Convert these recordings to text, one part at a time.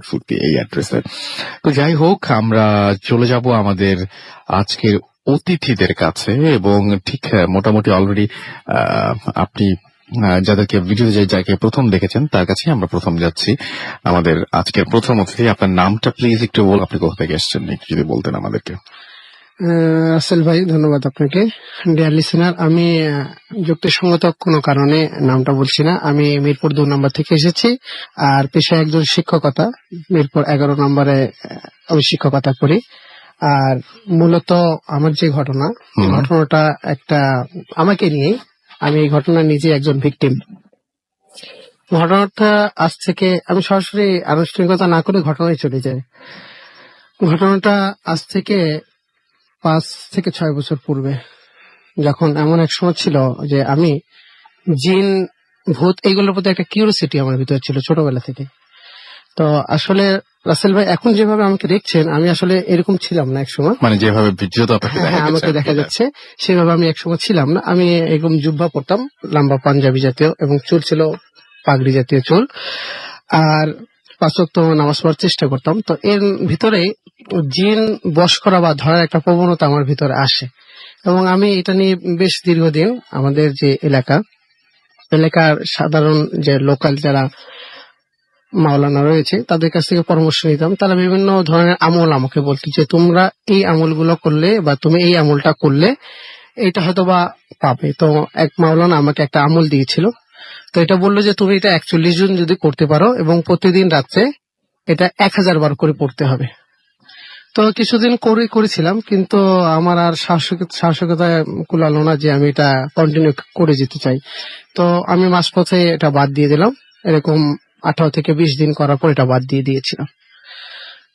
ফুর্তি এই অ্যাড্রেসে। তো যাই হোক, আমরা চলে যাব আমাদের আজকের অতিথিদের কাছে, এবং ঠিক মোটামুটি অলরেডি আপনি যাদেরকে ভিডিওতে যাকে প্রথম দেখেছেন তার কাছে আমরা প্রথম যাচ্ছি। আমাদের আজকের প্রথম অতিথি, আপনার নামটা প্লিজ একটু বল, আপনি কোথা থেকে এসেছেন একটু যদি বলতেন আমাদেরকে। রাসেল ভাই, ধন্যবাদ আপনাকে। ডিয়ার লিসেনার, আমি যুক্তিসঙ্গত কোনো কারণে নামটা বলছি না। আমি মিরপুর 2 নম্বর থেকে এসেছি, আর পেশায় একজন শিক্ষকতা। মিরপুর 11 নম্বরে আমি শিক্ষকতা করি। আর মূলত আমার যে ঘটনাটা একটা আমাকে নিয়ে, আমি এই ঘটনা নিজে একজন ভিকটিম। ঘটনাটা আজ থেকে আমি সরাসরি আনুষ্ঠানিকতা না করে ঘটনায় চলে যাই। ঘটনাটা আজ থেকে 5 থেকে 6 বছর পূর্বে, যখন এমন এক সময় ছিল যে আমি জিন, ভূত এইগুলোর প্রতি একটা কিউরিওসিটি আমার ভিতরে ছিল ছোটবেলা থেকে। তো আসলে রাসেল ভাই, এখন যেভাবে আমাকে দেখছেন, আমি আসলে এরকম ছিলাম না এক সময়। মানে যেভাবে ভিডিওতে আমাকে দেখা যাচ্ছে সেভাবে আমি একসময় ছিলাম না। আমি এরকম জুব্বা পরতাম, লম্বা পাঞ্জাবি জাতীয়, এবং চুল ছিল পাগড়ি জাতীয় চুল, আর 5 ওয়াক্ত নামাজ পড়ার চেষ্টা করতাম। তো এর ভিতরে জিন বশ করা বা ধরার একটা প্রবণতা আমার ভিতরে আসে, এবং আমি এটা নিয়ে বেশ দীর্ঘদিন আমাদের যে এলাকার সাধারণ যে লোকাল যারা মাওলানা রয়েছে তাদের কাছ থেকে পরামর্শ নিতাম। তারা বিভিন্ন ধরনের আমল আমাকে বলতো যে তোমরা এই আমলগুলো করলে বা তুমি এই আমলটা করলে এটা হয়তো বা পাবে। তো এক মাওলানা আমাকে একটা আমল দিয়েছিল। তো এটা বললো যে তুমি এটা 41 জন যদি করতে পারো এবং প্রতিদিন রাত্রে এটা 1000 বার করে পড়তে হবে। তো কিছুদিন করেছিলাম, কিন্তু আমার আর সাহসিকতা কুলালো না যে আমি এটা কন্টিনিউ করে যেতে চাই। তো আমি মাঝপথে এটা বাদ দিয়ে দিলাম। এরকম 18 থেকে 20 দিন করার পর এটা বাদ দিয়ে দিয়েছিলাম।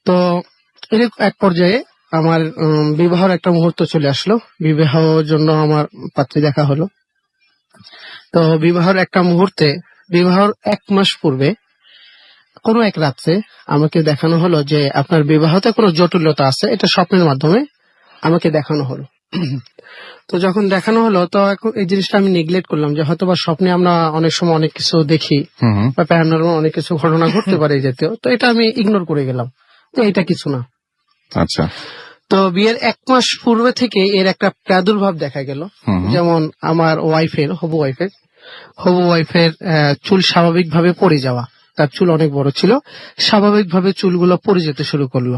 তো এরকম এক পর্যায়ে আমার বিবাহের একটা মুহূর্ত চলে আসলো। বিবাহের জন্য আমার পাত্রী দেখা হলো। তো বিবাহের একটা মুহূর্তে, বিবাহের 1 মাস পূর্বে কোনো এক রাত্রে আমাকে দেখানো হলো যে আপনার বিবাহতে কোনো জটিলতা আছে, এটা স্বপ্নের মাধ্যমে আমাকে দেখানো হলো। তো যখন দেখানো হলো, তো এখন এই জিনিসটা আমি নেগলেক্ট করলাম যে হয়তো বা স্বপ্নে আমরা অনেক সময় অনেক কিছু দেখি বা প্যারানর্মাল অনেক কিছু ঘটনা ঘটতে পারে এই জাতীয়। তো এটা আমি ইগনোর করে গেলাম যে এটা কিছু না। আচ্ছা। তো বিয়ের 1 মাস পূর্বে থেকে এর একটা প্রাদুর্ভাব দেখা গেল। যেমন আমার হবু ওয়াইফের চুল স্বাভাবিকভাবে পড়ে যাওয়া। তার চুল অনেক বড় ছিল, স্বাভাবিকভাবে চুলগুলো পড়ে যেতে শুরু করলো,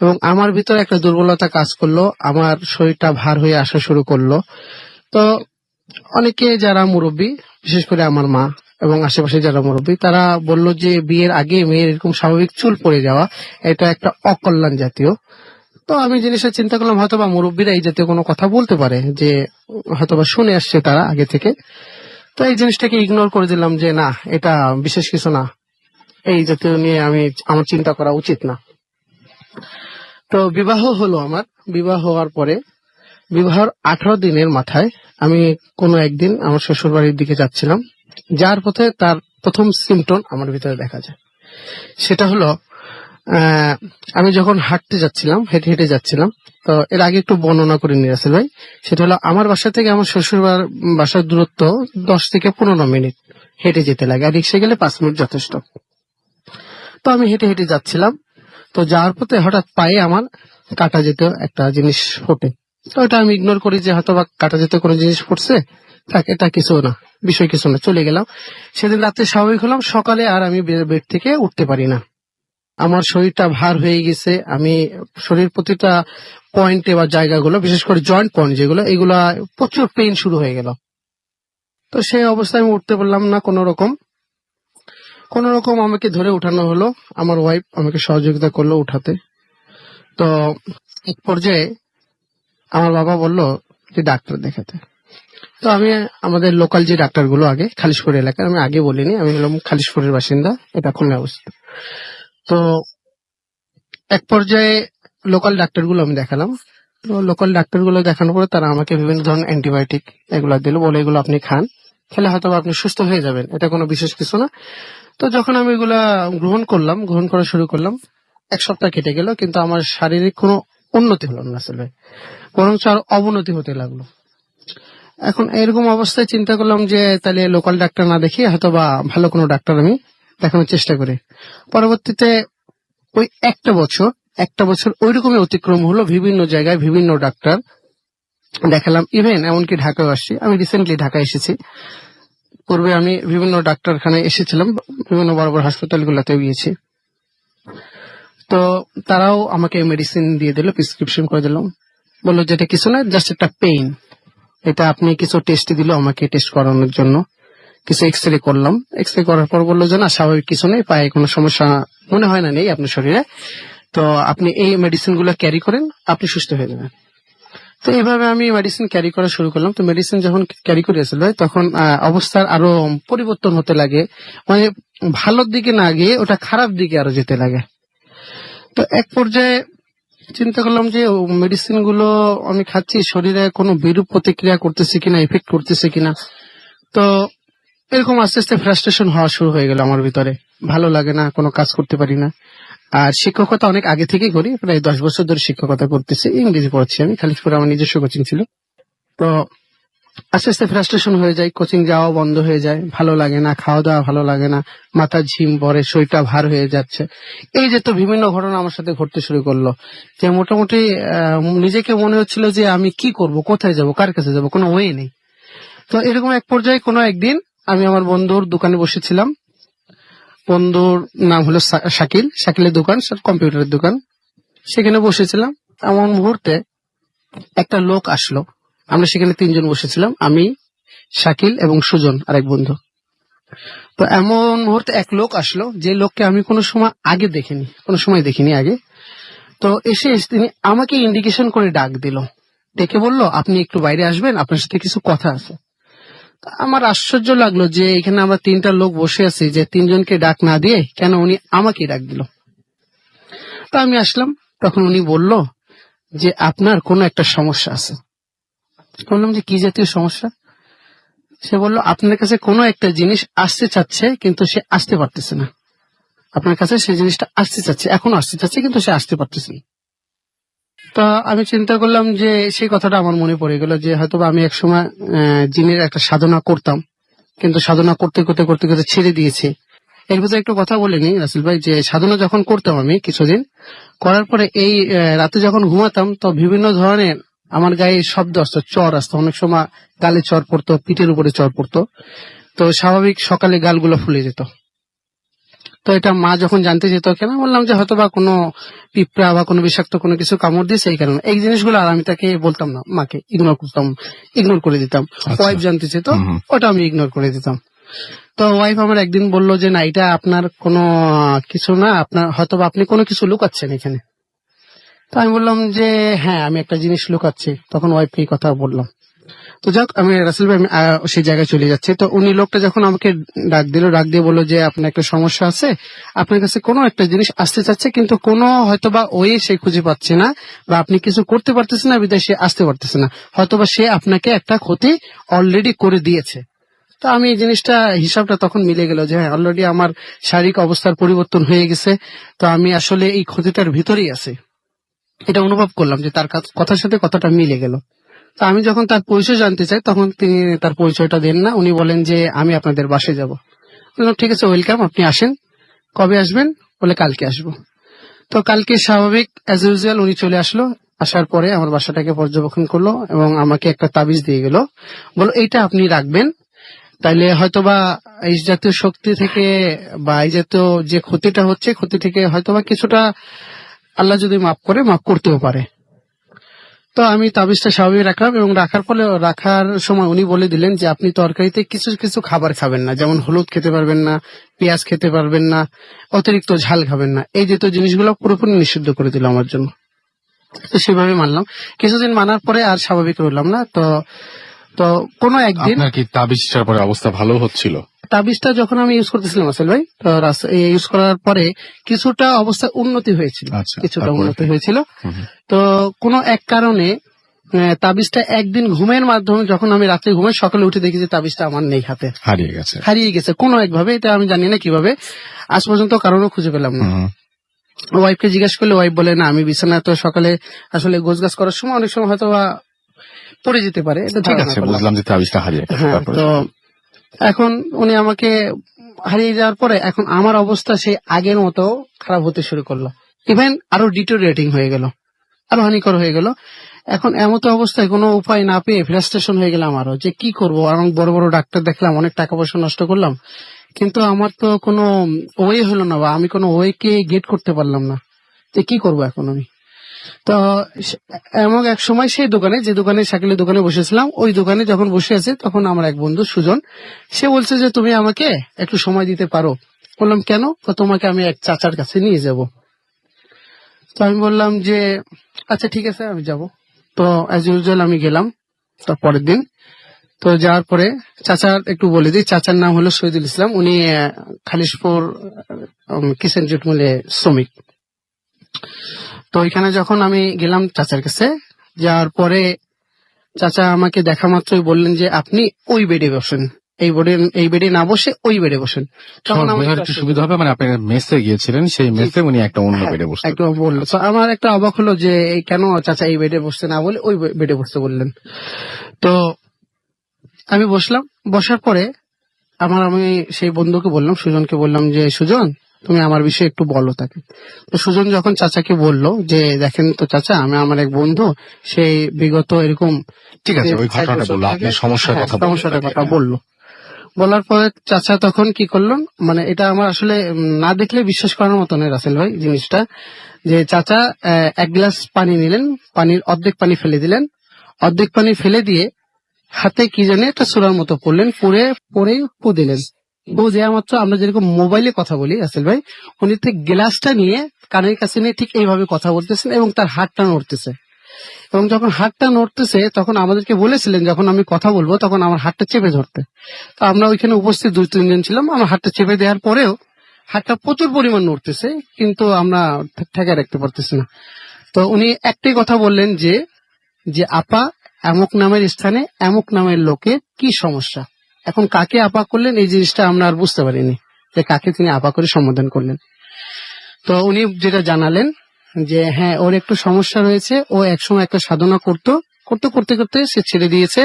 এবং আমার ভিতরে একটা দুর্বলতা কাজ করলো। আমার শরীরটা ভার হয়ে আসা শুরু করলো। তো অনেকে যারা মুরব্বী, বিশেষ করে আমার মা এবং আশেপাশে যারা মুরব্বী, তারা বলল যে বিয়ের আগে মেয়ের এরকম স্বাভাবিক চুল পড়ে যাওয়া এটা একটা অকল্যাণ জাতীয়। তো আমি জিনিসটা চিন্তা করলাম হয়তোবা মুরব্বীরা এই জাতীয় কোনো কথা বলতে পারে, যে হয়তোবা শুনে আসছে তারা আগে থেকে। তো এই জিনিসটাকে ইগনোর করে দিলাম যে না, এটা বিশেষ কিছু না, এই জাতীয় নিয়ে আমার চিন্তা করা উচিত না। তো বিবাহ হলো আমার। বিবাহ হওয়ার পরে বিবাহের 18 দিনের মাথায় আমি কোনো একদিন আমার শ্বশুর বাড়ির দিকে যাচ্ছিলাম, যার পথে তার প্রথম সিমটম আমার ভিতরে দেখা যায়। সেটা হলো আমি যখন হেঁটে হেঁটে যাচ্ছিলাম। তো এর আগে একটু বর্ণনা করে নিয়ে রাসেল ভাই। সেটা হলো আমার বাসা থেকে আমার শ্বশুর বাসার দূরত্ব 10 থেকে 15 মিনিট হেঁটে যেতে লাগে, আর রিক্সা গেলে 5 মিনিট যথেষ্ট। তো আমি হেঁটে হেঁটে যাচ্ছিলাম। তো যাওয়ার পথে হঠাৎ পায়ে আমার কাটা যেত একটা জিনিস ফোটে। তো এটা আমি ইগনোর করি যে হয়তো বা কাটা যেতে কোনো জিনিস পড়ছে, এটা কিছু না, বিষয় কিছু না, চলে গেলাম। সেদিন রাত্রে স্বাভাবিক হলাম। সকালে আর আমি বেড থেকে উঠতে পারি না, আমার শরীরটা ভার হয়ে গেছে। আমি শরীর প্রতিটা পয়েন্টে বা জায়গাগুলো, বিশেষ করে জয়েন্ট পয়েন্ট যেগুলো, এগুলা প্রচুর পেইন শুরু হয়ে গেল। তো সেই অবস্থায় আমি উঠতে পারলাম না। কোন রকম আমাকে ধরে উঠানো হলো। আমার ওয়াইফ আমাকে সহযোগিতা করলো উঠাতে। তো এক পর্যায়ে আমার বাবা বলল যে ডাক্তার দেখাতে। তো আমি আমাদের লোকাল যে ডাক্তারগুলো, আগে খালিশপুর এলাকার, আমি আগে বলিনি, আমি হলাম খালিশপুরের বাসিন্দা, এটা খুলনা অবস্থিত। তো এক পর্যায়ে লোকাল ডাক্তারগুলো আমি দেখালাম। তো লোকাল ডাক্তারগুলো দেখানোর পরে তারা আমাকে বিভিন্ন ধরনের অ্যান্টিবায়োটিক এগুলো দিল, বলে এগুলো আপনি খান, খেলে হয়তো আপনি সুস্থ হয়ে যাবেন, এটা কোনো বিশেষ কিছু না। তো যখন আমি এগুলা গ্রহণ করা শুরু করলাম, 1 সপ্তাহ কেটে গেল, কিন্তু আমার শারীরিক কোনো উন্নতি হলো না আসলে, বরঞ্চ আর অবনতি হতে লাগলো। এখন এরকম অবস্থায় চিন্তা করলাম যে তাহলে লোকাল ডাক্তার না দেখি হয়তো বা ভালো কোনো ডাক্তার আমি দেখানোর চেষ্টা করি। পরবর্তীতে ওই একটা বছর ওইরকমই অতিক্রম হলো, বিভিন্ন জায়গায় বিভিন্ন ডাক্তার দেখালাম, ইভেন এমনকি ঢাকায় আসছি। আমি রিসেন্টলি ঢাকা এসেছি, পূর্বে আমি বিভিন্ন ডাক্তারখানায় এসেছিলাম, বিভিন্ন বড় বড় হাসপাতালগুলোতেও গিয়েছি। তো তারাও আমাকে মেডিসিন দিয়ে দিল, প্রেসক্রিপশন করে দিল, বললো যেটা কিছু না, জাস্ট একটা পেইন। এটা আপনি কিছু টেস্ট দিল আমাকে টেস্ট করানোর জন্য, কিছু এক্সরে করলাম। এক্সরে করার পর বললো যে না, স্বাভাবিক কিছু নেই, পায়ে কোনো সমস্যা মনে হয় না নেই আপনার শরীরে, তো আপনি এই মেডিসিন গুলো ক্যারি করেন, আপনি সুস্থ হয়ে যাবেন। তো এইভাবে আমি মেডিসিন ক্যারি করা শুরু করলাম। তো মেডিসিন যখন ক্যারি করে আসলে তখন অবস্থার আরো পরিবর্তন হতে লাগে, মানে ভালোর দিকে না গিয়ে ওটা খারাপ দিকে আরো যেতে লাগে। তো এক পর্যায়ে চিন্তা করলাম যে মেডিসিন গুলো আমি খাচ্ছি, শরীরে কোনো বিরূপ প্রতিক্রিয়া করতেছে কিনা, এফেক্ট করতেছে কিনা। তো এরকম আস্তে আস্তে ফ্রাস্ট্রেশন হওয়া শুরু হয়ে গেল আমার ভিতরে, ভালো লাগে না, কোনো কাজ করতে পারি না। আর শিক্ষকতা অনেক আগে থেকেই করি, প্রায় 10 বছর ধরে শিক্ষকতা করতেছি, ইংরেজি পড়াচ্ছি আমি, খালিশপুরে আমার নিজস্ব কোচিং ছিল। তো আস্তে আস্তে ফ্রাস্ট্রেশন হয়ে যায়, কোচিং যাওয়া বন্ধ হয়ে যায়, ভালো লাগে না, খাওয়া দাওয়া ভালো লাগে না, মাথা ঝিম পড়ে, শরীরটা ভার হয়ে যাচ্ছে। এই যে তো বিভিন্ন ঘটনা আমার সাথে ঘটতে শুরু করলো, যে মোটামুটি নিজেকে মনে হচ্ছিল যে আমি কি করব, কোথায় যাব, কার কাছে যাব, কোনো ওয়ে নেই। তো এরকম এক পর্যায়ে কোনো একদিন আমি আমার বন্ধুর দোকানে বসেছিলাম। বন্ধুর নাম হলো শাকিল, শাকিলের দোকান, কম্পিউটারের দোকান। সেখানে বসেছিলাম, এমন মুহূর্তে একটা লোক আসলো। আমরা সেখানে 3 জন বসেছিলাম, আমি, শাকিল এবং সুজন আরেক বন্ধু। তো এমন মুহূর্তে এক লোক আসলো, যে লোককে আমি কোনো সময় আগে দেখিনি, কোনো সময় দেখিনি আগে। তো এসে তিনি আমাকে ইন্ডিকেশন করে ডাক দিল, ডেকে বলল আপনি একটু বাইরে আসবেন, আপনার সাথে কিছু কথা আছে। তা আমার আশ্চর্য লাগলো যে এখানে আমরা 3টা লোক বসে আছি, যে 3 জনকে ডাক না দিয়ে কেন উনি আমাকে ডাক দিল। তো আমি আসলাম, তখন উনি বলল যে আপনার কোনো একটা সমস্যা আছে। বললাম যে কি জাতীয় সমস্যা? সে বলল আপনার কাছে কোনো একটা জিনিস আসতে চাচ্ছে, কিন্তু সে আসতে পারতেছে না। আপনার কাছে সেই জিনিসটা আসতে চাচ্ছে, এখনো আসতে চাচ্ছে, কিন্তু সে আসতে পারতেছে না। তা আমি চিন্তা করলাম যে সেই কথাটা আমার মনে পড়ে গেল, যে হয়তো আমি একসময় জিনের একটা সাধনা করতাম, কিন্তু সাধনা করতে করতে করতে করতে ছেড়ে দিয়েছি। এর ভিতরে একটু কথা বলে নি রাসেল ভাই, যে সাধনা যখন করতাম আমি কিছুদিন করার পরে, এই রাতে যখন ঘুমাতাম, তো বিভিন্ন ধরনের আমার গায়ে শব্দ আসতো, চর আসতো, অনেক সময় গালে চর পড়তো, পিঠের উপরে চর পড়তো। তো স্বাভাবিক সকালে গালগুলো ফুলে যেত। তো এটা মা যখন জানতে যেত, কেন বললাম যে হয়তো বা কোনো পিঁপড়া বা কোনো বিষাক্ত কোনো কিছু কামড় দিয়েছে, এই কারণে। এই জিনিসগুলো আর আমি তাকে বলতাম না, মাকে ইগনোর করতাম, ইগনোর করে দিতাম। ওয়াইফ জানতে চেত, ওটা আমি ইগনোর করে দিতাম। তো ওয়াইফ আমার একদিন বলল যে না, এটা আপনার কোনো কিছু না, আপনার হয়তো বা আপনি কোনো কিছু লুকাচ্ছেন এখানে। তো আমি বললাম যে হ্যাঁ, আমি একটা জিনিস লুকাচ্ছি। তখন ওয়াইফকে এই কথা বললাম। তো যাক, আমি রাসেল ভাই, আমি সেই জায়গায় চলে যাচ্ছি। তো উনি লোকটা যখন আমাকে ডাক দিল, ডাক দিয়ে বললো যে আপনার একটা সমস্যা আছে, আপনার কাছে কোনো একটা জিনিস আসতে চাচ্ছে, কিন্তু কোনো হয়তোবা ওয়ে সে খুঁজে পাচ্ছে না, বা আপনি কিছু করতে পারতেছেন না, বিধায় সে আসতে পারতেছে না, হয়তোবা সে আপনাকে একটা ক্ষতি অলরেডি করে দিয়েছে। তো আমি এই জিনিসটা, হিসাবটা তখন মিলে গেল যে হ্যাঁ, অলরেডি আমার শারীরিক অবস্থার পরিবর্তন হয়ে গেছে। তো আমি আসলে এই ক্ষতিটার ভিতরেই আছি, এটা অনুভব করলাম যে তার কথার সাথে কথাটা মিলে গেল। তো আমি যখন তার পরিচয় জানতে চাই, তখন তিনি তার পরিচয়টা দেন না। উনি বলেন যে আমি আপনাদের বাসায় যাব। বললাম ঠিক আছে, ওয়েলকাম, আপনি আসেন। কবে আসবেন? বলে কালকে আসবো। তো কালকে স্বাভাবিক অ্যাজ ইউজুয়াল উনি চলে আসলো। আসার পরে আমার বাসাটাকে পর্যবেক্ষণ করলো এবং আমাকে একটা তাবিজ দিয়ে গেল, বলো এইটা আপনি রাখবেন, তাইলে হয়তোবা এই জাতীয় শক্তি থেকে বা এই জাতীয় যে ক্ষতিটা হচ্ছে, ক্ষতি থেকে হয়তোবা কিছুটা আল্লাহ যদি মাফ করে, মাফ করতেও পারে। তো আমি তাবিজটা স্বাভাবিক রাখলাম, এবং রাখার সময় উনি বলে দিলেন যে আপনি তরকারিতে কিছু কিছু খাবার খাবেন না, যেমন হলুদ খেতে পারবেন না, পেঁয়াজ খেতে পারবেন না, অতিরিক্ত ঝাল খাবেন না। এই জাতীয় জিনিসগুলো পুরোপুরি নিষিদ্ধ করে দিল আমার জন্য। তো সেভাবে মানলাম। কিছুদিন মানার পরে আর স্বাভাবিক রইলাম না। তো তো কোনো একদিন আপনার কি তাবিজটার পরে অবস্থা ভালো হচ্ছিল? তাবিজটা যখন আমি ইউজ করতেছিলাম আসল ভাই, তো ইউজ করার পরে কিছুটা অবস্থা উন্নতি হয়েছিল, আচ্ছা, কিছুটা তারপরে উন্নতি কি? হয়েছিল। হুম, তো কোনো এক কারণে তাবিজটা একদিন ঘুমের মাধ্যমে, যখন আমি রাত্রে ঘুমাই, সকালে উঠে দেখি যে তাবিজটা আমার নেই হাতে, হারিয়ে গেছে। হারিয়ে গেছে কোনো একভাবে। এটা আমি জানি না কিভাবে, আজ পর্যন্ত কারণও খুঁজে পেলাম না। হুম, ওয়াইফকে জিজ্ঞেস করলে ওয়াইফ বলে না, আমি বিছানায় তো সকালে আসলে গোছগাছ করার সময় অনেক সময় হয়তো বা পড়ে যেতে পারে, এটা ঠিক ধারণা আছে, করলাম। বুঝলাম যে তাবিজটা হারিয়ে গেছে। হ্যাঁ, তারপরে তো এখন উনি আমাকে হারিয়ে যাওয়ার পরে এখন আমার অবস্থা সেই আগের মতো খারাপ হতে শুরু করলো। ইভেন আরো ডিটোরিয়েটিং হয়ে গেল, আরো হানিকর হয়ে গেল। এখন এমত অবস্থায় কোনো উপায় না পেয়ে ফ্রাস্ট্রেশন হয়ে গেলাম আরো, যে কি করবো। অনেক বড় বড় ডাক্তার দেখলাম, অনেক টাকা পয়সা নষ্ট করলাম, কিন্তু আমার তো কোনো ওয়ে হলো না, বা আমি কোনো ওয়ে কে গেট করতে পারলাম না, যে কি করবো এখন আমি। তো এমন এক সময় সেই দোকানে, যে দোকানে শাকিলের দোকানে বসেছিলাম, ওই দোকানে যখন বসে আছে তখন আমার এক বন্ধু সুজন, সে বলছে যে তুমি আমাকে একটু সময় দিতে পারো। বললাম কেন? তো তোমাকে আমি এক চাচার কাছে নিয়ে যাব। তো আমি বললাম যে আচ্ছা ঠিক আছে, আমি যাব। তো অ্যাজ ইউজুয়াল আমি গেলাম তার পরের দিন। তো যাওয়ার পরে চাচার একটু বলে দিই, চাচার নাম হলো শহীদুল ইসলাম। উনি খালিশপুর কিচেন জুট মিলে শ্রমিক। তো এখানে যখন আমি গেলাম চাচার কাছে, যাওয়ার পরে চাচা আমাকে দেখা মাত্রই বললেন যে আপনি ওই বেডে বসেন, এই বেডে না বসে ওই বেডে বসেন। তখন আমার বোঝার একটু সুবিধা হবে, মানে আপনি মেসে গিয়েছিলেন, সেই মেসে উনি একটা অন্য বেডে বসতেন। একদম বললো। তো আমার একটা অবাক হলো যে এই কেন চাচা এই বেডে বসতে না বলে ওই বেডে বসতে বললেন। তো আমি বসলাম। বসার পরে আমি সেই বন্ধুকে বললাম, সুজনকে বললাম যে সুজন, তুমি আমার বিষয়ে একটু বলো তাকে। তো সুজন যখন চাচাকে বললো যে দেখেন তো চাচা, আমি আমার এক বন্ধু, সেই বিগত এরকম ঠিক আছে, ওই ঘটনাটা বললো, আপনি সমস্যার কথা বললেন সমস্যাটার তাকে। কথা বললো। বলার পরে চাচা তখন কি করলো, মানে এটা আমার আসলে না দেখলে বিশ্বাস করার মতো নয় রাসেল ভাই জিনিসটা, যে চাচা এক গ্লাস পানি নিলেন, পানির অর্ধেক পানি ফেলে দিলেন, অর্ধেক পানি ফেলে দিয়ে হাতে কি জানি একটা সুরার মতো পড়লেন, পরেই পু দিলেন। ও দেওয়া মাত্র আমরা যেরকম মোবাইলে কথা বলি রাসেল ভাই, উনি ঠিক গ্লাসটা নিয়ে কানের কাছে নিয়ে ঠিক এইভাবে কথা বলতেছেন এবং তার হাতটা নড়তেছে। এবং যখন হাতটা নড়তেছে তখন আমাদেরকে বলেছিলেন যখন আমি কথা বলবো তখন আমার হাতটা চেপে ধরতে। তো আমরা ওইখানে উপস্থিত 2-3 জন ছিলাম, আমার হাতটা চেপে দেওয়ার পরেও হাতটা প্রচুর পরিমাণ নড়তেছে, কিন্তু আমরা ঠেকায় রাখতে পারতেছি না। তো উনি একটাই কথা বললেন যে যে আপা, এমক নামের স্থানে এমক নামের লোকের কি সমস্যা। এখন কাকে আপা করলেন এই জিনিসটা আমরা আর বুঝতে পারিনি, যে কাকে তিনি আপা করে সম্বোধন করলেন। তো উনি যেটা জানালেন যে হ্যাঁ, ওর একটু সমস্যা রয়েছে, ও একসময় একটা সাধনা করতে করতে সে ছেড়ে দিয়েছে।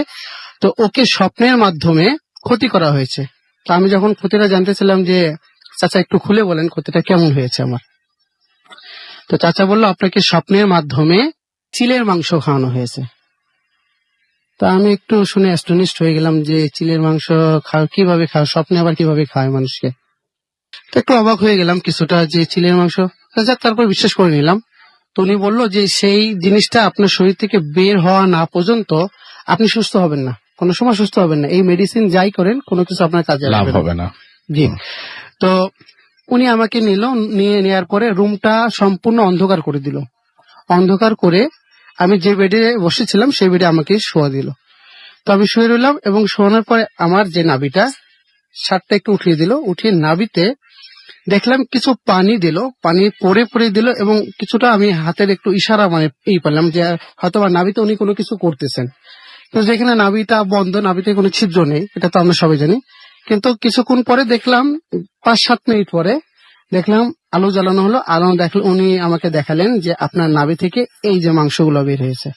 তো ওকে স্বপ্নের মাধ্যমে ক্ষতি করা হয়েছে। তো আমি যখন ক্ষতিটা জানতে ছিলাম যে চাচা একটু খুলে বলেন ক্ষতিটা কেমন হয়েছে আমার। তো চাচা বলল আপনাকে স্বপ্নের মাধ্যমে চিলের মাংস খাওয়ানো হয়েছে। তো আমি একটু শুনে অ্যাস্টনিশড হয়ে গেলাম যে চিলের মাংস কিভাবে খাওয়া, স্বপ্নে আবার কিভাবে খাওয়ায় মানুষকে। তো একটু অবাক হয়ে গেলাম কিছুটা, যে চিলের মাংস। যাক, তারপর বিশ্বাস করে নিলাম। তো উনি বললো যে সেই জিনিসটা আপনার শরীর থেকে বের হওয়া না পর্যন্ত আপনি সুস্থ হবেন না, কোনো সময় সুস্থ হবেন না। এই মেডিসিন যাই করেন কোনো কিছু আপনার কাজে লাভ লাগবে হবে না। জি। তো উনি আমাকে নিয়ে নেওয়ার পরে রুমটা সম্পূর্ণ অন্ধকার করে দিল। অন্ধকার করে আমি যে বেডে বসেছিলাম সেই বেডে আমাকে শোয়া দিল। তো আমি শুয়ে রইলাম এবং শোয়ানোর পরে আমার যে নাভিটা, শার্টটা একটু উঠিয়ে দিল, উঠিয়ে নাভিতে দেখলাম কিছু পানি দিল, পানি পরে দিল এবং কিছুটা আমি হাতের একটু ইশারা মানে এই পেলাম যে হয়তো বা নাভিতে উনি কোনো কিছু করতেছেন। তো যেখানে নাভিটা বন্ধ, নাভিতে কোনো ছিদ্র নেই, এটা তো আমরা সবাই জানি। কিন্তু কিছুক্ষণ পরে দেখলাম, 5-7 মিনিট পরে দেখলাম আলো জ্বালানো হলো। আলো দেখলে উনি আমাকে দেখালেন যে আপনার নাভি থেকে এই যে মাংসগুলো বের হয়েছে,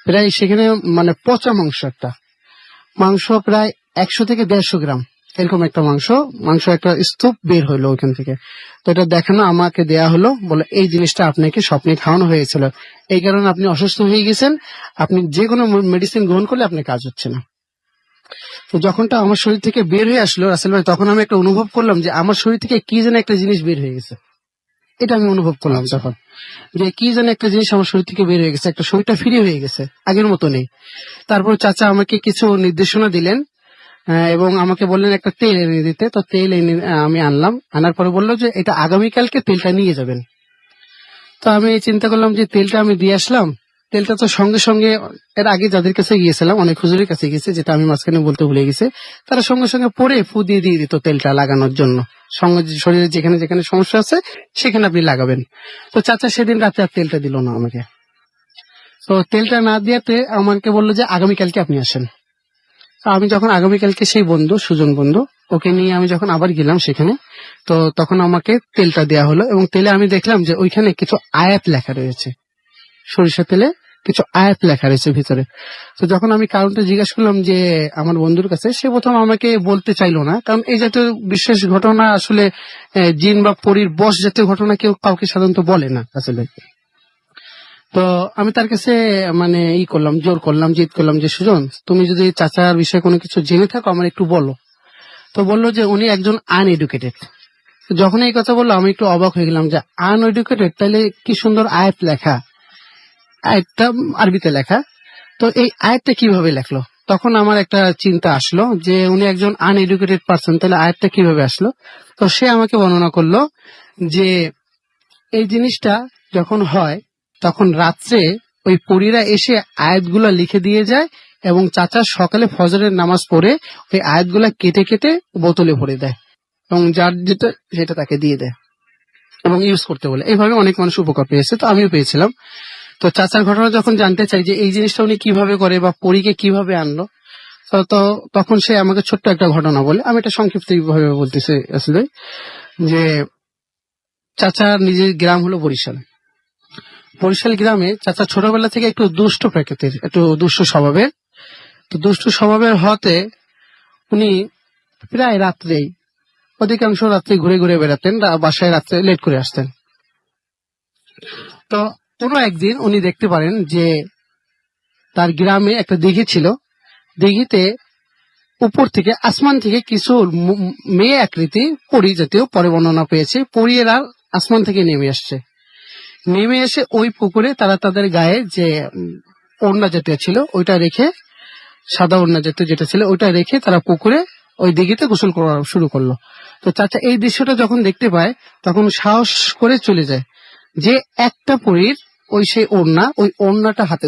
প্রায় সেখানে মানে পচা মাংস, একটা মাংস প্রায় 100 থেকে 150 গ্রাম এরকম একটা মাংস একটা স্তূপ বের হইলো ওইখান থেকে। তো এটা দেখানো আমাকে দেয়া হলো, বলে এই জিনিসটা আপনাকে স্বপ্নে খাওয়ানো হয়েছিল, এই কারণে আপনি অসুস্থ হয়ে গেছেন, আপনি যে কোনো মেডিসিন গ্রহণ করলে আপনার কাজ হচ্ছে না। তো যখনটা আমার শরীর থেকে বের হয়ে আসলো রাসেল ভাই, তখন আমি একটা অনুভব করলাম যে আমার শরীর থেকে কি যেন একটা জিনিস বের হয়ে গেছে। এটা আমি অনুভব করলাম তখন, যে কি যেন একটা জিনিস আমার শরীর থেকে বের হয়ে গেছে, একটা শরীরটা ফ্রি হয়ে গেছে, আগের মতো নেই। তারপর চাচা আমাকে কিছু নির্দেশনা দিলেন এবং আমাকে বললেন একটা তেল এনে দিতে। তো তেল এনে আমি আনলাম, আনার পরে বললো যে এটা আগামীকালকে তেলটা নিয়ে যাবেন। তো আমি চিন্তা করলাম যে তেলটা আমি দিয়ে আসলাম, তেলটা তো সঙ্গে সঙ্গে, এর আগে যাদের কাছে গিয়েছিলাম অনেক হুজুরের কাছে গেছে, যেটা আমি মাঝখানে বলতে ভুলে গেছি, তারা সঙ্গে সঙ্গে পরে ফু দিয়ে দিত তেলটা লাগানোর জন্য, সঙ্গে শরীরে যেখানে যেখানে সমস্যা আছে সেখানে আপনি লাগাবেন। তো চাচা সেদিন রাতে আর তেলটা দিল না আমাকে। তো তেলটা না দিয়াতে আমাকে বললো যে আগামীকালকে আপনি আসেন। তো আমি যখন আগামীকালকে সেই বন্ধু, সুজন বন্ধু, ওকে নিয়ে আমি যখন আবার গেলাম সেখানে, তো তখন আমাকে তেলটা দেয়া হলো এবং তেলে আমি দেখলাম যে ওইখানে কিছু আয়াত লেখা রয়েছে, সরিষা তেলে কিছু আয়াত লেখা রয়েছে ভিতরে। তো যখন আমি কারণটা জিজ্ঞাসা করলাম যে আমার বন্ধুর কাছে, সে প্রথম আমাকে বলতে চাইলো না, কারণ এই জাতীয় বিশেষ ঘটনা আসলে জিন বা পরীর বশ জাতীয় ঘটনা কেউ কাউকে সাধারণত বলে না আসলে। তো আমি তার কাছে মানে জোর করলাম, জিদ করলাম যে সুজন, তুমি যদি চাচার বিষয়ে কোনো কিছু জেনে থাকো আমার একটু বলো। তো বললো যে উনি একজন আনএডুকেটেড। যখন এই কথা বললো আমি একটু অবাক হয়ে গেলাম যে আনএডুকেটেড, তাহলে কি সুন্দর আয়াত লেখা, আয়াতটা আরবিতে লেখা, তো এই আয়াতটা কিভাবে লেখলো? তখন আমার একটা চিন্তা আসলো যে উনি একজন আনএডুকেটেড পার্সন, তাহলে আয়াতটা কিভাবে আসলো? তো সে আমাকে বর্ণনা করলো যে এই জিনিসটা যখন হয় তখন রাত্রে ওই পরীরা এসে আয়াতগুলা লিখে দিয়ে যায় এবং চাচা সকালে ফজরের নামাজ পড়ে ওই আয়াতগুলা কেটে কেটে বোতলে ভরে দেয় এবং যার যেটা সেটা তাকে দিয়ে দেয় এবং ইউজ করতে বলে। এইভাবে অনেক মানুষ উপকার পেয়েছে, তো আমিও পেয়েছিলাম। তো চাচার ঘটনা যখন জানতে চাই যে এই জিনিসটা উনি কিভাবে করে বা পরীকে কিভাবে আনলো, তো তখন সে আমাকে ছোট্ট একটা ঘটনা বলে। আমি এটা সংক্ষিপ্ত ভাবে বলতেছি আসলে, যে চাচার নিজের গ্রাম হলো বরিশাল। বরিশাল গ্রামে চাচা ছোটবেলা থেকে একটু দুষ্ট প্রকৃতির, একটু দুষ্ট স্বভাবের। তো দুষ্ট স্বভাবের হতে উনি প্রায় রাত্রেই, অধিকাংশ রাত্রে ঘুরে ঘুরে বেড়াতেন, বাসায় রাত্রে লেট করে আসতেন। তো কোনো একদিন উনি দেখতে পারেন যে তার গ্রামে একটা দিঘি ছিল, দিঘিতে উপর থেকে আসমান থেকে কিছু মেয়ে আকৃতি পরী জাতীয়, পরে বর্ণনা পেয়েছে, পরীরা আসমান থেকে নেমে আসছে। নেমে এসে ওই পুকুরে তারা তাদের গায়ে যে ওড়না জাতীয় ছিল ওইটা রেখে, সাদা ওড়না জাতীয় যেটা ছিল ওইটা রেখে তারা পুকুরে ওই দিঘিতে গোসল করা শুরু করলো। তো চাচা এই দৃশ্যটা যখন দেখতে পায় তখন সাহস করে চলে যায়, যে একটা পরীর সেই ওই ওড়নাটা হাতে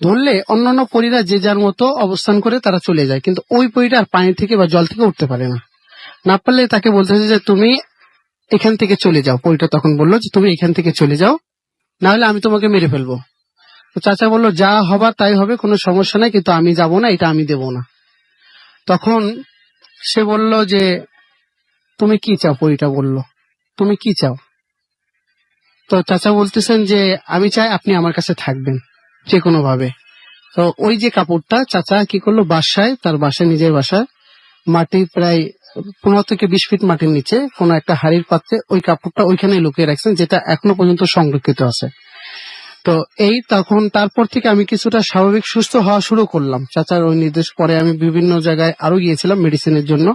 ধরলে অন্যান্য পরীরা যে যার মতো অবস্থান করে তারা চলে যায়, কিন্তু ওই পরীটা আর পানি থেকে বা জল থেকে উঠতে পারে না। না পারলে তাকে বলতে হচ্ছে যে তুমি এখান থেকে চলে যাও। পরীটা তখন বললো যে তুমি এখান থেকে চলে যাও, না হলে আমি তোমাকে মেরে ফেলবো। তো চাচা বললো যা হবার তাই হবে, কোনো সমস্যা নাই, কিন্তু আমি যাব না, এটা আমি দেব না। তখন সে বলল যে তুমি কি চাও? পরীটা বলল তুমি কি চাও? তো চাচা বলতেছেন যে আমি চাই আপনি আমার কাছে থাকবেন যে কোনো ভাবে। তো ওই যে কাপড়টা চাচা কি করলো, তার বাসায় নিজের বাসায় মাটি প্রায় 15 থেকে 20 ফিট মাটির নিচে কোন একটা হাড়ির পাত্রে ওই কাপড়টা ওইখানে লুকিয়ে রাখছেন, যেটা এখনো পর্যন্ত সংরক্ষিত আছে। তো তখন তারপর থেকে আমি কিছুটা স্বাভাবিক সুস্থ হওয়া শুরু করলাম। চাচার ওই নির্দেশ পরে আমি বিভিন্ন জায়গায় আরো গিয়েছিলাম মেডিসিনের জন্য।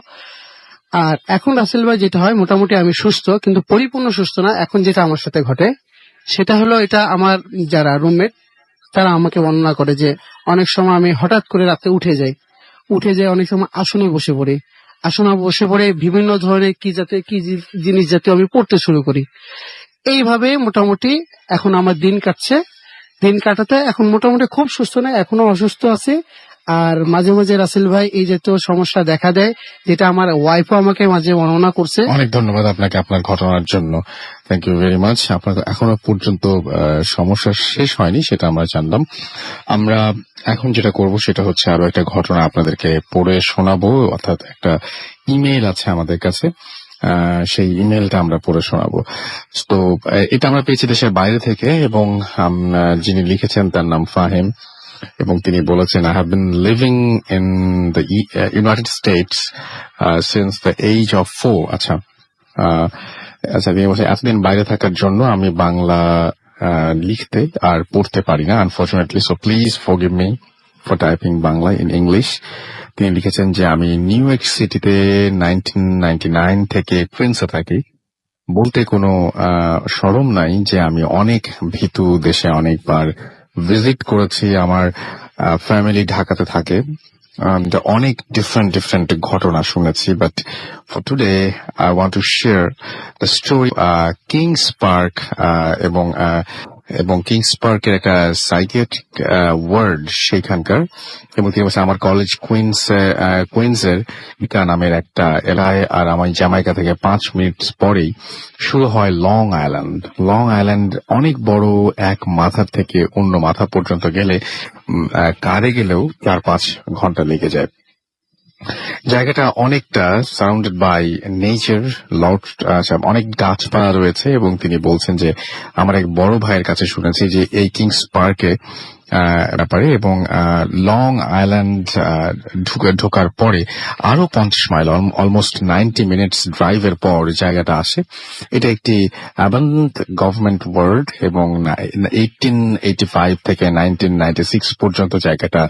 আর এখন রাসেল ভাই যেটা হয়, মোটামুটি আমি সুস্থ, কিন্তু পরিপূর্ণ সুস্থ না। এখন যেটা আমার সাথে ঘটে সেটা হলো, এটা আমার যারা রুমমেট তারা আমাকে বর্ণনা করে যে অনেক সময় আমি হঠাৎ করে রাতে উঠে যাই, অনেক সময় আসনে বসে পড়ে বিভিন্ন ধরনের কি জিনিস জাতীয় আমি পড়তে শুরু করি। এইভাবে মোটামুটি এখন আমার দিন কাটাতে এখন মোটামুটি খুব সুস্থ নয়, এখনো অসুস্থ আছে। আর মাঝে মাঝে রাসেল ভাই এই জাতীয় সমস্যা দেখা দেয়, যেটা আমার ওয়াইফও আমাকে মাঝে বর্ণনা করছে। অনেক ধন্যবাদ আপনাকে আপনার ঘটনার জন্য। Thank you very much. আপনার এখনো পর্যন্ত সমস্যা শেষ হয়নি, সেটা আমরা জানলাম। আমরা এখন যেটা করব সেটা হচ্ছে আরো একটা ঘটনা আপনাদেরকে পড়ে শোনাবো, অর্থাৎ একটা ইমেল আছে আমাদের কাছে, সেই ইমেলটা আমরা পড়ে শোনাবো। তো এটা আমরা পেয়েছি দেশের বাইরে থেকে, এবং যিনি লিখেছেন তার নাম ফাহিম, এবং তিনি বলেছেন, I have been living in the United States since the age of 4. আচ্ছা, তিনি বলছেন এতদিন বাইরে থাকার জন্য আমি বাংলা লিখতে আর পড়তে পারি না, unfortunately, so please forgive me for typing Bangla in English. তিনি লিখেছেন যে আমি নিউ ইয়র্ক সিটিতে 1999 থেকে কুইন্সে থাকি। বলতে কোনো শরম নাই যে আমি অনেক ভীতু দেশে অনেকবার ভিজিট করেছি। আমার ফ্যামিলি ঢাকাতে থাকে, অনেক ডিফারেন্ট ঘটনা শুনেছি, but for today I want to share the story Kings Park এবং কিংস পার্কের একটা সাইকিয়াট্রিক ওয়ার্ড সেখানকার। এবং তিনি বলছেন আমার কলেজ কুইন্সের ইকা নামের একটা এলাকায়, আর আমার জামাইকা থেকে 5 মিনিট পরেই শুরু হয় লং আইল্যান্ড। অনেক বড়, এক মাথা থেকে অন্য মাথা পর্যন্ত গেলে কারে গেলেও 4-5 ঘন্টা লেগে যায়। জায়গাটা অনেকটা সারাউন্ডেড বাই নেচার, লট অনেক গাছপালা রয়েছে এবং তিনি বলছেন যে আমার এক বড় ভাইয়ের কাছে শুনেছি যে এই কিংস পার্কে ব্যাপারে এবং লং আইল্যান্ড ঢোকার পরে আরো 50 মাইল অলমোস্ট 90 মিনিটস ড্রাইভের পর জায়গাটা আসে। এটা একটি অ্যাবান্ডেন্ট গভর্নমেন্ট ওয়ার্ড এবং 1885 থেকে 1996 পর্যন্ত জায়গাটা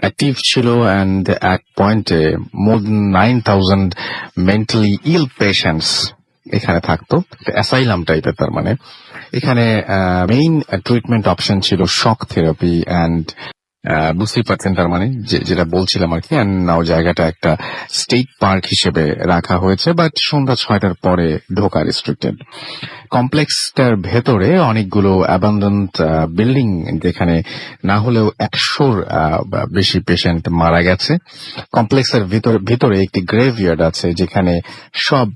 অ্যাক্টিভ ছিল অ্যান্ড এক পয়েন্টে মোর দেন 9,000 মেন্টালি ইল পেশেন্টস এখানে থাকতো, অ্যাসাইলাম টাইপের। তার মানে এখানে মেইন ট্রিটমেন্ট অপশন ছিল শক থেরাপি অ্যান্ড বুঝতেই পারছেন তার মানে যেটা বলছিলাম আর কি। অ্যান্ড নাও জায়গাটা একটা স্টেট পার্ক হিসেবে রাখা হয়েছে, বাট সন্ধ্যা 6টার পরে ঢোকা রেস্ট্রিক্টেড। কমপ্লেক্সটার ভেতরে অনেকগুলো অ্যাবান্ডেন্ট বিল্ডিং, যেখানে না হলেও 100-র বেশি পেশেন্ট মারা গেছে। কমপ্লেক্সের ভিতরে একটি গ্রেভইয়ার্ড আছে, যেখানে সব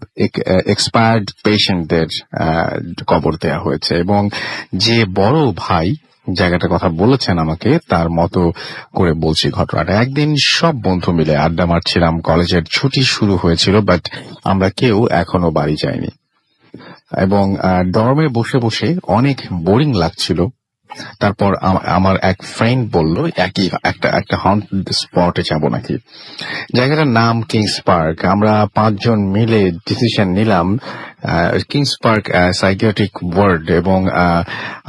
এক্সপায়ার্ড পেশেন্টদের কবর দেওয়া হয়েছে। এবং যে বড় ভাই জায়গাটার কথা বলেছেন আমাকে, তার মতো করে বলছি ঘটনাটা। একদিন সব বন্ধু মিলে আড্ডা মারছিলাম, কলেজের ছুটি শুরু হয়েছিল, বাট আমরা কেউ এখনো বাড়ি যাইনি এবং ডর্মে বসে বসে অনেক বোরিং লাগছিল। তারপর আমার এক ফ্রেন্ড বলল একই একটা হন্টেড স্পটে যাব নাকি। জায়গাটার নাম কিংস পার্ক। আমরা 5 জন মিলে ডিসিশন নিলাম কিংস পার্ক সাইকিয়াট্রিক ওয়ার্ড, এবং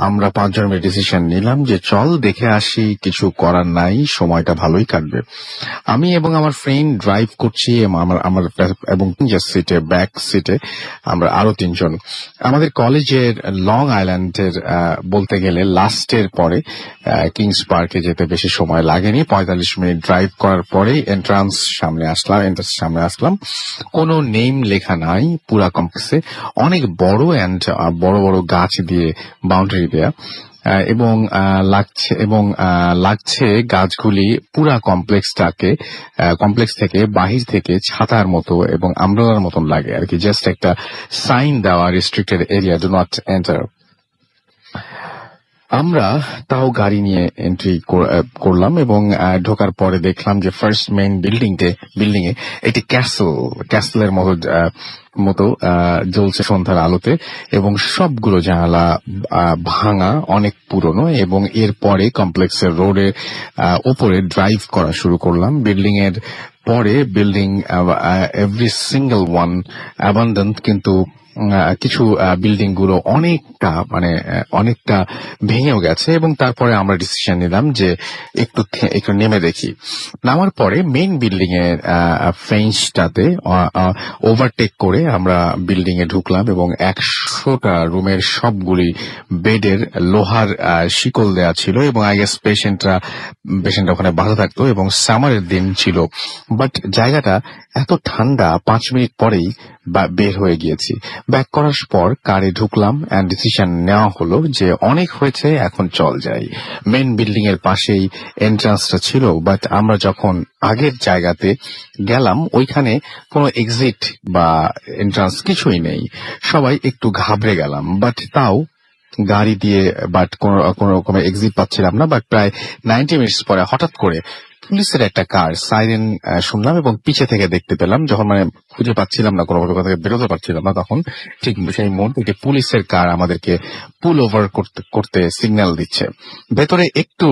আমরা 5 জন মিলে ডিসিশন নিলাম যে চল দেখে আসি, কিছু করার নাই, সময়টা ভালোই কাটবে। আমি এবং আমার ফ্রেন্ড ড্রাইভ করছি, আমার এবং সিটে ব্যাক সিটে আমরা আরো 3 জন। আমাদের কলেজের লং আইল্যান্ডের বলতে গেলে লাস্টের পরে কিংস পার্কে যেতে বেশি সময় লাগেনি। 45 মিনিট ড্রাইভ করার পরে এন্ট্রান্স সামনে আসলাম। কোনো নেম লেখা নাই পুরা কমপ্লেক্সে। অনেক বড় অ্যান্ড বড় বড় গাছ দিয়ে বাউন্ডারি দেয়া এবং লাগছে গাছগুলি পুরা কমপ্লেক্স থেকে বাহির থেকে ছাতার মতো এবং আমব্রেলার মতন লাগে আর কি। জাস্ট একটা সাইন দেওয়া, restricted area, do not enter. আমরা তাও গাড়ি নিয়ে এন্ট্রি করলাম এবং ঢোকার পরে দেখলাম যে ফার্স্ট মেইন বিল্ডিং এ একটি ক্যাসেলের মতো জ্বলছে সন্ধ্যার আলোতে, এবং সবগুলো জানালা ভাঙা, অনেক পুরনো। এবং এরপরে কমপ্লেক্সের রোডের ওপরে ড্রাইভ করা শুরু করলাম। বিল্ডিং এর পরে building, every single one abundant, কিন্তু কিছু বিল্ডিং গুলো অনেকটা ভেঙেও গেছে। এবং তারপরে আমরা ডিসিশন নিলাম যে একটু নেমে দেখি। নামার পরে মেইন বিল্ডিং এর ফেঞ্চটাতে ওভারটেক করে আমরা বিল্ডিং এ ঢুকলাম এবং 100টা রুমের সবগুলি বেডের লোহার শিকল দেয়া ছিল এবং আই গেস পেশেন্টরা ওখানে বাধা থাকতো এবং সামারের দিন ছিল। বাট জায়গাটা এত ঠান্ডা, 5 মিনিট পরেই বের হয়ে গিয়েছি। ব্যাক করার পর কারে ঢুকলাম এন্ড ডিসিশন নেওয়া হলো যে অনেক হয়েছে, এখন চল যাই। মেন বিল্ডিং এর পাশেই এন্ট্রান্সটা ছিল, বাট আমরা যখন আগের জায়গাতে গেলাম ওইখানে কোনো এক্সিট বা এন্ট্রান্স কিছুই নেই। সবাই একটু ঘাবড়ে গেলাম, বাট তাও গাড়ি দিয়ে কোন রকমের এক্সিট পাচ্ছিলাম না। বাট প্রায় 90 মিনিটস পরে হঠাৎ করে পুলিশের একটা কার সাইরেন শুনলাম এবং পিছে থেকে দেখতে পেলাম, যখন খুঁজে পাচ্ছিলাম না, কোনোভাবে কোথা থেকে বেরোতে পারছিলাম না, তখন ঠিক সেই মুহূর্তে একটি পুলিশের কার আমাদেরকে পুল ওভার করতে সিগন্যাল দিচ্ছে। ভেতরে একটু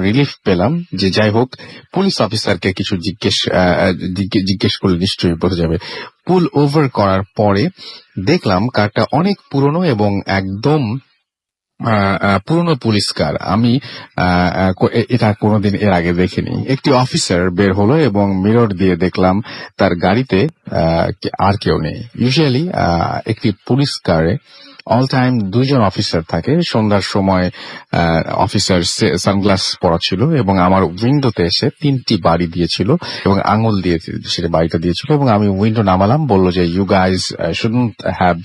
রিলিফ পেলাম যে যাই হোক, পুলিশ অফিসারকে কিছু জিজ্ঞেস করলে নিশ্চয়ই বোঝা যাবে। পুল ওভার করার পরে দেখলাম কারটা অনেক পুরনো এবং একদম পুরনো পুলিশ কার। আমি এটা কোনোদিন এর আগে দেখিনি। একটি অফিসার বের হলো এবং মিরর দিয়ে দেখলাম তার গাড়িতে আর কেউ নেই। ইউজুয়ালি একটি পুলিশ কারে অল টাইম 2 জন অফিসার থাকে। সন্ধ্যার সময় অফিসার সানগ্লাস পরা ছিল এবং আমার উইন্ডোতে এসে 3টি বাড়ি দিয়েছিল এবং আঙুল দিয়ে সেটা বাড়িটা দিয়েছিল এবং আমি উইন্ডো নামালাম। বললো যে you guys shouldn't have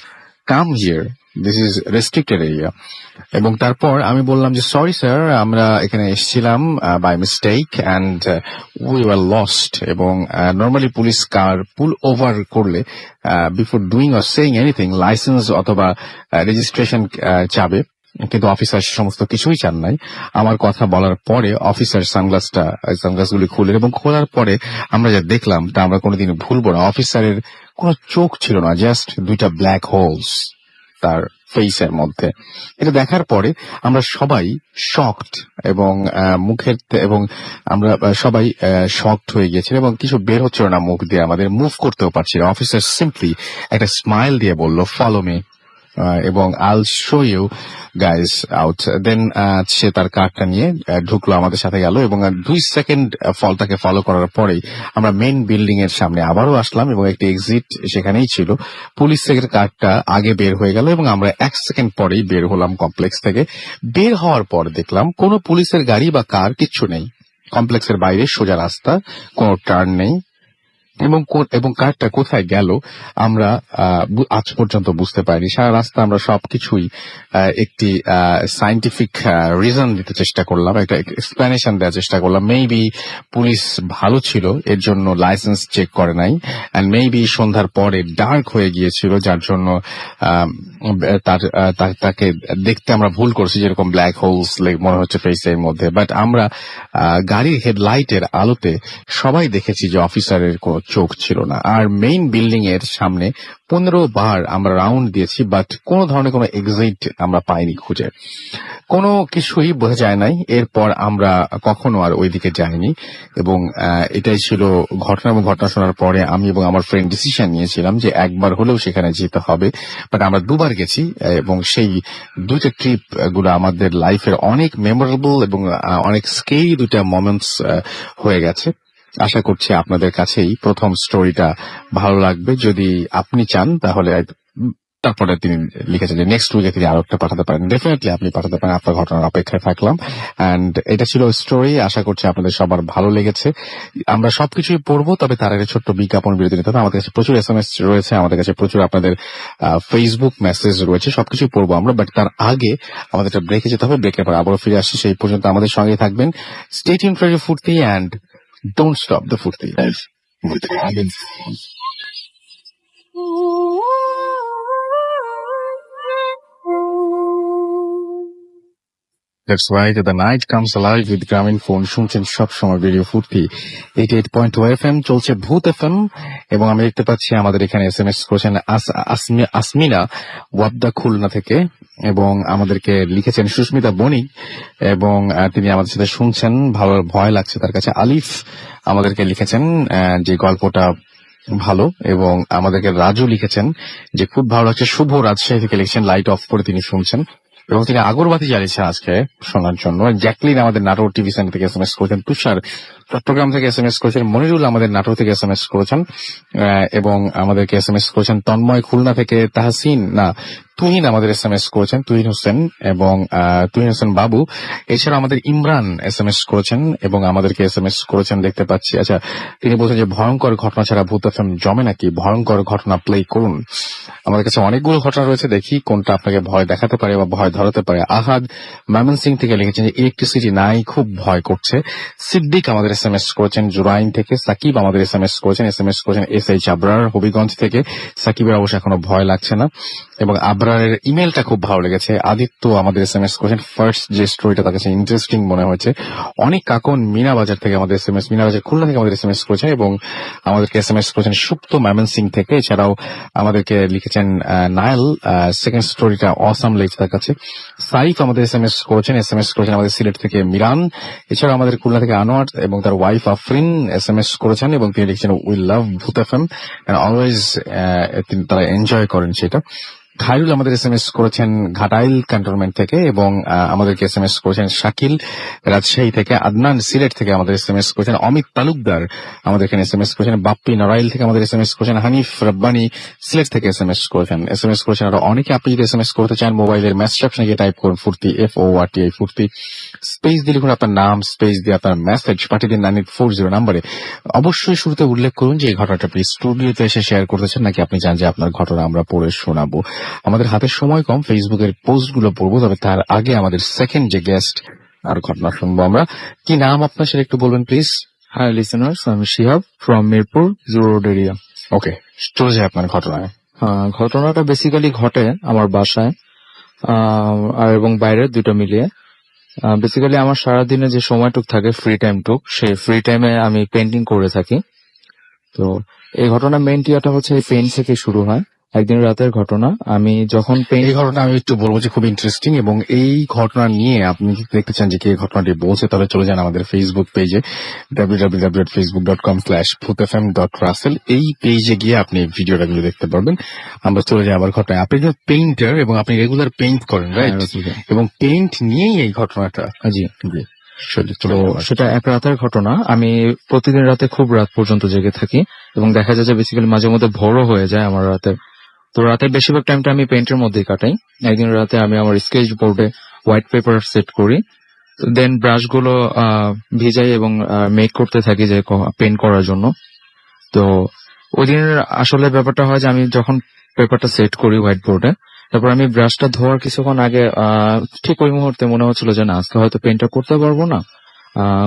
come here, this is restricted area. এবং তারপর আমি বললাম যে সরি স্যার, আমরা এখানে এসেছিলাম by mistake and we were lost. এবং normally police car pull over করলে before doing or saying anything licence অথবা রেজিস্ট্রেশন চাবে, কিন্তু অফিসার সে সমস্ত কিছুই চান নাই। আমার কথা বলার পরে অফিসার সানগ্লাসগুলি খুললেন এবং খোলার পরে আমরা যা দেখলাম তা আমরা কোনোদিন ভুলবো না। অফিসারের কোনো চোখ ছিল না, জাস্ট দুইটা ব্ল্যাক হোলস তার ফেসের মধ্যে। এটা দেখার পরে আমরা সবাই শকড এবং এবং আমরা সবাই শকড হয়ে গিয়েছিলাম এবং কিছু বের হচ্ছিল না মুখ দিয়ে, আমাদের মুভ করতেও পারছিল। অফিসার সিম্পলি একটা স্মাইল দিয়ে বলল, ফলো মি, এবং আল শো ইউ গাইজ আউট। দেন সে তার কার্ডটা নিয়ে ঢুকলো, আমাদের সাথে গেল এবং 2 সেকেন্ড তাকে ফলো করার পরেই আমরা মেইন বিল্ডিং এর সামনে আবারও আসলাম এবং একটি এক্সিট সেখানেই ছিল। পুলিশ থেকে কার্ডটা আগে বের হয়ে গেল এবং আমরা 1 সেকেন্ড পরেই বের হলাম কমপ্লেক্স থেকে। বের হওয়ার পর দেখলাম কোনো পুলিশের গাড়ি বা কার কিচ্ছু নেই। কমপ্লেক্সের বাইরে সোজা রাস্তা, কোনো টার্ন নেই এবং কারটা কোথায় গেল আমরা আজ পর্যন্ত বুঝতে পারিনি। সারা রাস্তা আমরা সবকিছুই একটি সায়েন্টিফিক রিজন দিতে চেষ্টা করলাম, একটা এক্সপ্লেনেশন দেওয়ার চেষ্টা করলাম। মেবি পুলিশ ভালো ছিল, এর জন্য লাইসেন্স চেক করে নাই, এন্ড মেবি সন্ধ্যার পরে ডার্ক হয়ে গিয়েছিল, যার জন্য তাকে দেখতে আমরা ভুল করছি, যেরকম ব্ল্যাক হোলস মনে হচ্ছে ফেসের মধ্যে। বাট আমরা গাড়ির হেডলাইটের আলোতে সবাই দেখেছি যে অফিসারের কোনো চোখ ছিল না। আর মেইন বিল্ডিং এর সামনে 15 বার আমরা রাউন্ড দিয়েছি, বাট কোনো ধরনের কোনো এক্সিট আমরা পাইনি খুঁজে, কোনো কিছুই বোঝা যায় নাই। এরপর আমরা কখনো আর ওইদিকে যাইনি এবং এটাই ছিল ঘটনা। এবং ঘটনা শোনার পরে আমি এবং আমার ফ্রেন্ড ডিসিশন নিয়েছিলাম যে একবার হলেও সেখানে যেতে হবে। বাট আমরা 2 বার গেছি এবং সেই 2টা ট্রিপ গুলো আমাদের লাইফের অনেক মেমোরেবল এবং অনেক স্কেরি 2টা মোমেন্টস হয়ে গেছে। আশা করছি আপনাদের কাছেই প্রথম স্টোরিটা ভালো লাগবে। যদি আপনি চান তাহলে তারপরে তিনি লিখেছেন যে নেক্সট উইকে তিনি আরো একটা পাঠাতে পারেন। ডেফিনেটলি আপনি পাঠাতে পারেন, আপনার ঘটনার অপেক্ষায় থাকলাম। অ্যান্ড এটা ছিল স্টোরি, আশা করছি আপনাদের সবার ভালো লেগেছে। আমরা সবকিছুই পড়বো, তবে তার আগে ছোট্ট বিজ্ঞাপন বিরতি নিতে হবে। আমাদের কাছে প্রচুর SMS রয়েছে, আমাদের কাছে প্রচুর আপনাদের ফেসবুক মেসেজ রয়েছে, সবকিছুই পড়বো আমরা। বাট তার আগে আমাদের একটা ব্রেকে যেতে হবে, ব্রেকের পর আবারও ফিরে আসছি। সেই পর্যন্ত আমাদের সঙ্গে থাকবেন। স্টে টিউন ফর ইউর ফুর্তি অ্যান্ড ডোন্ট স্টপ দ্য ফুর্তি। That's right, the night comes alive with গ্রামীণ ফোন। শুনছেন সবসময় রেডিও ফুর্তি 88.2 FM, চলছে ভূত FM। এবং আমি দেখতে পাচ্ছি আমাদের এখানে SMS করেছেন আসমিনা ওয়াবদা খুলনা থেকে, এবং আমাদেরকে লিখেছেন সুস্মিতা বণিক, এবং তিনি আমাদের সাথে শুনছেন, ভালো ভয় লাগছে তার কাছে। আলিফ আমাদেরকে লিখেছেন যে গল্পটা ভালো, এবং আমাদেরকে রাজু লিখেছেন যে খুব ভালো লাগছে। শুভ রাজশাহী থেকে লিখছেন লাইট অফ করে তিনি শুনছেন এবং তিনি আগরবাতি জ্বালিয়েছেন আজকে শোনার জন্য। জ্যাকলিন আমাদের নাটোর টিভি সেন্টার থেকে SMS করেছেন, তুষার চট্টগ্রাম থেকে SMS করেছেন, মনিরুল আমাদের নাটোর থেকে SMS করেছেন, এবং আমাদেরকে SMS করেছেন তন্ময় খুলনা থেকে, তুহিন আমাদের SMS করেছেন, তুহিন হোসেন এবং তুহিন হোসেন বাবু। এছাড়া আমাদের ইমরান SMS করেছেন এবং আমাদেরকে SMS করেছেন দেখতে পাচ্ছি। আচ্ছা, তিনি বলছেন যে ভয়ঙ্কর ঘটনা ছাড়া ভূত FM জমে নাকি, ভয়ঙ্কর ঘটনা প্লে করুন। আমাদের কাছে অনেকগুলো ঘটনা রয়েছে, দেখি কোনটা আপনাকে ভয় দেখাতে পারে বা ভয় ধরাতে পারে। আহাদ ময়মনসিং থেকে লিখেছেন যে ইলেকট্রিসিটি নাই, খুব ভয় করছে। সিদ্দিক আমাদের SMS করেছেন জুরাইন থেকে। সাকিব আমাদের SMS করেছেন SH আবরার হবিগঞ্জ থেকে। সাকিবের অবশ্য এখনো ভয় লাগছে না, এবং আবরারের ইমেলটা খুব ভালো লেগেছে। আদিত্য আমাদের SMS করেছেন, ফার্স্ট যে স্টোরিটা তার কাছে ইন্টারেস্টিং মনে হয়েছে। অনেক কাকন মিনাবাজার থেকে আমাদের মিনাবাজার খুলনা থেকে আমাদের SMS করেছেন এবং আমাদেরকে SMS করেছেন সুপ্ত ময়মনসিং থেকে। এছাড়াও আমাদেরকে লিখেছেন নাইল, সেকেন্ড স্টোরিটা অসাম লেগেছে তার কাছে। সাইফ আমাদের SMS করেছেন আমাদের সিলেট থেকে মিরান। এছাড়াও আমাদের খুলনা থেকে আনোয়ার এবং তার ওয়াইফ আফরিন SMS করেছেন এবং তিনি লিখছেন উই লাভ ভূত FM এন্ড অলওয়েজ, তারা এনজয় করেন সেটা। খায়রুল আমাদের SMS করেছেন ঘাটাইল ক্যান্টনমেন্ট থেকে, এবং আমাদেরকে SMS করেছেন শাকিল রাজশাহী থেকে। আদনান সিলেট থেকে আমাদের SMS করেছেন। অমিত তালুকদার আমাদের এখানে SMS করেছেন। বাপ্পি নড়াইল থেকে আমাদের SMS করেছেন। হানিফ রব্বানি সিলেট থেকে SMS করেছেন। আরো অনেকে আপনি যদি SMS করতে চান, মোবাইলের মেসেজ অপশনে গিয়ে টাইপ করুন ফুর্তি, FORTI ফুর্তি, স্পেস দিয়ে লিখুন আপনার নাম, স্পেস দিয়ে আপনার মেসেজ পাঠিয়ে দিন 9840 নম্বরে। অবশ্যই শুরুতে উল্লেখ করুন যে এই ঘটনাটা আপনি স্টুডিওতে এসে শেয়ার করতে চান নাকি আপনি চান যে আপনার ঘটনা আমরা পড়ে শোনাবো। আমাদের হাতে সময় কম, ফেসবুকের পোস্ট গুলো পড়বো, তবে তার আগে আমাদের সেকেন্ড যে গেস্ট আর ঘটনা শুনবো আমরা। কি নাম আপনার সেটা একটু বলবেন please. Hi listeners, I'm Shihab from Mirpur, Zoo Road area. ওকে, চলে যায় আপনার ঘটনায়। ঘটনাটা বেসিক্যালি ঘটে আমার বাসায়। আর এবং বাইরের দুটো মিলিয়ে। বেসিক্যালি আমার সারাদিনে যে সময়টুক থাকে ফ্রি টাইমটুক, সেই ফ্রি টাইমে আমি পেন্টিং করে থাকি। তো এই ঘটনা মেইন টিয়াটা হচ্ছে এই পেইন্ট থেকে শুরু হয়। একদিন রাতের ঘটনা, আমি যখন এই পেইন্ট ঘটনা আমি একটু বলবো যে খুব ইন্টারেস্টিং, এবং এই ঘটনা নিয়ে আপনি যদি দেখতে চান যে কে এই ঘটনাটি বলছে, তাহলে চলে যান আমাদের ফেসবুক পেজে www.facebook.com/bhutfm.russell। এই পেজে গিয়ে আপনি ভিডিওটা কিন্তু দেখতে পারবেন। আমরা চলে যাই আবার ঘটনায়। আপনি যে পেইন্টার এবং আপনি রেগুলার পেইন্ট করেন, রাইট? এবং পেইন্ট নিয়েই এই ঘটনাটা। জি। জি, তো সেটা এক রাতের ঘটনা। আমি প্রতিদিন রাতে খুব রাত পর্যন্ত জেগে থাকি এবং দেখা যায় যে বেসিক্যালি মাঝে মধ্যে ভোরও হয়ে যায় আমার রাতে। তো রাতের বেশিরভাগ টাইমটা আমি পেন্টের মধ্যেই কাটাই। একদিন রাতে আমি আমার স্কেচ বোর্ডে হোয়াইট পেপার সেট করি, দেন ব্রাশগুলো ভিজাই এবং মেক করতে থাকি যে পেন্ট করার জন্য। তো ওই দিন আসলে ব্যাপারটা হয় যে আমি যখন পেপারটা সেট করি হোয়াইট বোর্ডে, তারপর আমি ব্রাশটা ধোয়ার কিছুক্ষণ আগে ঠিক ওই মুহূর্তে মনে হচ্ছিল যে না, আজকে হয়তো পেন্টটা করতে পারবো না,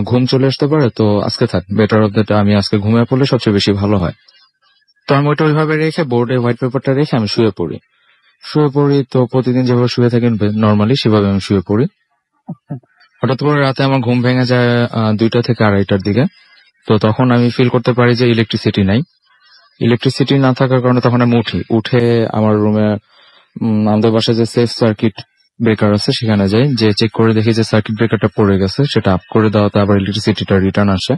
ঘুম চলে আসতে পারে, তো আজকে থাক, বেটার অফ দ্যাট আমি আজকে ঘুমিয়ে পড়লে সবচেয়ে বেশি ভালো হয়। তো আমি ওইটা ওইভাবে রেখে বোর্ডে হোয়াইট পেপারটা রেখে আমি শুয়ে পড়ি। তো প্রতিদিন যেভাবে শুয়ে থাকেন নর্মালি সেভাবে আমি শুয়ে পড়ি। হঠাৎ করে রাতে আমার ঘুম ভেঙে যায় 2টা থেকে 2:30টার দিকে। তো তখন আমি ফিল করতে পারি যে ইলেকট্রিসিটি নাই। ইলেকট্রিসিটি না থাকার কারণে তখন আমি উঠে আমার রুমে আমাদের বাসায় যে সেফ সার্কিট ব্রেকার আছে সেখানে যাই, যে চেক করে দেখি যে সার্কিট ব্রেকারটা পড়ে গেছে, সেটা আপ করে দেওয়াতে আবার ইলেকট্রিসিটিটা রিটার্ন আসে।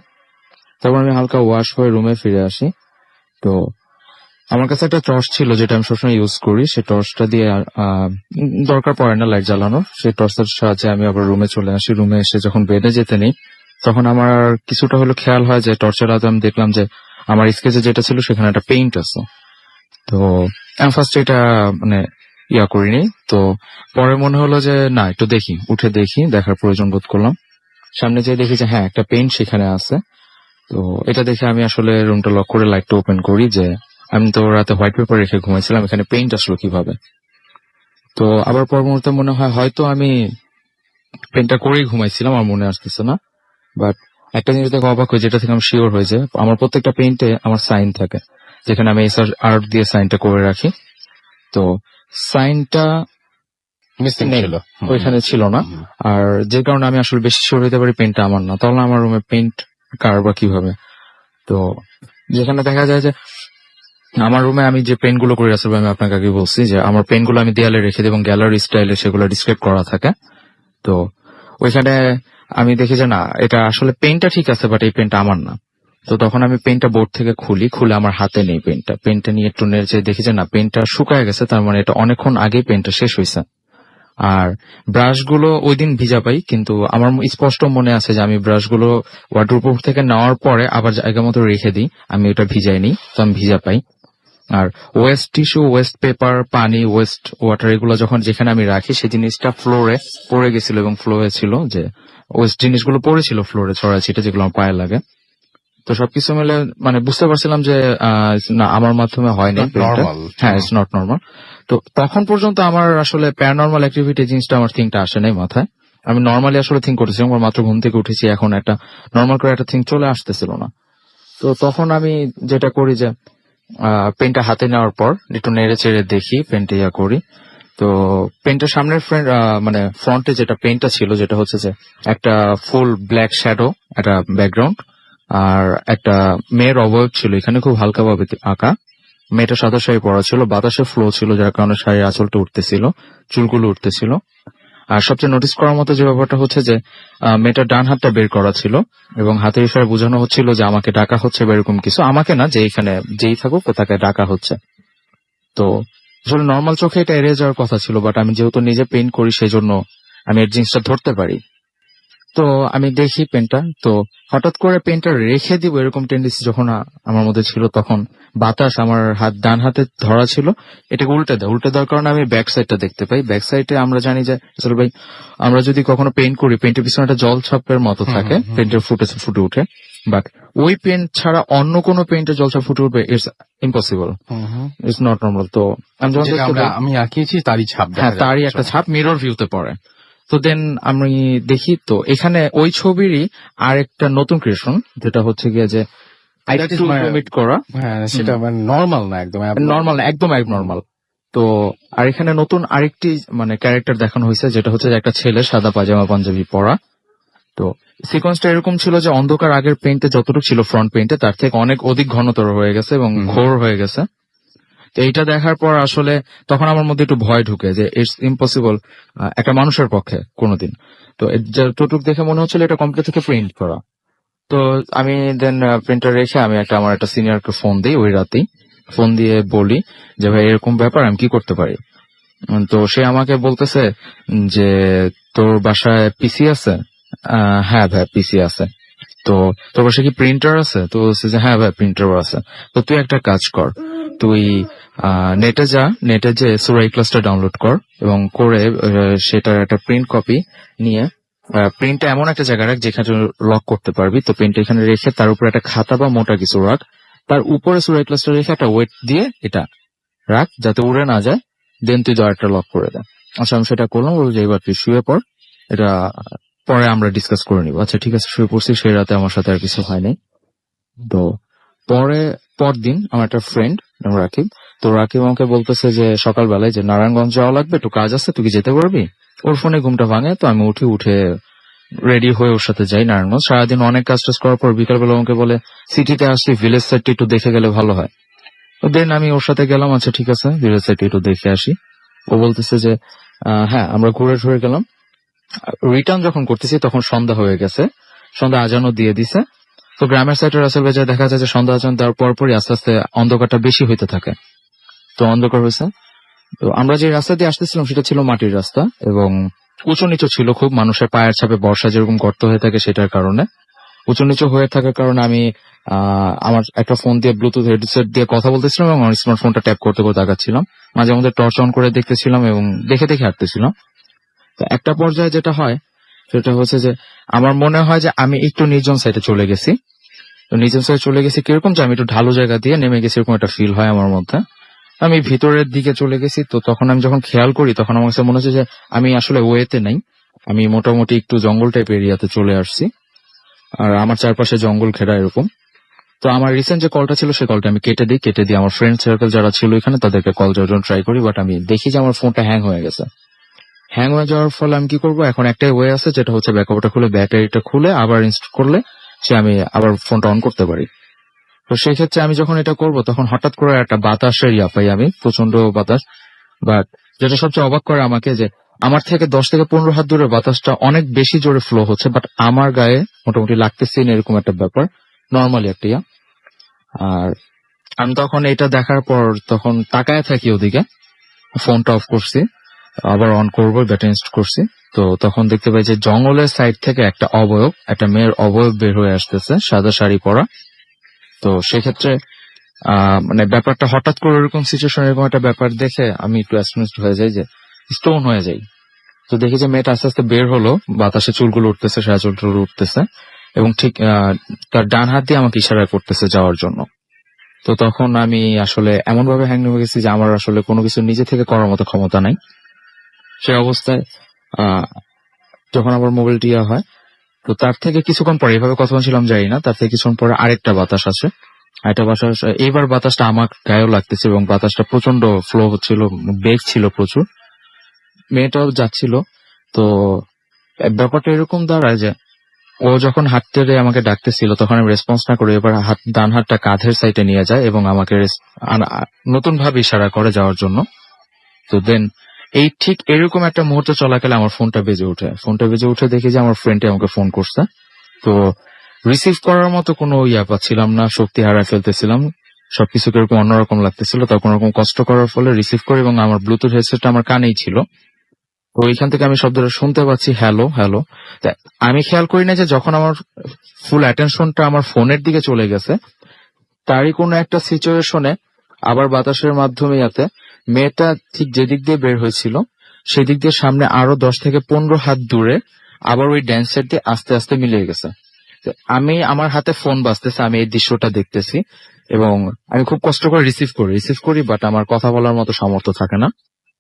তারপর আমি হালকা ওয়াশ হয়ে রুমে ফিরে আসি। তো আমার কাছে একটা টর্চ ছিল যেটা আমি সবসময় ইউজ করি, সেই টর্চটা দিয়ে দরকার পড়ে না লাইট জ্বালানোর, সেই টর্চের সাহায্যে আমি আবার রুমে চলে আসি। রুমে এসে যখন বেডে যেতে নেই, তখন আমার কিছুটা হলো খেয়াল হয় যে টর্চের আলোতে আমি দেখলাম যে আমার স্কেচে যেটা ছিল সেখানে একটা পেইন্ট আছে। তো আমি ফার্স্ট এটা মানে করিনি। তো পরে মনে হলো যে না, একটু দেখি, উঠে দেখি, দেখার প্রয়োজন বোধ করলাম। সামনে যেয়ে দেখি যে হ্যাঁ, একটা পেইন্ট সেখানে আছে। তো এটা দেখে আমি আসলে রুমটা লক করে লাইটটা ওপেন করি যে আমি তো রাতে হোয়াইট পেপার রেখে ঘুমাইছিলাম, এখানে পেইন্ট আসলো কিভাবে। তো আবার পর মুহূর্তে মনে হয় হয়তো আমি পেইন্টটা করেই ঘুমাইছিলাম, আমার মনে আসতেছে না। বাট একটা জিনিস দেখে অবাক হয়ে, যেটা থেকে আমি শিওর হয়ে যায়, আমার প্রত্যেকটা পেইন্টে আমার সাইন থাকে, যেখানে আমি এসআর আর্ট দিয়ে সাইনটা করে রাখি। তো সাইনটা মিসিং নেই, ছিল, ওইখানে ছিল না। আর যে কারণে আমি আসলে বেশি শিওর হতে পারি পেইন্টটা আমার না, তাহলে আমার রুমে পেইন্ট কার বা কিভাবে। তো যেখানে দেখা যায় যে আমার রুমে আমি যে পেন গুলো করে রাখছি, আমি আপনাকে আগে বলছি যে আমার পেন গুলো আমি দেয়ালে রেখে দিই এবং গ্যালারি স্টাইলে সেগুলো ডিসক্রাইব করা থাকে। তো ওইখানে আমি দেখি যে না, এটা আসলে পেনটা ঠিক আছে, বাট এই পেনটা আমার না। তো তখন আমি পেনটা বোর্ড থেকে খুলে আমার হাতে নেই পেনটা নিয়ে একটু নেড়ে দেখি যে না, পেনটা শুকায় গেছে, তার মানে এটা অনেকক্ষণ আগেই পেনটা শেষ হয়েছে। আর ব্রাশগুলো ওই দিন ভিজা পাই, কিন্তু আমার স্পষ্ট মনে আছে যে আমি ব্রাশগুলো ওয়ার্ডরোব থেকে নেওয়ার পরে আবার জায়গা মতো রেখে দিই, আমি ওটা ভিজাইনি, তো আমি ভিজা পাই। আর ওয়েস্ট টিস্যু, ওয়েস্ট পেপার, পানি, ওয়েস্ট ওয়াটার, এগুলো যখন যেখানে আমি রাখি সেই জিনিসটা ফ্লোরে পড়ে গেছিল এবং ফ্লোরে ছিল যে ওয়েস্ট জিনিসগুলো পড়েছিল ফ্লোরে ছড়াছিটা, যেগুলো আমার পায়ে লাগে। তো সবকিছু মিলে মানে বুঝতে পারছিলাম যে না, আমার মাধ্যমে হয়নি পেইন্টটা। হ্যাঁ, ইটস নট নর্মাল। তো তখন পর্যন্ত আমার আসলে প্যারানর্মাল অ্যাক্টিভিটি জিনিসটা আমার থিংটা আসে নাই মাথায়। আমি নর্মালি আসলে থিঙ্ক করতেছি, আমার মাত্র ঘুম থেকে উঠেছি, এখন একটা নর্মাল করে একটা থিঙ্ক চলে আসতেছিল না। তো তখন আমি যেটা করি যে পেনটা হাতে নেওয়ার পর একটু নেড়ে চেড়ে দেখি, পেনটা করি। তো পেনটার সামনের মানে ফ্রন্টে যেটা পেনটা ছিল, যেটা হচ্ছে যে একটা ফুল ব্ল্যাক শ্যাডো, একটা ব্যাকগ্রাউন্ড, আর একটা মেয়ের অবয়ব ছিল এখানে খুব হালকাভাবে আঁকা। মেয়েটা সাদা শাড়ি পরা ছিল, বাতাসে ফ্লো ছিল, যার কারণে শাড়ির আঁচলটা উঠতেছিল, চুলগুলো উঠতেছিল। আর সবচেয়ে নোটিস করার মতো যে ব্যাপারটা হচ্ছে যে মেয়েটার ডান হাতটা বের করা ছিল এবং হাতের ইশারায় বোঝানো হচ্ছিল যে আমাকে ডাকা হচ্ছে বা এরকম কিছু। আমাকে না, যে এখানে যেই থাকুক তাকে ডাকা হচ্ছে। তো আসলে নর্মাল চোখে এটা এড়িয়ে যাওয়ার কথা ছিল, বাট আমি যেহেতু নিজে পেইন্ট করি সেই জন্য আমি এর জিনিসটা ধরতে পারি। তো আমি দেখি পেনটা, তো হঠাৎ করে পেনটা রেখে দিব এরকম টেন্ডেন্সি যখন আমার মধ্যে ছিল, তখন বাতাস আমার ডান হাতে ধরা ছিল, এটাকে উল্টে দেওয়ার কারণে আমি ব্যাক সাইডটা দেখতে পাই। ব্যাক সাইডে আমরা জানি যে আসলে ভাই, আমরা যদি কখনো পেইন্ট করি, পেইন্টের পিছনে একটা জল ছাপের মতো থাকে, পেইন্টের ফুটে উঠে, বাট ওই পেইন্ট ছাড়া অন্য কোনো পেইন্টের জল ছাপ ফুটে উঠবে, it's impossible, it's not normal. তো আমি আঁকিয়েছি তারই ছাপ, হ্যাঁ, তারই একটা ছাপ মিরর ভিউতে পড়ে। তো দেন আমি দেখি, তো এখানে ওই ছবিরই আরেকটা নতুন ক্রিয়েশন, যেটা হচ্ছে গিয়ে যে করা। হ্যাঁ, সেটা নর্মাল না, একদম নর্মাল না, একদম নর্মাল। তো আর এখানে নতুন আরেকটি মানে ক্যারেক্টার দেখানো হয়েছে, যেটা হচ্ছে যে একটা ছেলে সাদা পাজামা পাঞ্জাবি পরা। তো সিকোয়েন্সটা এরকম ছিল যে অন্ধকার আগের পেইন্টে যতটুকু ছিল ফ্রন্ট পেইন্টে তার থেকে অনেক অধিক ঘনতর হয়ে গেছে এবং ঘোর হয়ে গেছে। তো এইটা দেখার পর আসলে তখন আমার মধ্যে একটু ভয় ঢুকে যে ইটস ইম্পসিবল একটা মানুষের পক্ষে কোনোদিন। তো যতটুকু দেখে মনে হচ্ছিল এটা কম্পিউটার থেকে প্রিন্ট করা। তো আমি দেন প্রিন্টার রেখে আমি আমার একটা সিনিয়রকে ফোন দিই ওই রাতেই। ফোন দিয়ে বলি যে ভাই এরকম ব্যাপার, আমি কি করতে পারি। তো সে আমাকে বলতেছে যে তোর বাসায় পিসি আছে? হ্যাঁ ভাই পিসি আছে। তো তোর বাসায় কি প্রিন্টার আছে? তো বলছে যে হ্যাঁ ভাই প্রিন্টারও আছে। তো তুই একটা কাজ কর, তুই নেটে যে সুরা ইখলাসটা ডাউনলোড কর এবং করে সেটার একটা প্রিন্ট কপি নিয়ে প্রিন্টটা এমন একটা জায়গায় রাখ যেখানে লক করতে পারবি। তো প্রিন্ট এখানে রেখে তার উপরে একটা খাতা বা মোটা কিছু রাখ, তার উপরে সুরা ইখলাসটা রেখে একটা ওয়েট দিয়ে এটা রাখ যাতে উড়ে না যায়। দেন তুই দরজাটা লক করে দে। আচ্ছা আমি সেটা করলাম। বলবো যে এবার তুই শুয়ে পড়, এটা পরে আমরা ডিসকাস করে নিবো। আচ্ছা ঠিক আছে, শুয়ে পড়ছি। সেই রাতে আমার সাথে আর কিছু হয়নি। তো পরদিন আমার একটা ফ্রেন্ড রাকিব, তো রাকিব আমাকে বলতেছে যে সকালবেলায় যে নারায়ণগঞ্জ যাওয়া লাগবে, একটু কাজ আছে, তুই কি যেতে পারবি? ওর ফোনে ঘুমটা ভাঙে, তো আমি উঠে রেডি হয়ে ওর সাথে যাই নারায়ণগঞ্জ। সারাদিন অনেক কাজ টাজ করার পর বিকালবেলা আমাকে বলে সিটিতে আসছি, ভিলেজ সাইডটা একটু দেখে গেলে ভালো হয়। তো দেন আমি ওর সাথে গেলাম। আচ্ছা ঠিক আছে, ভিলেজ সাইডটা একটু দেখে আসি। ও বলতেছে যে হ্যাঁ আমরা ঘুরে ঘুরে গেলাম। রিটার্ন যখন করতেছি তখন সন্ধ্যা হয়ে গেছে, সন্ধ্যা আজানও দিয়ে দিছে। তো গ্রামের সাইডে রাসেল বাজার দেখা যায় যে সন্ধ্যা আজান দেওয়ার পরপরই আস্তে আস্তে অন্ধকারটা বেশি হইতে থাকে। তো অন্ধকার হয়েছে। তো আমরা যে রাস্তা দিয়ে আসতেছিলাম সেটা ছিল মাটির রাস্তা এবং উঁচু নিচু ছিল খুব, মানুষের পায়ের ছাপে বর্ষা যেরকম গর্ত হয়ে থাকে সেটার কারণে, উঁচু নিচু হয়ে থাকার কারণে আমি আমার একটা ফোন দিয়ে ব্লুটুথ হেডসেট দিয়ে কথা বলতেছিলাম এবং আমার স্মার্টফোনটা ট্যাপ করতে করতে আগাচ্ছিলাম। মাঝে মধ্যে টর্চ অন করে দেখতেছিলাম এবং দেখে দেখে হাঁটতেছিলাম। তো একটা পর্যায়ে যেটা হয় সেটা হচ্ছে যে আমার মনে হয় যে আমি একটু নির্জন সাইডে চলে গেছি। তো নির্জন সাইডে চলে গেছি কিরকম, যে আমি একটু ঢালু জায়গা দিয়ে নেমে গেছি, এরকম একটা ফিল হয় আমার মধ্যে। আমি ভিতরের দিকে চলে গেছি। তো তখন আমি যখন খেয়াল করি তখন আমার কাছে মনে হচ্ছে যে আমি আসলে ওয়েতে নাই, আমি মোটামুটি একটু জঙ্গল টাইপ এরিয়াতে চলে আসছি আর আমার চারপাশে জঙ্গল ঘেরা এরকম। তো আমার রিসেন্ট যে কলটা ছিল সেই কলটা আমি কেটে দিই আমার ফ্রেন্ড সার্কেল যারা ছিল এখানে তাদেরকে কল দেওয়ার জন্য ট্রাই করি, বাট আমি দেখি যে আমার ফোনটা হ্যাং হয়ে গেছে। হ্যাং হয়ে যাওয়ার ফলে আমি কি করবো, এখন একটাই ওয়ে আছে যেটা হচ্ছে ব্যাকআপটা খুলে ব্যাটারিটা খুলে আবার ইনস্টল করলে আমি আবার ফোনটা অন করতে পারি। তো সেই ক্ষেত্রে আমি যখন এটা করব তখন হঠাৎ করে একটা বাতাসের পাই আমি, প্রচন্ড বাতাস। বাট যেটা সবচেয়ে অবাক করে আমাকে যে আমার থেকে 10 থেকে 15 হাত দূরে বাতাসটা অনেক বেশি জোরে ফ্লো হচ্ছে, বাট আমার গায়ে মোটামুটি লাগতেছে না, এরকম একটা ব্যাপার নর্মালি একটা আর আমি তখন এটা দেখার পর তখন তাকায় থাকি ওদিকে, ফোনটা অফ করছি, আবার অন করবো, ব্যাটারি ইনস্টল করছি। তো তখন দেখতে পাই যে জঙ্গলের সাইড থেকে একটা মেয়ের অবয়ব বের হয়ে আসতেছে, সাদা শাড়ি পরা। তো সেক্ষেত্রে মানে ব্যাপারটা হঠাৎ করে এরকম সিচুয়েশন, এরকম একটা ব্যাপার দেখে আমি একটু অ্যাস্টনিশড হয়ে যাই, যে স্টোন হয়ে যাই। তো দেখি যে মেয়েটা আস্তে আস্তে বের হলো, বাতাসে চুলগুলো উঠতেছে, সারা চুলগুলো উঠতেছে এবং ঠিক তার ডান হাত দিয়ে আমাকে ইশারা করতেছে যাওয়ার জন্য। তো তখন আমি আসলে এমন ভাবে হ্যাং হয়ে গেছি যে আমার আসলে কোনো কিছু নিজে থেকে করার মতো ক্ষমতা নাই। সে অবস্থায় যখন আমার মোবাইলটি হয়, তো তার থেকে কিছুক্ষণ পরে, এইভাবে কথা বলছিলাম জানি না, তার থেকে কিছুক্ষণ পরে আরেকটা বাতাস আছে। আরেকটা বাতাস, এইবার বাতাসটা আমার গায়েও লাগতেছে এবং বাতাসটা প্রচন্ড ফ্লো হচ্ছিল, বেগ ছিল প্রচুর, মেয়েটাও যাচ্ছিল। তো ব্যাপারটা এরকম দাঁড়ায় যে ও যখন হাঁটতে আমাকে ডাকতেছিল তখন আমি রেসপন্স না করে এবার ডান হাতটা কাঁধের সাইডে নিয়ে যায় এবং আমাকে নতুন ভাবে ইশারা করে যাওয়ার জন্য। তো দেন এই ঠিক এরকম একটা মুহূর্ত চলাকালে আমার ফোনটা বেজে উঠে দেখি যে আমার ফ্রেন্ডে আমাকে ফোন করছে। তো রিসিভ করার মতো কোনো পাচ্ছিলাম না, শক্তি হারায় ফেলতেছিলাম, সবকিছু কিরকম অন্যরকম লাগতেছিল। তখন ওরকম কষ্ট করার ফলে রিসিভ করি এবং আমার ব্লুটুথ হেডসেটটা আমার কানেই ছিল। তো ওইখান থেকে আমি শব্দটা শুনতে পাচ্ছি, হ্যালো হ্যালো। আমি খেয়াল করি না যে যখন আমার ফুল অ্যাটেনশনটা আমার ফোনের দিকে চলে গেছে, তারই কোনো একটা সিচুয়েশনে আবার বাতাসের মাধ্যমে মেয়েটা ঠিক যেদিক দিয়ে বের হয়েছিল সেদিক দিয়ে সামনে আরো 10 থেকে 15 হাত দূরে আবার ওই ড্যান্সার দিয়ে আস্তে আস্তে মিলিয়ে গেছে। আমি আমার হাতে ফোন বাজতেছে, আমি এই দৃশ্যটা দেখতেছি এবং আমি খুব কষ্ট করে রিসিভ করি, বাট আমার কথা বলার মতো সামর্থ্য থাকে না।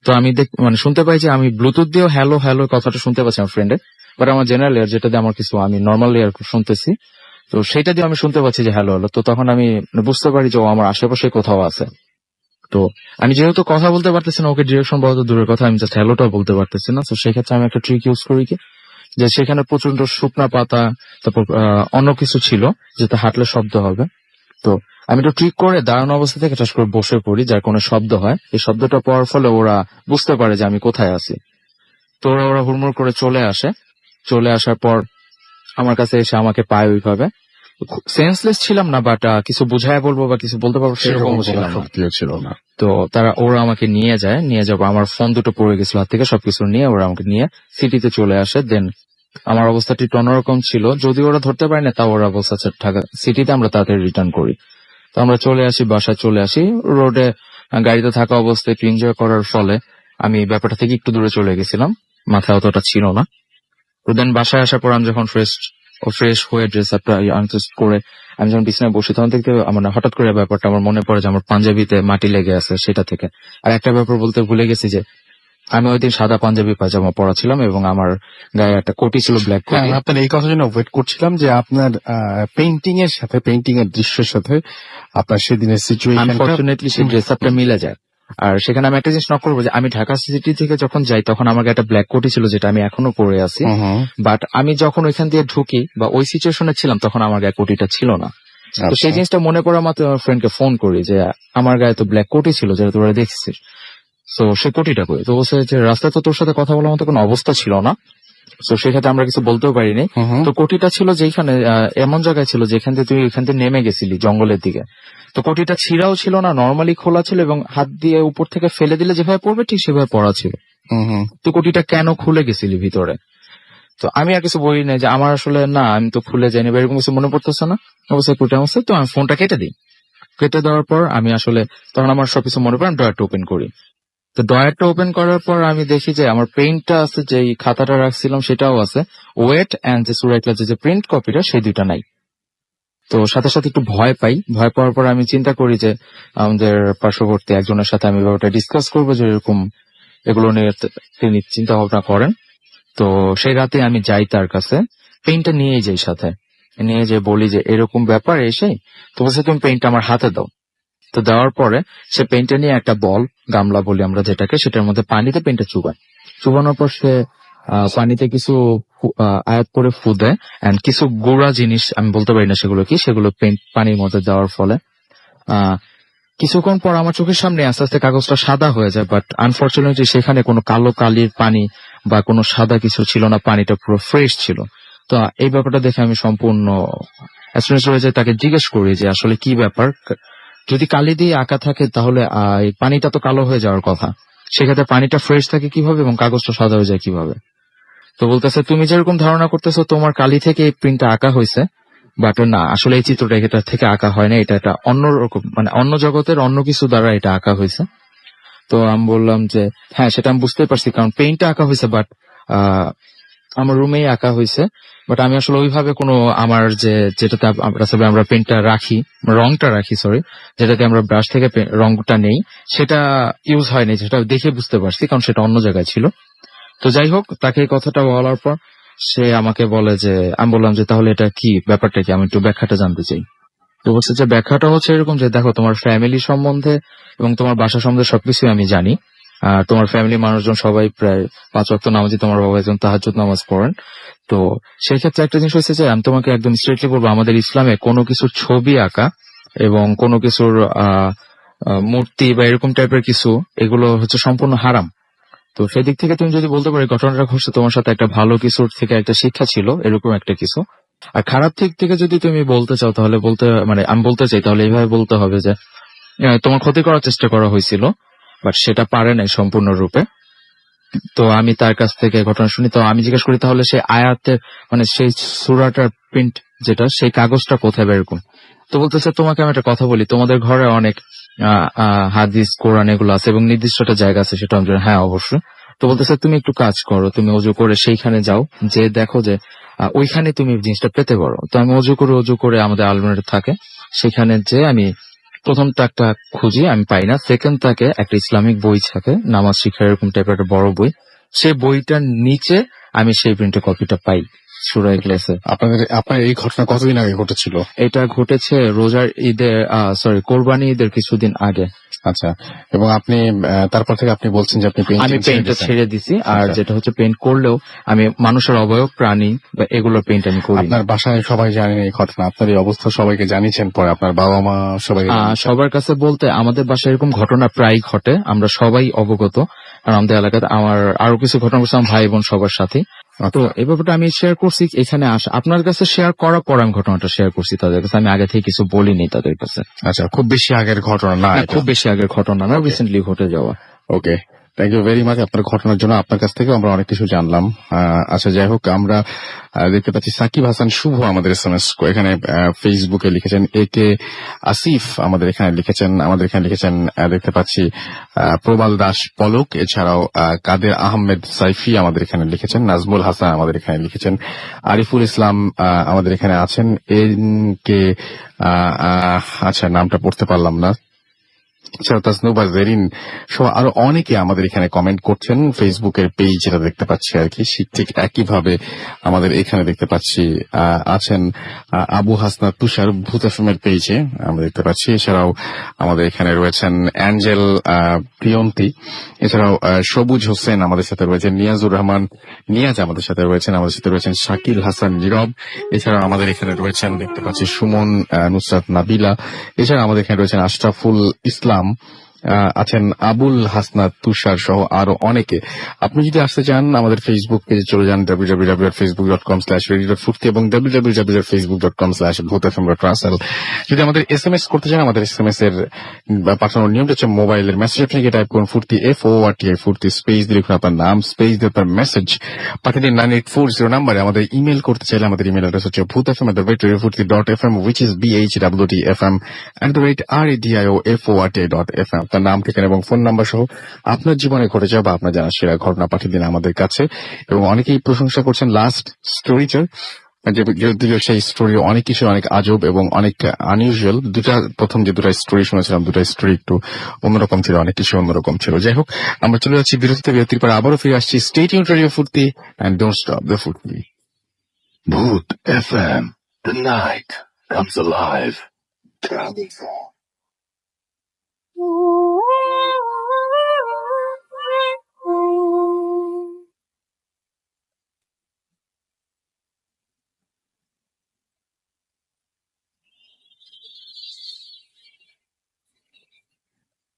তো আমি মানে শুনতে পাই যে আমি ব্লুটুথ দিয়েও হ্যালো হ্যালো কথাটা শুনতে পাচ্ছি আমার ফ্রেন্ডের, বাট আমার জেনারেল এয়ার যেটা দিয়ে আমার কিছু আমি নর্মাল এয়ার শুনতেছি, তো সেটা দিয়ে আমি শুনতে পাচ্ছি যে হ্যালো হ্যালো। তো তখন আমি বুঝতে পারি যে ও আমার আশেপাশে কোথাও আছে। তো আমি যেহেতু কথা বলতে পারতেছি না, ওকে ডিরেকশন বলা তো দূরের কথা, আমি জাস্ট হ্যালোটাও বলতে পারতেছি না। তো সেক্ষেত্রে আমি একটা ট্রিক ইউজ করি কি, যে সেখানে প্রচন্ড শুকনা পাতা, তারপর অন্য কিছু ছিল যেটা হাঁটলে শব্দ হবে। তো আমি একটু ট্রিক করে দাঁড়ানো অবস্থা থেকে ঠাস করে বসে পড়ি, যার কোনো শব্দ হয়। এই শব্দটা পাওয়ার ফলে ওরা বুঝতে পারে যে আমি কোথায় আছি। তো ওরা হুড়মুড় করে চলে আসে। চলে আসার পর আমার কাছে এসে আমাকে পায় ওইভাবে। সেন্সলেস ছিলাম না, বাট কিছু বুঝায় বলবো বা কিছু বলতে পারবো সেরকম সেরকম কোনো ছিলাম না। শক্তিও ছিল না। তো ওরা আমাকে নিয়ে যায়, নিয়ে যাবো, আমার ফোন দুটো পড়ে গেছিল হাত থেকে, সবকিছু নিয়ে ওরা আমাকে নিয়ে সিটিতে চলে আসে। দেন আমার অবস্থাটি একটু অন্যরকম ছিল, যদি ওরা ধরতে পারে না, তাও ওরা বলছে আচ্ছা ঢাকা সিটিতে আমরা তাড়াতাড়ি রিটার্ন করি। তো আমরা চলে আসি, বাসায় চলে আসি। রোডে গাড়িতে থাকা অবস্থায় একটু এনজয় করার ফলে আমি ব্যাপারটা থেকে একটু দূরে চলে গেছিলাম, মাথায় অতটা ছিল না। তো দেন বাসায় আসার পর আমি যখন ফ্রেশ হয়ে ড্রেস আপটা করে আমি যখন বিছানায় বসি, তখন দেখতে মানে হঠাৎ করে ব্যাপারটা আমার মনে পড়ে যে আমার পাঞ্জাবিতে মাটি লেগে আছে সেটা থেকে। আর একটা ব্যাপার বলতে ভুলে গেছি যে আমি ওই দিন সাদা পাঞ্জাবি পায়জামা পরা ছিলাম এবং আমার গায়ে একটা কোটি ছিল, ব্ল্যাক হ্যাঁ, কোটি। আমি আপনার এই কথার জন্য ওয়েট করছিলাম যে আপনার পেইন্টিং এর সাথে, পেইন্টিং এর দৃশ্যের সাথে আপনার সেদিনের সিচুয়েশনটা আনফরচুনেটলি সেই ড্রেস আপটা মিলে যায়। আর সেখানে আমি একটা জিনিস নক করবো যে আমি ঢাকা সিটি থেকে যখন যাই তখন আমার গায়ে একটা ব্ল্যাক কোটি ছিল যেটা আমি এখনো পরে আছি। বাট আমি যখন ওইখান দিয়ে ঢুকি বা ওই সিচুয়েশনে ছিলাম তখন আমার গায়ে কোটিটা ছিল না। তো সেই জিনিসটা মনে পড়া মাত্র আমার ফ্রেন্ডকে ফোন করি যে আমার গায়ে তো ব্ল্যাক কোটি ছিল যেটা তোরা দেখছিস, তো সে কোটিটা কই। তো বলছে যে রাস্তায় তো তোর সাথে কথা বলার মতো কোনো অবস্থা ছিল না, তো সেক্ষেত্রে আমরা কিছু বলতেও পারিনি। তো কোটিটা ছিল যেখানে এমন জায়গায় ছিল যেখান থেকে তুই ওইখান থেকে নেমে গেছিলি জঙ্গলের দিকে। তো কোটিটা ছিঁড়াও ছিল না, নর্মালি খোলা ছিল এবং হাত দিয়ে উপর থেকে ফেলে দিলে যেভাবে পড়বে ঠিক সেভাবে পড়া ছিল। তো কোটিটা কেন খুলে গেছিলি ভিতরে? তো আমি আর কিছু বলি না যে আমার আসলে না, আমি তো খুলে যাইনি বা এরকম কিছু মনে পড়তেছে না। অবশ্যই কোটি আমার, তো আমি ফোনটা কেটে দিই। কেটে দেওয়ার পর আমি আসলে তখন আমার সবকিছু মনে পড়ে, আমি ড্রয়ারটা ওপেন করি। তো ড্রয়ারটা ওপেন করার পর আমি দেখি যে আমার পেইন্টটা আছে, যে খাতাটা রাখছিলাম সেটাও আছে, ওয়েট এন্ড যে সুরাই ক্লাসের যে প্রিন্ট কপিটা সেই দুইটা নাই। তো সাথে সাথে একটু ভয় পাই। ভয় পাওয়ার পর আমি চিন্তা করি যে আমাদের পার্শ্ববর্তী একজনের সাথে আমি ব্যাপারটা ডিসকাস করবো যে এরকম এগুলো নিয়ে তিনি চিন্তা ভাবনা করেন। তো সেই রাতে আমি যাই তার কাছে, পেইন্টটা নিয়ে যাই সাথে, নিয়ে যে বলি যে এরকম ব্যাপার এসে, তো বলছে তুমি পেইন্টটা আমার হাতে দাও। তো দেওয়ার পরে সে পেইন্টটা নিয়ে একটা বল, গামলা বলি আমরা যেটাকে, সেটার মধ্যে পানিতে পেইন্টটা চুবায়। চুবানোর পর সে পানিতে কিছু আয়াত করে ফু দেয়, এন্ড কিছু গুঁড়া জিনিস আমি বলতে পারি না সেগুলো কি, সেগুলো পেইন্ট পানির মধ্যে দেওয়ার ফলে কিছুক্ষণ পর আমার চোখের সামনে আস্তে আস্তে কাগজটা সাদা হয়ে যায়। বাট আনফরচুনেটলি সেখানে কোনো কালো কালির পানি বা কোনো সাদা কিছু ছিল না, পানিটা পুরো ফ্রেশ ছিল। তো এই ব্যাপারটা দেখে আমি সম্পূর্ণ অ্যাস্টনিশড হয়ে যাই, তাকে জিজ্ঞেস করি যে আসলে কি ব্যাপার, যদি কালি দিয়ে আঁকা থাকে তাহলে এই পানিটা তো কালো হয়ে যাওয়ার কথা, সেক্ষেত্রে পানিটা ফ্রেশ থাকে কিভাবে এবং কাগজটা সাদা হয়ে যায় কিভাবে? তো বলতেছে তুমি যেরকম ধারণা করতেছো তোমার কালি থেকে এই প্রিন্টটা আঁকা হয়েছে, বাট না, আসলে এই চিত্রটা এটা থেকে আঁকা হয় না, এটা একটা অন্যরকম মানে অন্য জগতের অন্য কিছু দ্বারা এটা আঁকা হয়েছে। তো আমি বললাম যে হ্যাঁ সেটা আমি বুঝতে পারছি, কারণ পেইন্টটা আঁকা হয়েছে বাট আমার রুমেই আঁকা হয়েছে। বাট আমি আসলে ওইভাবে কোনো আমার যেটাতে আমরা পেইন্টটা রাখি, রংটা রাখি সরি, যেটাতে আমরা ব্রাশ থেকে রংটা নেই, সেটা ইউজ হয়নি, যেটা দেখে বুঝতে পারছি, কারণ সেটা অন্য জায়গায় ছিল। তো যাই হোক, তাকে এই কথাটা বলার পর সে আমাকে বলে যে, আমি বললাম যে তাহলে এটা কি ব্যাপারটা কি, আমি একটু ব্যাখ্যাটা জানতে চাই। তো বলছে যে ব্যাখ্যাটা হচ্ছে এরকম যে দেখো তোমার ফ্যামিলি সম্বন্ধে এবং তোমার বাসা সম্বন্ধে সবকিছু আমি জানি, আর তোমার ফ্যামিলি মানুষজন সবাই প্রায় 5 ওয়াক্ত নামাজি, তোমার বাবা একজন তাহাজ্জুদ নামাজ পড়েন। তো সেই ক্ষেত্রে একটা জিনিস হয়েছে যে আমি তোমাকে একদম স্ট্রেটলি বলবো, আমাদের ইসলামে কোনো কিছুর ছবি আঁকা এবং কোনো কিছুর মূর্তি বা এরকম টাইপের কিছু, এগুলো হচ্ছে সম্পূর্ণ হারাম। তো সেই দিক থেকে তুমি যদি বলতে পারি ঘটনাটা ঘটছে তোমার সাথে একটা ভালো কিছুর থেকে একটা শিক্ষা ছিল, এরকম একটা কিছু। আর খারাপ দিক থেকে যদি তুমি বলতে চাও তাহলে আমি বলতে চাই তাহলে এইভাবে বলতে হবে যে তোমার ক্ষতি করার চেষ্টা করা হয়েছিল, বাট সেটা পারে নাই সম্পূর্ণরূপে। তো আমি তার কাছ থেকে ঘটনা শুনি, তো আমি জিজ্ঞেস করি তাহলে সেই আয়াতের মানে সেই সূরাটার প্রিন্ট যেটা, সেই কাগজটা কোথায় বা এরকম। তো বলতেছে তোমাকে আমি একটা কথা বলি, তোমাদের ঘরে অনেক হাদিস কোরআন এগুলো আছে এবং নির্দিষ্ট একটা জায়গা আছে, সেটা আমি জানি। হ্যাঁ অবশ্যই। তো বলতেছে তুমি একটু কাজ করো, তুমি অজু করে সেইখানে যাও, যে দেখো যে ওইখানে তুমি জিনিসটা পেতে পারো। তো আমি অজু করে আমাদের আলমারিতে থাকে, সেখানে যে আমি প্রথমটা একটা খুঁজি, আমি পাই না। সেকেন্ড তাকে একটা ইসলামিক বই থাকে, নামাজ শিখার এরকম টাইপের একটা বড় বই, সেই বইটার নিচে আমি সেই প্রিন্টের কপিটা পাই সূরা ইখলাসে। আপনার এই ঘটনা কতদিন আগে ঘটেছিল? এটা ঘটেছে রোজার ঈদের কোরবানি ঈদের কিছুদিন আগে। আচ্ছা, এবং আপনি তারপর থেকে আপনি বলছেন যে আপনি আমি পেইন্টটা ছেড়ে দিছি, আর আচ্ছা। যেটা হচ্ছে পেইন্ট করলেও আমি মানুষের অবয়ব, প্রাণী বা এগুলোর পেইন্ট আমি করি না। আপনার বাসায় সবাই জানেন এই ঘটনা, আপনার এই অবস্থা সবাইকে জানিয়েছেন পরে, আপনার বাবা মা সবাই সবার কাছে বলতে আমাদের বাসায় এরকম ঘটনা প্রায় ঘটে, আমরা সবাই অবগত। আর আমাদের এলাকাতে আমার আরো কিছু ঘটনা ঘটছে আমার ভাই বোন সবার সাথে। তো এই ব্যাপারটা আমি শেয়ার করছি এখানে আসা আপনার কাছে শেয়ার করার পর আমি ঘটনাটা শেয়ার করছি তাদের কাছে, আমি আগে থেকে কিছু বলিনি তাদের কাছে। আচ্ছা, খুব বেশি আগের ঘটনা না, না, খুব বেশি আগের ঘটনা না, রিসেন্টলি ঘটে যাওয়া। ওকে, থ্যাংক ইউ ভেরি মাচ আপনার ঘটনার জন্য। আপনার কাছ থেকে আমরা অনেক কিছু জানলাম। আচ্ছা, যাই হোক, আমরা দেখতে পাচ্ছি সাকিব হাসান শুভ আমাদের SMS এখানে ফেসবুকে লিখেছেন, একে আসিফ আমাদের এখানে লিখেছেন দেখতে পাচ্ছি প্রবাল দাস পলক, এছাড়াও কাদের আহমেদ সাইফি আমাদের এখানে লিখেছেন, নাজমুল হাসান আমাদের এখানে লিখেছেন, আরিফুল ইসলাম আমাদের এখানে আছেন, এনকে আচ্ছা নামটা পড়তে পারলাম না, তাসনুবা জেরিন সহ আরো অনেকে আমাদের এখানে কমেন্ট করছেন ফেসবুকের পেজ, যেটা দেখতে পাচ্ছি আর কি। ঠিক একইভাবে আমাদের এখানে দেখতে পাচ্ছি আছেন আবু হাসনাত তুষার ভূত এফএমের পেজে আমরা দেখতে পাচ্ছি। এছাড়াও আমাদের এখানে রয়েছেন অ্যাঞ্জেল প্রিয়ন্তী, এছাড়াও সবুজ হোসেন আমাদের সাথে রয়েছেন, নিয়াজুর রহমান নিয়াজ আমাদের সাথে রয়েছেন শাকিল হাসান নীরব, এছাড়াও আমাদের এখানে রয়েছেন দেখতে পাচ্ছি সুমন নুসরাত নাবিলা, এছাড়া আমাদের এখানে রয়েছেন আশরাফুল ইসলাম, আছেন আবুল হাসনাত তুষার সহ আরো অনেকে। আপনি যদি আসতে চান আমাদের ফেসবুক পেজে চলে যান www.facebook.com/radio.ফুর্তি এবং www.facebook.com/bhutfm.russell। যদি আমাদের SMS করতে চান, আমাদের SMS এর পাঠানোর নিয়মটা হচ্ছে মোবাইলের মেসেজ আপনি টাইপ করুন ফুর্তি FORTI ফুর্তি স্পেস দিয়ে লিখুন আপনার নাম, স্পেস দিয়ে আপনার মেসেজ পাঠিয়ে দিন 9840 নাম্বারে। আমাদের ইমেল করতে চাইলে আমাদের ইমেল অ্যাড্রেস হচ্ছে bhutfm@radiofurti.fm, which is BHWTFM@radioforti.fm। আপনার নাম, ঠিকানা এবং ফোন নাম্বার সহ আপনার জীবনে ঘটে যাওয়া বা আপনার জানা সেরা ঘটনা পাঠিয়ে দিন আমাদের কাছে। এবং অনেকেই প্রশংসা করছেন লাস্ট স্টোরিটার, যদিও সেই স্টোরি অনেক কিছু অনেক আজব এবং অনেক আনইউজুয়াল। প্রথম যে দুটা স্টোরি শুনেছিলাম, দুটা স্টোরি একটু অন্যরকম ছিল, অনেক কিছু অন্যরকম ছিল। যাই হোক, আমরা চলে যাচ্ছি বিরতির পর আবারও ফিরে আসছি। Stay tuned radio Foorti and don't stop the ফুর্তি। Bhoot FM. The night comes alive. Travel on.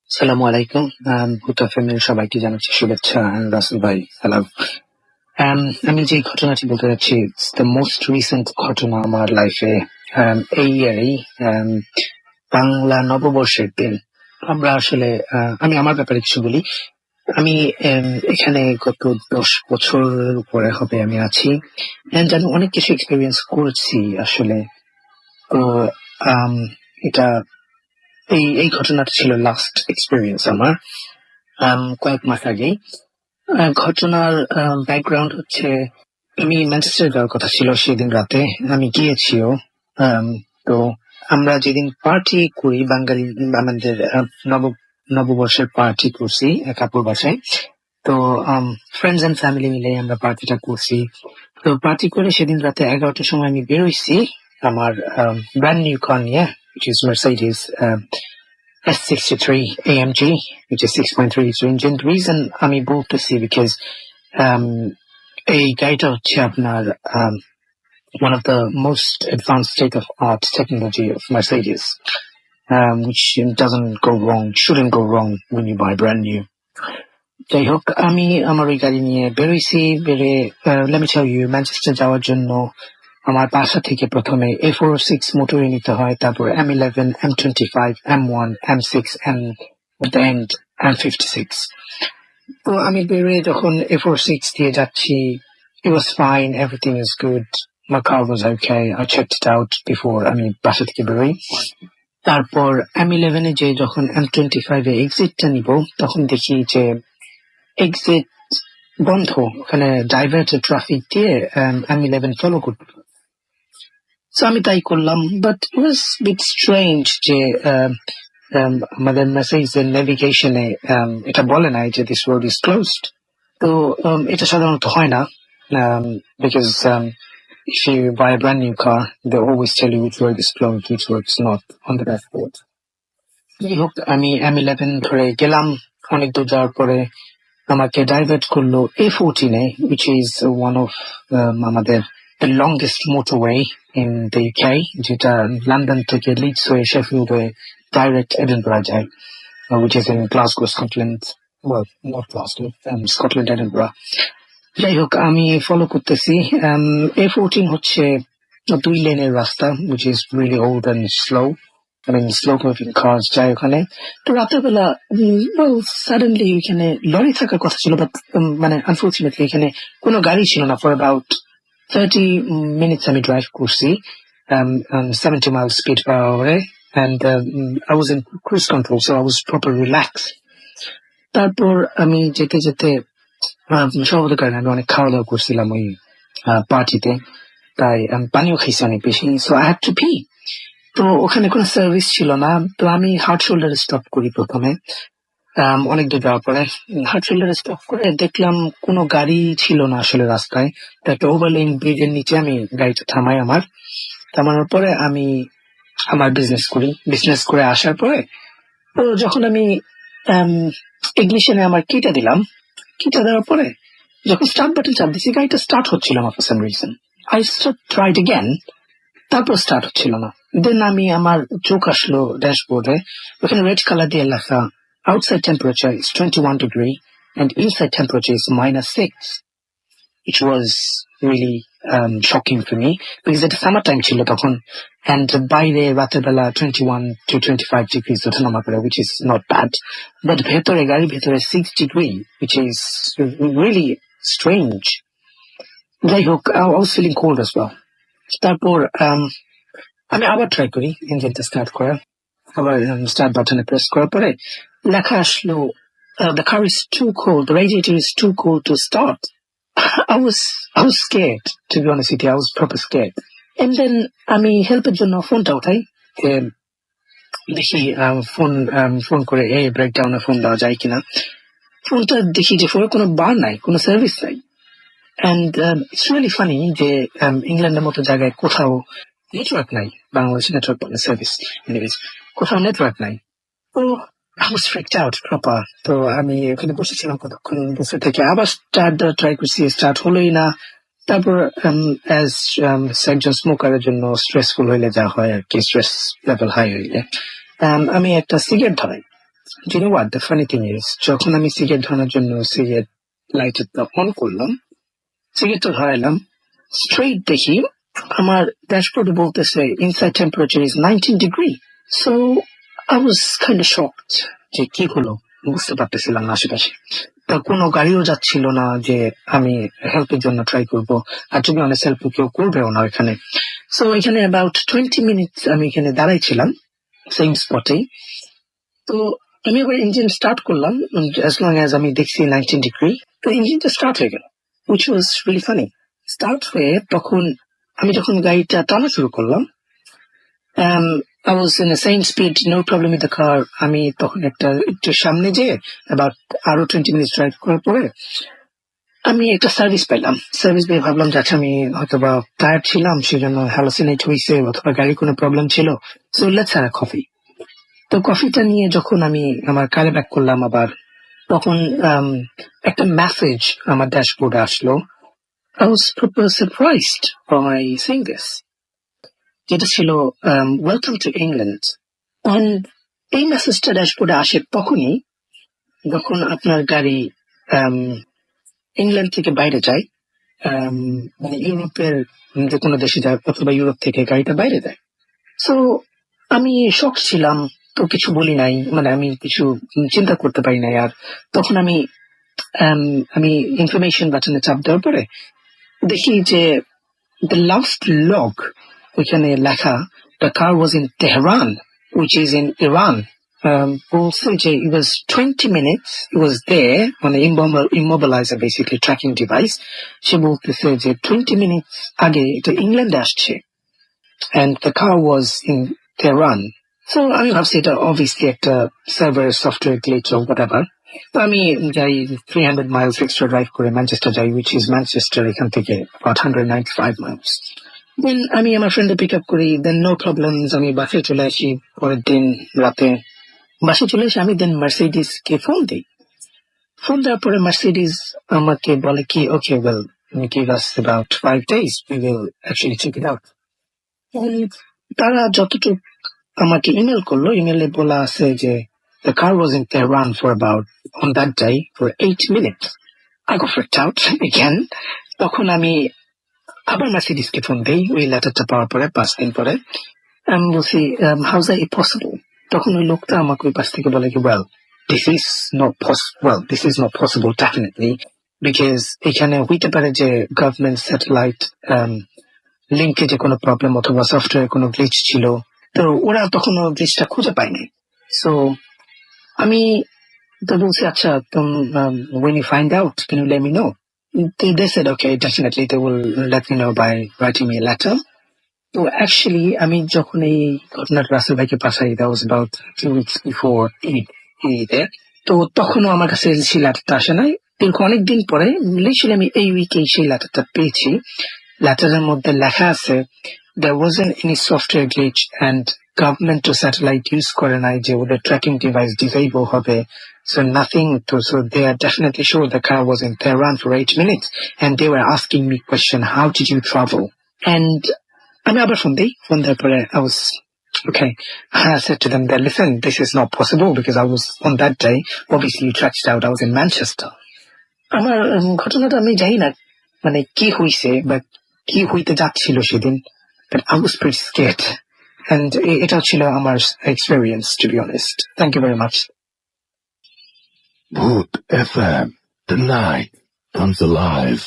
আসসালামু আলাইকুম। ভূত এফএমের সবাইকে জানাচ্ছি শুভেচ্ছা। রাসেল ভাই, হ্যালো। আমি যে ঘটনাটি বলতে যাচ্ছি, ইটস দ্য মোস্ট রিসেন্ট ঘটনা আমার লাইফে। এই ইয়ারেই বাংলা নববর্ষের দিন আমরা আসলে আমি আমার ব্যাপারে কিছু বলি। আমি এখানে গত 10 বছরের উপরে হবে আমি আছি, এন্ড আমি অনেক কিছু এক্সপেরিয়েন্স করেছি আসলে। তো এটা এই ঘটনাটা ছিল লাস্ট এক্সপেরিয়েন্স আমার কয়েক মাস আগেই। ঘটনার ব্যাকগ্রাউন্ড হচ্ছে, আমি ম্যানচেস্টার যাওয়ার কথা ছিল সেদিন রাতে, আমি গিয়েছিও। তো আমরা যেদিন পার্টি করি বাঙালি, আমাদের নববর্ষের পার্টি করছি কাপুর বাসায়। তো ফ্রেন্ডস এন্ড ফ্যামিলি মিলে আমরা পার্টিটা করছি। তো পার্টি করে সেদিন রাতে 11টার সময় আমি বেরোইছি আমার ব্র্যান্ড নিউ কার নিয়ে, which is Mercedes S63 AMG, which is 6.3 liter engine. The reason আমি বলতেছি because এই গাড়িটা হচ্ছে আপনার one of the most advanced state-of-art technology of Mercedes, which doesn't go wrong, shouldn't go wrong when you buy brand new. যাই হোক, আমি আমার ওই গাড়ি নিয়ে বেরোইছি। let me tell you, Manchester যাওয়ার জন্য আমার বাসা থেকে প্রথমে A46 মোটরে নিতে হয়, তারপর M11, M25, M1, M6 and at the end M56. তো আমি বেরোয় যখন A46 দিয়ে যাচ্ছি, it was fine, everything is good, my car was okay, I checked it out before আমি বাসা থেকে বেরোই। তারপর M11 এ যে যখন M25 এ এক্সিটটা নিব, তখন দেখি যে এক্সিট বন্ধ, ওখানে ডাইভার্টেড ট্রাফিক দিয়ে M11 ফলো করতে। সো আমি তাই করলাম, but it was bit strange যে আমাদের মেসেজের নেভিগেশনে এটা বলে নাই যে দিস রোড ইজ ক্লোজড। তো এটা সাধারণত হয় না, because if you buy a brand new car, they always tell you which road is closed, which road is not on the dashboard. যাই হোক আমি M11 ধরে গেলাম। অনেক দূর যাওয়ার পরে আমাকে ডাইভার্ট করলো A14 A, which is one of আমাদের the longest motorway in the UK, যেটা লন্ডন থেকে লিডস হয়ে শেফিল্ড হয়ে ডাইরেক্ট এডিনবরা যায়, which is in Glasgow, Scotland. Well, not Glasgow, Scotland, Edinburgh. যাই হোক আমি ফলো করতেছি। A14 হচ্ছে 2 লেনের রাস্তা, which is really old and slow. I mean, slow moving cars যায় ওখানে। তো রাতের বেলা সাডেনলি এখানে লরি থাকার কথা ছিল, বাট মানে আনফর্চুনেটলি এখানে কোনো গাড়ি ছিল না। ফর অ্যাবাউট 30 minutes আমি ড্রাইভ করছি 70 miles speed per hour, and I was in cruise control, so I was proper relaxed. তারপর আমি যেতে যেতে স্বভাবত কারণে আমি অনেক খাওয়া দাওয়া করছিলাম ওই পার্টিতে, তাই আমি পানিও খাইছি অনেক বেশি, so I had to P. তো ওখানে কোনো সার্ভিস ছিল না, তো আমি হার্ট শোল্ডারে স্টপ করি প্রথমে। অনেক দূর যাওয়ার পরে হার্ট শোল্ডারে স্টপ করে দেখলাম কোনো গাড়ি ছিল না আসলে রাস্তায়। তো একটা ওভারলেইন ব্রিজের নিচে আমি গাড়িটা থামাই। থামানোর পরে আমি আমার বিজনেস করে আসার পরে, তো যখন আমি ইগনিশনে আমার কিটা দিলাম, কিটা দেওয়ার পরে যখন স্টার্ট বাটন চাপ দিচ্ছি, গাড়িটা স্টার্ট হচ্ছিল না for some reason. I tried again, তারপর স্টার্ট হচ্ছিল না। দেন আমি আমার চোখ আসলো ড্যাশবোর্ডে, ওখানে রেড কালার দিয়ে লেখা outside temperature is 21 degree and inside temperature is -6, which was really shocking for me because it's summer time ছিল তখন, and বাইরে রাতের বেলা 21 to 25 degrees ওঠানামা করে, which is not bad, but গাড়ির ভেতরে 6 degree, which is really strange. যাই হোক, I was feeling cold as well. তারপর আমি আবার ট্রাই করি ইঞ্জিনটা স্টার্ট করার, আবার স্টার্ট বাটনে প্রেস করার পরে লেখা আসলো the car is too cold, the radiator is too cold to start. I was scared, to be honest with you. I was proper scared. And then আমি হেল্পের জন্য ফোনটা উঠাই, দেখি ফোন করে ব্রেকডাউনে ফোন দেওয়া যায় কিনা। ফোনটা দেখি যে ফোনে কোনো বার নাই, কোনো সার্ভিস নাই। And it's really funny যে ইংল্যান্ডের মতো জায়গায় কোথাও নেটওয়ার্ক নাই, বাংলাদেশ নেটওয়ার্ক সার্ভিস এনিওয়েজ, কোথাও নেটওয়ার্ক নাই। তো I was freaked out proper. তো আমি ওখানে বসেছিলাম কতক্ষণ, বসে থেকে আবার স্টার্ট দেওয়ার ট্রাই করছি, স্টার্ট হলোই না। তারপর একজন স্মোকারের জন্য স্ট্রেসফুল হইলে যা হয় আর কি, স্ট্রেস লেভেল হাই হইলে আমি একটা সিগারেট ধরাই। You know what the funny thing is, যখন আমি সিগারেট ধরানোর জন্য সিগারেট লাইটারটা অন করলাম, সিগারেটটা ধরাইলাম, স্ট্রেট দেখি আমার ড্যাশবোর্ডে বলতেছে inside temperature is 19 degree. So I was kind of shocked যে কি হলো, বুঝতে পারতেছিলাম না আশেপাশে। তা কোনো গাড়িও যাচ্ছিল না যে আমি হেল্পের জন্য ট্রাই করবো, আর যদি অনেক হেল্প কেউ করবেও না এখানে। সো এখানে অ্যাবাউট 20 minutes আমি এখানে দাঁড়াইছিলাম সেম স্পটে। তো আমি আবার ইঞ্জিন স্টার্ট করলাম, as long as আমি দেখছি 19 degree, তো ইঞ্জিনটা স্টার্ট হয়ে গেল, which was really funny. Start হয়ে তখন আমি যখন গাড়িটা টানা শুরু করলাম, I was in the same speed, no problem with the car. আমি তখন একটু সামনে যেয়ে about আরো 20 minutes ড্রাইভ করার পরে আমি একটা সার্ভিস পেলাম। সার্ভিস পেয়ে ভাবলাম যে আচ্ছা আমি হয়তো বা টায়ার্ড ছিলাম, সেজন্য হ্যালোসিনেট হয়েছে, অথবা গাড়ির কোনো প্রবলেম ছিল, so let's have a coffee. তো কফিটা নিয়ে যখন আমি আমার কারে ব্যাক করলাম আবার, তখন একটা মেসেজ আমার ড্যাশবোর্ডে আসলো। I was super surprised by seeing this. যেটা ছিল ওয়েলকাম টু ইংল্যান্ড। অ্যান্ড এই মেসেজটা ড্যাশবোর্ডে আসে তখনই যখন আপনার গাড়ি ইংল্যান্ড থেকে বাইরে যায়, মানে ইউরোপের যে কোনো দেশে যায়, অথবা ইউরোপ থেকে গাড়িটা বাইরে যায়। সো আমি শক ছিলাম, তো কিছু বলি নাই, মানে আমি কিছু চিন্তা করতে পারি নাই। আর তখন আমি ইনফরমেশন বাটনে চাপ দেওয়ার পরে দেখি যে the last log ওইখানে লেখা the car was in Tehran, which is in Iran. Also it was 20 minutes, it was there on an immobilizer, basically tracking device. সে বলতেছে যে 20 minutes আগে এটা ইংল্যান্ডে আসছে, and the car was in Tehran. So আমি ভাবছি এটা obviously একটা server software glitch or whatever. তো আমি যাই 300 miles extra ড্রাইভ করে ম্যানচেস্টার যাই, which is Manchester এখান থেকে about 195 miles. Then আমি আমার ফ্রেন্ডে পিক আপ করি, দেন নো প্রবলেমস, আমি বাসে চলে আসি পরের দিন রাতে বাসে চলে এসে আমি দেন মার্সিডিস কে ফোন দিই। ফোন দেওয়ার পরে মার্সিডিস আমাকে বলে কি ওকে well give us about 5 days we will actually check it out. And তারা যতটুকু আমাকে ইমেল করলো, ইমেলে বলা আছে যে the car was in Tehran for about on that day for 8 minutes. I got freaked out again. তখন আমি আবার মার্সিডিসকে ফোন দিই ওই লেটারটা পাওয়ার পরে 5 দিন পরে। আমি বলছি হাউজ দ্যাট পসিবল? তখন ওই লোকটা আমাকে ওই পাশ থেকে বলে কি well this is not possible definitely, because এখানে হইতে পারে যে গভর্নমেন্ট স্যাটেলাইট লিঙ্কে যে কোনো প্রবলেম অথবা সফটওয়্যার কোনো গ্লিচ ছিল, তো ওরা তখন গ্লিচটা খুঁজে পায়নি। সো আমি তো বলছি আচ্ছা when you find out can you let me know? They said okay definitely they will let me know by writing me a letter. তো অ্যাকচুয়ালি আমি যখন এই ঘটনাটা রাসেল ভাইকে পাঠাই that was about 2 weeks before ঈদে, তো তখনও আমার কাছে সেই লেটারটা আসে নাই। দীর্ঘ অনেকদিন পরে লিটারালি আমি এই উইকে সেই লেটারটা পেয়েছি। লেটারের মধ্যে লেখা আছে there wasn't any software glitch and government to satellite use করে নাই যে ওদের ট্র্যাকিং ডিভাইস ডিসেবল হবে, so nothing to, so they are definitely sure the car was in Tehran for 8 minutes and they were asking me question how did you travel. And আমি আবার phone দিই, phone দেওয়ার পরে I was okay. I said to them that listen this is not possible because I was on that day obviously you tracked out I was in Manchester. আমার ঘটনাটা আমি জানি না মানে কি হইছে বা কি হইতে যাচ্ছিল সেদিন, but I was pretty scared and এটা ছিল আমার experience to be honest. Thank you very much. Bhoot FM. The night comes alive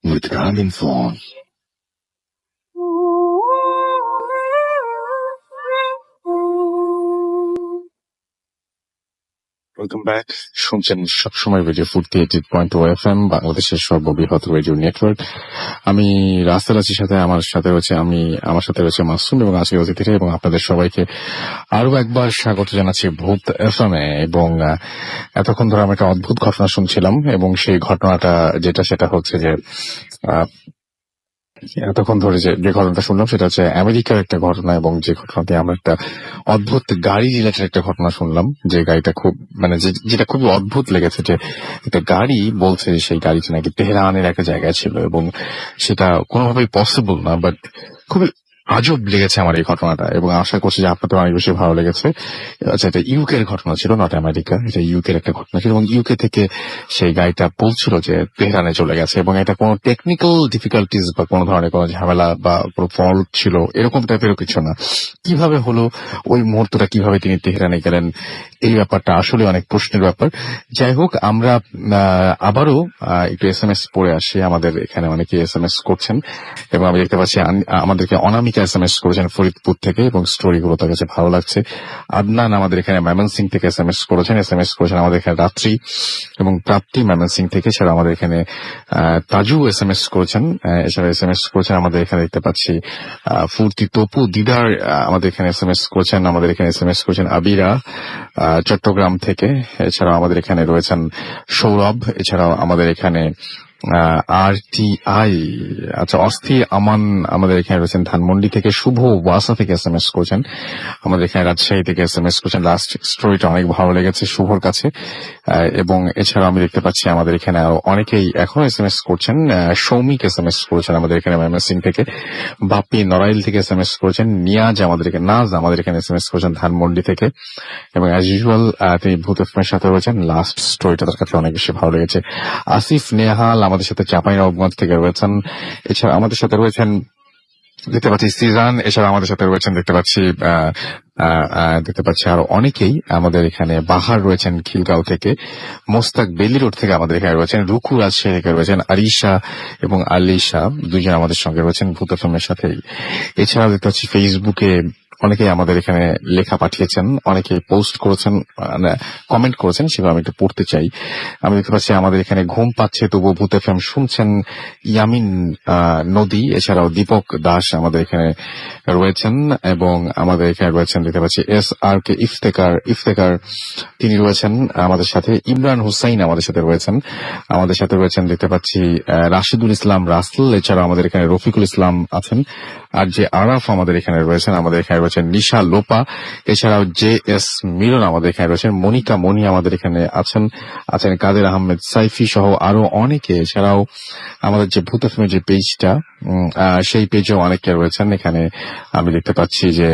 with Ramin Song. Welcome back. শুনছেন সবসময় রেডিও ফুর্তি 88.2 FM, বাংলাদেশের সর্ববৃহৎ রেডিও নেটওয়ার্ক। আমি রাস্তার আছি, আমার সাথে রয়েছে মাসুম এবং আজকে অতিথিরা, এবং আপনাদের সবাইকে আরো একবার স্বাগত জানাচ্ছি ভূত FM এ। এবং এতক্ষণ ধরে আমি একটা অদ্ভুত ঘটনা শুনছিলাম, এবং সেই ঘটনাটা সেটা হচ্ছে যে এতক্ষণ ধরে যে ঘটনাটা শুনলাম সেটা হচ্ছে আমেরিকার একটা ঘটনা, এবং যে ঘটনাতে আমরা একটা অদ্ভুত গাড়ি রিলেটেড একটা ঘটনা শুনলাম। যে গাড়িটা খুব যেটা খুবই অদ্ভুত লেগেছে, যে একটা গাড়ি বলছে যে সেই গাড়িটা নাকি তেহরানের একটা জায়গায় ছিল, এবং সেটা কোনোভাবেই পসিবল না, বাট খুবই আজব লেগেছে আমার এই ঘটনাটা, এবং আশা করছি যে আপনাদের অনেক বেশি ভালো লেগেছে। আচ্ছা, এটা ইউকের ঘটনা ছিল, নট আমেরিকা, এটা ইউকের একটা ঘটনা ছিল, এবং ইউকে থেকে সেই গাড়িটা বলছিল যে তেহরানে চলে গেছে, এবং এটা কোনো টেকনিক্যাল ডিফিকাল্টিজ বা কোনো ধরনের কোনো ঝামেলা বা কোনো ফল্ট ছিল এরকম টাইপেরও কিছু না। কিভাবে হলো ওই মুহূর্তটা, কিভাবে তিনি তেহরানে গেলেন, এই ব্যাপারটা আসলে অনেক প্রশ্নের ব্যাপার। যাই হোক, আমরা আবারও একটু SMS পড়ে আসি। আমাদের এখানে অনেকে SMS করছেন, এবং আমি দেখতে পাচ্ছি আমাদেরকে অনামিকা SMS করেছেন ফরিদপুর থেকে, এবং স্টোরিগুলো তার কাছে ভালো লাগছে। আদনান আমাদের এখানে ময়মনসিং থেকে SMS করেছেন আমাদের এখানে রাত্রি এবং প্রাপ্তি ময়মনসিং থেকে। এছাড়া আমাদের এখানে তাজু SMS করেছেন, এছাড়া SMS করেছেন আমাদের এখানে দেখতে পাচ্ছি ফুর্তি তপু দিদার আমাদের এখানে SMS করেছেন, আমাদের এখানে SMS করেছেন আবিরা চট্টগ্রাম থেকে। এছাড়াও আমাদের এখানে রয়েছেন সৌরভ, এছাড়াও আমাদের এখানে RTI, আচ্ছা অস্থির আমান আমাদের এখানে রয়েছেন ধানমন্ডি থেকে। শুভ ওয়াসা থেকে SMS করেছেন, আমাদের এখানে রাজশাহী থেকে SMS করেছেন। লাস্ট স্টোরিটা অনেক ভালো লেগেছে শুভর কাছে। এবং এছাড়া আমি দেখতে পাচ্ছি আমাদের এখানে অনেকেই এখন SMS করছেন। সৌমিক SMS করেছেন আমাদের এখানে ময়মনসিং থেকে। বাপি নড়াইল থেকে SMS করেছেন। নাজ আমাদের এখানে SMS করেছেন ধানমন্ডি থেকে। এবং অ্যাজ ইউজুয়াল তিনি ভূত এফএম এর সাথে রয়েছেন। লাস্ট স্টোরিটা তার কাছে অনেক বেশি ভালো লেগেছে। আসিফ নেহাল আমাদের সাথে চাঁপাইনবাবগঞ্জ থেকে রয়েছেন। এছাড়া আমাদের সাথে রয়েছেন দেখতে পাচ্ছি সিজান, এছাড়া আমাদের সাথে রয়েছেন দেখতে পাচ্ছি আরো অনেকেই। আমাদের এখানে বাহার রয়েছেন খিলগাঁও থেকে, মোস্তাক বেলি রোড থেকে আমাদের এখানে রয়েছেন, রুকু রাজশাহী থেকে রয়েছেন, আরিশা এবং আলিশা দুজন আমাদের সঙ্গে রয়েছেন ভূত এফএমের সাথেই। এছাড়া দেখতে পাচ্ছি ফেসবুকে অনেকেই আমাদের এখানে লেখা পাঠিয়েছেন, অনেকে পোস্ট করেছেন, কমেন্ট করেছেন, সেগুলো আমি একটু পড়তে চাই। আমি দেখতে পাচ্ছি আমাদের এখানে ঘুম পাচ্ছে তবু ভূত এফএম শুনছেন ইয়ামিন নদী, এছাড়াও দীপক দাস আমাদের এখানে রয়েছেন, এবং আমাদের এখানে রয়েছেন দেখতে পাচ্ছি SRK ইফতেকার তিনি রয়েছেন আমাদের সাথে। ইমরান হুসাইন আমাদের সাথে রয়েছেন দেখতে পাচ্ছি রাশিদুল ইসলাম রাসেল, এছাড়াও আমাদের এখানে রফিকুল ইসলাম আছেন, আর যে আরাফ আমাদের এখানে রয়েছেন, আমাদের এখানে রয়েছেন নিশা লোপা, এছাড়াও JS মিলন আমাদের এখানে রয়েছেন, মনিকা মনি আমাদের এখানে আছেন কাদের আহমেদ সাইফি সহ আরো অনেকে। এছাড়াও আমাদের যে ভূত এফএমের যে পেজটা, সেই পেজেও অনেকে রয়েছেন। এখানে আমি দেখতে পাচ্ছি যে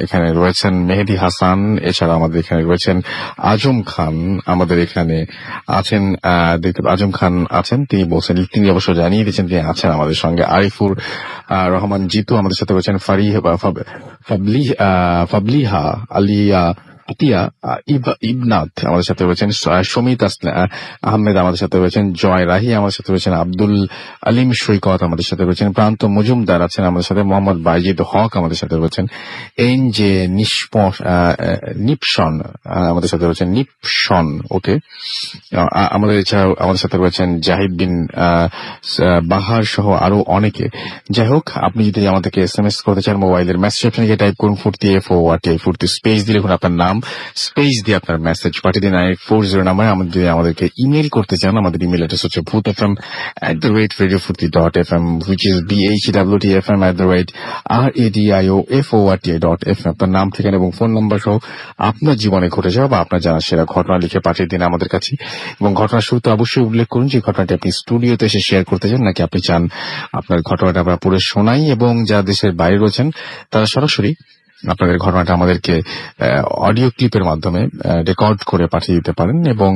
এখানে রয়েছেন মেহেদি হাসান, এছাড়া আমাদের এখানে রয়েছেন আজম খান, আমাদের এখানে আছেন আজম খান আছেন, তিনি অবশ্য জানিয়ে দিয়েছেন তিনি আছেন আমাদের সঙ্গে। আরিফুর রহমান জিতু আমাদের সাথে রয়েছেন, ফাবলিহা আলিয়া আতিয়া ইবনাথ আমাদের সাথে রয়েছেন, সমিত আহমেদ আমাদের সাথে রয়েছেন, জয় রাহি আমাদের সাথে রয়েছেন, আব্দুল আলিম সৈকত আমাদের সাথে রয়েছেন, প্রান্ত মজুমদার আছেন আমাদের সাথে, মোহাম্মদ বাইজিদ হক আমাদের সাথে রয়েছেন, NJ নিপসন আমাদের সাথে রয়েছেন, নিপসন ওকে। আমাদের এছাড়াও আমাদের সাথে রয়েছেন জাহিদ বিন বাহার সহ আরো অনেকে। যাই হোক, আপনি যদি আমাদেরকে SMS করতে চান, মোবাইলের মেসেজ অপশনে গিয়ে টাইপ করুন 40F40 স্পেস দিয়ে লিখুন আপনার নাম, স্পেস দিয়ে আপনার মেসেজ পাঠিয়ে দিন 9840 নাম্বারে। যদি আমাদেরকে ইমেল করতে চান, আমাদের ইমেল অ্যাড্রেস হচ্ছে bhutfm@radio40.fm, which is bhwtfm@radioforti.fm। আপনার নাম, ঠিকানা এবং ফোন নাম্বার সহ আপনার জীবনে ঘটে যাওয়া বা আপনার জানা সেরা ঘটনা লিখে পাঠিয়ে দিন আমাদের কাছে। এবং ঘটনার শুরুতে অবশ্যই উল্লেখ করুন যে ঘটনাটি আপনি স্টুডিওতে এসে শেয়ার করতে চান, নাকি আপনি চান আপনার ঘটনাটা আমরা পড়ে শোনাই, এবং যারা দেশের বাইরে রয়েছেন তারা সরাসরি আপনাদের ঘটনাটা আমাদেরকে অডিও ক্লিপের মাধ্যমে রেকর্ড করে পাঠিয়ে দিতে পারেন, এবং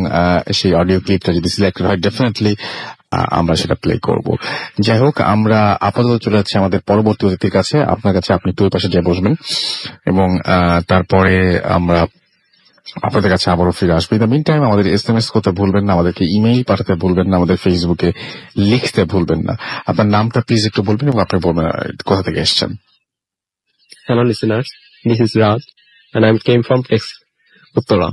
সেই অডিও ক্লিপটা যদি সিলেক্টেড হয় ডেফিনেটলি আমরা সেটা প্লে করব। যাই হোক, আমরা আপাতত চলে যাচ্ছি আমাদের পরবর্তী অতিথির কাছে। আপনার কাছে, আপনি একটু ওই পাশে যেয়ে বসবেন, এবং তারপরে আমরা আপনাদের কাছে আবারও ফিরে আসবো। ইন দ্য মিন টাইম আমাদের SMS করতে ভুলবেন না, আমাদেরকে ইমেইল পাঠাতে ভুলবেন না, আমাদের ফেসবুকে লিখতে ভুলবেন না। আপনার নামটা প্লিজ একটু বলবেন, এবং আপনি বলবেন কোথা থেকে এসছেন। Hello listeners, this is Raj and I came from Uttara.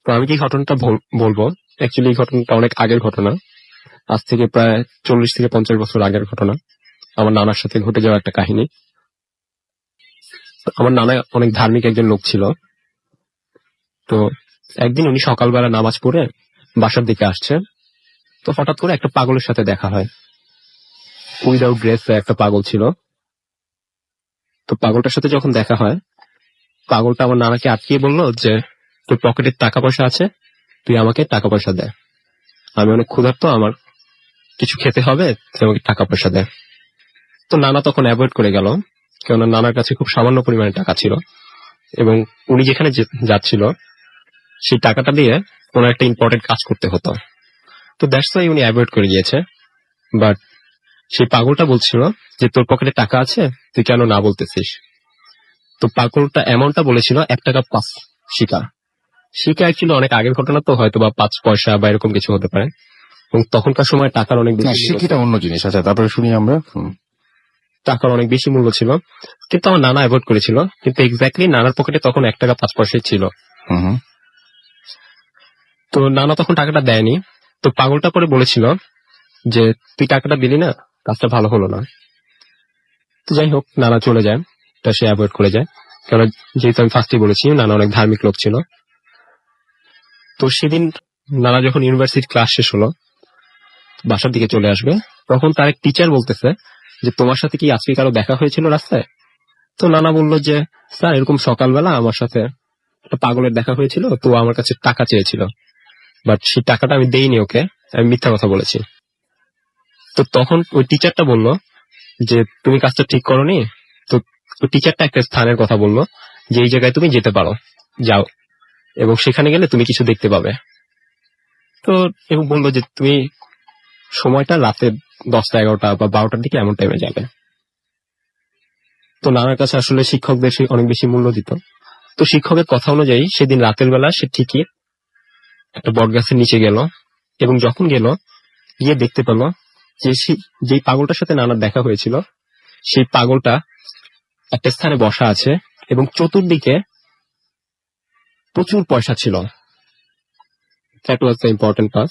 তো আমি কি ঘটনাটা বলবো, অ্যাকচুয়ালি এই ঘটনাটা অনেক আগের ঘটনা, আজ থেকে প্রায় 40 থেকে 50 বছর আগের ঘটনা। আমার নানার সাথে ঘটে যাওয়া একটা কাহিনী। আমার নানা অনেক ধার্মিক একজন লোক ছিল। তো একদিন উনি সকালবেলা নামাজ পড়ে বাসার দিকে আসছে, তো হঠাৎ করে একটা পাগলের সাথে দেখা হয়। উইদাউট ড্রেস একটা পাগল ছিল। তো পাগলটার সাথে যখন দেখা হয়, পাগলটা আমার নানাকে আটকিয়ে বললো যে তোর পকেটে টাকা পয়সা আছে, তুই আমাকে টাকা পয়সা দে, আমি অনেক ক্ষুধার্ত, আমার কিছু খেতে হবে, তুই আমাকে টাকা পয়সা দে। তো নানা তখন অ্যাভয়েড করে গেল, কেননা নানার কাছে খুব সামান্য পরিমাণে টাকা ছিল, এবং উনি যেখানে যাচ্ছিল সেই টাকাটা দিয়ে কোনো একটা ইম্পর্টেন্ট কাজ করতে হতো। তো দ্যাটস ওয়াই উনি অ্যাভয়েড করে গিয়েছে। বাট সেই পাগলটা বলছিল যে তোর পকেটে টাকা আছে, তুই কেন না বলতেছিস। তো পাগলটা এমনটা বলেছিল 1 টাকা 5 শিকা। শিকা অ্যাকচুয়ালি অনেক আগের ঘটনা, তো হয়তো বা 5 পয়সা বা এরকম কিছু হতে পারে, এবং তখনকার সময় টাকার অনেক বেশি শিক্ষিটা অন্য জিনিস। আচ্ছা, তারপরে শুনি আমরা। টাকার অনেক বেশি মূল্য ছিল, কিন্তু আমার নানা অ্যাভয়েড করেছিল। কিন্তু এক্স্যাক্টলি নানার পকেটে তখন 1 টাকা 5 পয়সাই ছিল। তো নানা তখন টাকাটা দেয়নি। তো পাগলটা পরে বলেছিল যে তুই টাকাটা দিলি না, কাজটা ভালো হলো না। তো যাই হোক, নানা চলে যায়, তা সে অ্যাভয়েড করে যায়, কারণ যেহেতু আমি ফার্স্টে বলেছি নানা অনেক ধার্মিক লোক ছিল। তো সেদিন নানা যখন ইউনিভার্সিটি ক্লাস শেষ হলো, বাসার দিকে চলে আসবে, তখন তার এক টিচার বলতেছে যে তোমার সাথে কি আজকে কারো দেখা হয়েছিল রাস্তায়। তো নানা বললো যে স্যার, এরকম সকালবেলা আমার সাথে একটা পাগলের দেখা হয়েছিল, তো আমার কাছে টাকা চেয়েছিল, বাট সেই টাকাটা আমি দেইনি ওকে, আমি মিথ্যা কথা বলেছি। তো তখন ওই টিচারটা বলল যে তুমি কাজটা ঠিক করোনি। তো ওই টিচারটা একটা স্থানের কথা বললো যে এই জায়গায় তুমি যেতে পারো, যাও, এবং সেখানে গেলে তুমি কিছু দেখতে পাবে। তো এবং বললো যে তুমি সময়টা রাতে 10টা 11টা বা 12টার দিকে এমন টাইমে যাবে। তো নানার কাছে আসলে শিক্ষকদের সে অনেক বেশি মূল্য দিত। তো শিক্ষকের কথা অনুযায়ী সেদিন রাতের বেলা সে ঠিকই একটা বট গাছের নিচে গেল, এবং যখন গেল গিয়ে দেখতে পেল যে যেই পাগলটার সাথে নানার দেখা হয়েছিল সেই পাগলটা একটা স্থানে বসা আছে, এবং চতুর্দিকে প্রচুর পয়সা ছিল। That was the important part.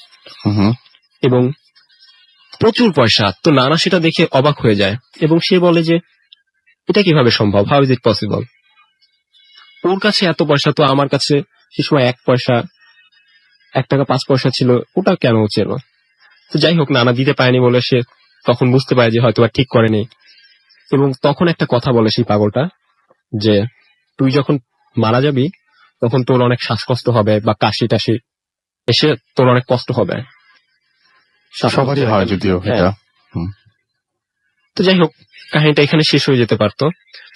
এবং প্রচুর পয়সা। তো নানা সেটা দেখে অবাক হয়ে যায়, এবং সে বলে যে এটা কিভাবে সম্ভব, হাউ ইজ ইট পসিবল। ওর কাছে এত পয়সা, তো আমার কাছে সে সময় 1 পয়সা 1 টাকা 5 পয়সা ছিল, ওটা কেন ছিল। তো যাই হোক, নানা দিতে পারেনি বলে সে তখন বুঝতে পারে যে হয়তো ঠিক করেনি। এবং তখন একটা কথা বলে সেই পাগলটা যে তুই যখন মারা যাবি তখন তোর অনেক শ্বাসকষ্ট হবে বা কাশি টাশি এসে তোর অনেক কষ্ট হবে। সবারই হয় যদিও হ্যাঁ। এটা। তো যাই হোক, কাহিনীটা এখানে শেষ হয়ে যেতে পারতো।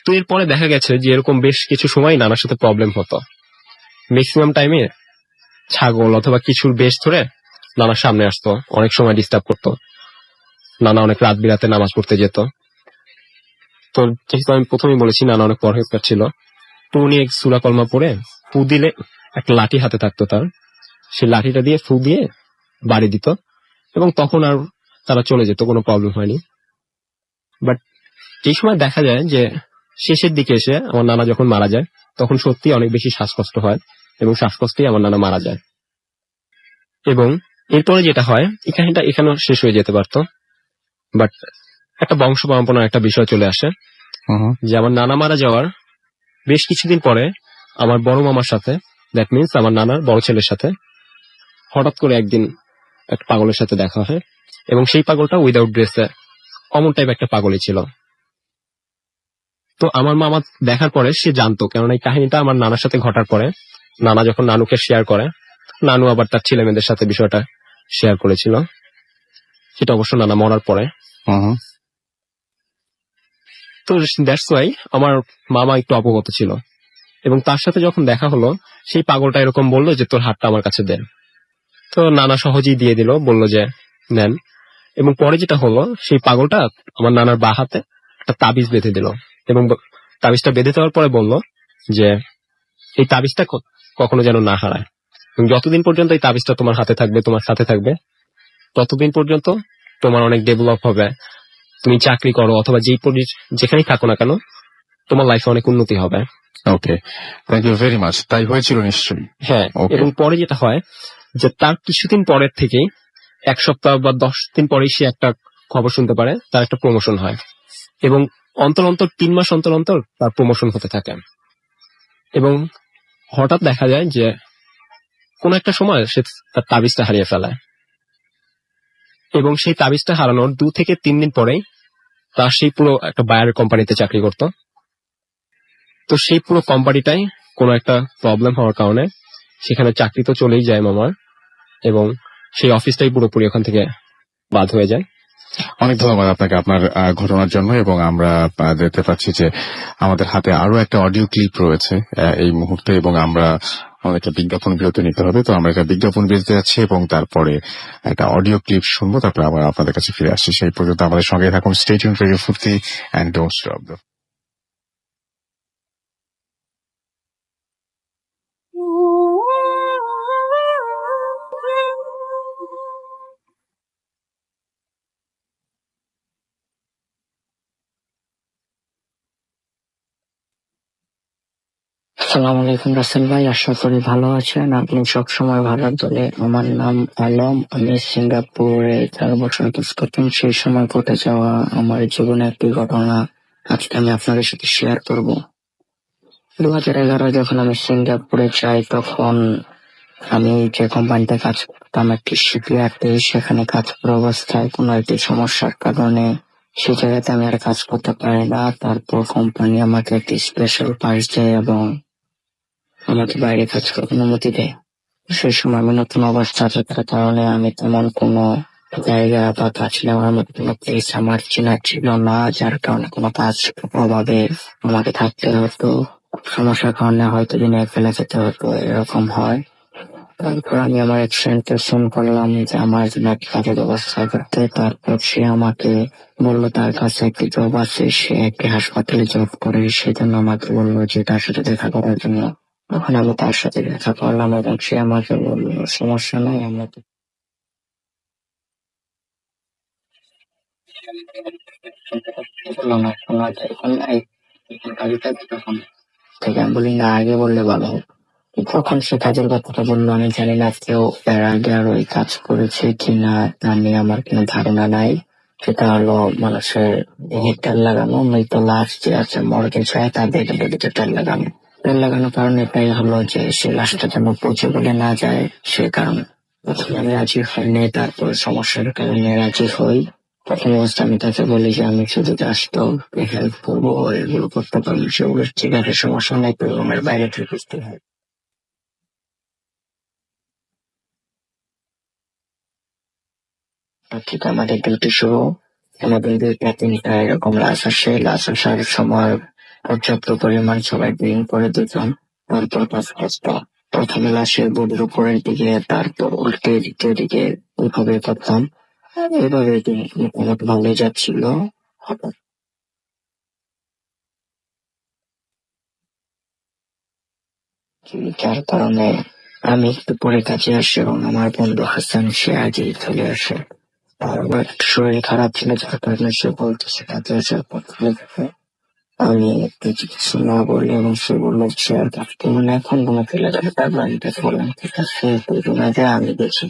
তো এরপরে দেখা গেছে যে এরকম বেশ কিছু সময় নানার সাথে প্রবলেম হতো। ম্যাক্সিমাম টাইমে ছাগল অথবা কিছুর বেশ ধরে নানার সামনে আসতো, অনেক সময় ডিস্টার্ব করতো। নানা অনেক রাত বিরাতে নামাজ পড়তে যেত। তো যেহেতু আমি প্রথমেই বলেছি নানা অনেক পরহেজগার ছিল, তো উনি এক সূরা কলমা পড়ে ফু দিলে একটা লাঠি হাতে থাকতো তার, সেই লাঠিটা দিয়ে ফু দিয়ে বাড়ি দিত এবং তখন আর তারা চলে যেত, কোনো প্রবলেম হয়নি। বাট এই সময় দেখা যায় যে শেষের দিকে এসে আমার নানা যখন মারা যায় তখন সত্যি অনেক বেশি শ্বাসকষ্ট হয় এবং শ্বাসকষ্টেই আমার নানা মারা যায়। এবং এরপরে যেটা হয়, এই কাহিনীটা এখানেও শেষ হয়ে যেতে পারতো, বাট একটা বংশ পরম্পরার একটা বিষয় চলে আসে যে আমার নানা মারা যাওয়ার বেশ কিছুদিন পরে আমার বড় মামার সাথে, দ্যাট মিনস আমার নানার বড় ছেলের সাথে হঠাৎ করে একদিন একটা পাগলের সাথে দেখা হয় এবং সেই পাগলটা উইদাউট ড্রেসে কমন টাইপ একটা পাগলই ছিল। তো আমার মামা দেখার পরে সে জানতো, কেননা এই কাহিনীটা আমার নানার সাথে ঘটার পরে নানা যখন নানুকে শেয়ার করে, নানু আবার তার ছেলে মেয়েদের সাথে বিষয়টা শেয়ার করেছিল, সেটা অবশ্য নানা মরার পরে। তো দ্যাটস ওয়াই আমার মামা একটু অবগত ছিল এবং তার সাথে যখন দেখা হলো সেই পাগলটা এরকম বললো যে তোর হাতটা আমার কাছে দেন। তো নানা সহজেই দিয়ে দিল, বললো যে নেন। এবং পরে যেটা হলো, সেই পাগলটা আমার নানার বা হাতে একটা তাবিজ বেঁধে দিল এবং তাবিজটা বেঁধে দেওয়ার পরে বলল যে এই তাবিজটা কখনো যেন না হারায় এবং যতদিন পর্যন্ত এই তাবিজটা তোমার হাতে থাকবে, তোমার সাথে থাকবে, ততদিন পর্যন্ত তোমার অনেক ডেভেলপ হবে। তুমি চাকরি করো অথবা যেখানেই থাকো না কেন, তোমার লাইফে অনেক উন্নতি হবে। ওকে, থ্যাংক ইউ ভেরি মাচ। তাই হয়েছিল নিশ্চয়ই। হ্যাঁ, Okay. এবং পরে যেটা হয় যে তার কিছুদিন পরের থেকেই 1 সপ্তাহ বা 10 দিন পরেই সে একটা খবর শুনতে পারে, তার একটা প্রমোশন হয় এবং অন্তর অন্তর 3 মাস অন্তর অন্তর তার প্রমোশন হতে থাকে। এবং হঠাৎ দেখা যায় যে কোন একটা সময় সে তার তাবিজটা হারিয়ে ফেলায় এবং সেই তাবিজটা হারানোর 2 থেকে 3 দিন পরেই তার সেই পুরো একটা বায়ার কোম্পানিতে চাকরি করত। তো সেই পুরো কোম্পানিটাই কোনো একটা প্রবলেম হওয়ার কারণে সেখানে চাকরি তো চলেই যায় মামার এবং সেই অফিসটাই পুরোপুরি ওখান থেকে বাদ হয়ে যায়। অনেক ধন্যবাদ আপনাকে আপনার ঘটনার জন্য। এবং আমরা দেখতে পাচ্ছি যে আমাদের হাতে আরো একটা অডিও ক্লিপ রয়েছে এই মুহূর্তে, এবং আমরা আমাদেরকে বিজ্ঞাপন বিরতি নিতে হবে। তো আমরা একটা বিজ্ঞাপন বিরতি যাচ্ছি এবং তারপরে একটা অডিও ক্লিপ শুনবো, তারপরে আবার আপনাদের কাছে ফিরে আসছি। সেই পর্যন্ত আমাদের সঙ্গে থাকুন। Stay tuned radio Foorti and don't stop. আসসালামু আলাইকুম রাসেল ভাই, আশা করি ভালো আছেন। আপনি সবসময় ভালো দলে। আমার নাম আলম, আমি সিঙ্গাপুরে 4 বছর কাজ করতাম। সেই সময় ঘটে যাওয়া আমার জীবনে একটি ঘটনা আজকে আমি আপনাদের সাথে শেয়ার করব। 2011 যখন আমি সিঙ্গাপুরে যাই, তখন আমি যে কোম্পানিতে কাজ করতাম একটি শিপইয়ার্ডে, সেখানে কাজ করা অবস্থায় কোনো একটি সমস্যার কারণে সেই জায়গাতে আমি আর কাজ করতে পারি না। তারপর কোম্পানি আমাকে একটি স্পেশাল পাস দেয় এবং আমাকে বাইরে কাজ করার অনুমতি দেয়। সেই সময় আমি নতুন অবস্থা থাকার কারণে আমি তেমন কোনো জায়গা বা কাজ নেওয়ার মতো কোনো প্লেস আমার চেনা ছিল না, যার কারণে কোনো কাজ অভাবে আমাকে থাকতে হতো। সমস্যার কারণে হয়তো দিনে ফেলে যেতে হতো, এরকম হয়। তারপর আমি আমার এক ফ্রেন্ডকে ফোন করলাম যে আমার জন্য একটা কাজের ব্যবস্থা করতে। তারপর সে আমাকে বললো তার কাছে একটি জব আছে, সে একটি হাসপাতালে জব করে, সেজন্য আমাকে বললো যে তার সাথে দেখা করার জন্য। তখন আমি তার সাথে দেখা করলাম এবং সে আমাকে বললো সমস্যা নাই, আমরা তো বললো না শোনা যায় এখন নাই, এখন কাজটা তখন থেকে আমি বলি না আগে বললে ভালো হতো। তখন সে কাজের কথাটা বললো, আমি জানি না কেউ এর আগে আর ওই কাজ করেছে কিনা, তা নিয়ে আমার কোনো ধারণা নাই। সেটা হলো মানুষের দেহে তেল লাগানো, মৃত লাশ যে আছে মর্গে যায় তাদের বডিতে তেল লাগানো। তেল লাগানোর কারণে এটাই হলো যে সে লাশটা যেন পচে বলে না যায়, সে কারণে প্রথমে আমি রাজি হইনি। তারপর সমস্যার কারণে রাজি হই প্রথম অবস্থা আমি তাকে বলি যে আমি শুধু জাস্ট হেল্প করবো, এগুলো করতে পারবো। সেগুলো ঠিক আছে, সমস্যা নাই, তো রুমের বাইরে থেকে বুঝতে হয়। ঠিক আমাদের ডিউটি শুরু, আমাদের 2টা 3টা এরকম লাশ আসে। লাশ আসার সময় পর্যাপ্ত পরিমাণ সবাই ড্রিঙ্ক করে 2জন। তারপর 5-5টা প্রথমে লাশের বডির উপরের দিকে, তারপর উল্টে দিকে দিকে ওইভাবে করতাম। আর এইভাবে মোটামুটি ভালোই যাচ্ছিল। হঠাৎ যার কারণে আমি একটু পরে কাজে আসি এবং আমার বন্ধু হাসান সে আজই চলে আসে। আর আমার একটু শরীর খারাপ ছিল, যার কারণে সে বলতেছে কাজে আসার পর চলে যাবে। আমি একটু কিছু না বলি এবং সে বললো সে আর কাজকে মানে এখন রুমে ফেলে যাবে। তারপর আমি তাকে বললাম ঠিক আছে, তুই রুমে যা, আমি দেখি।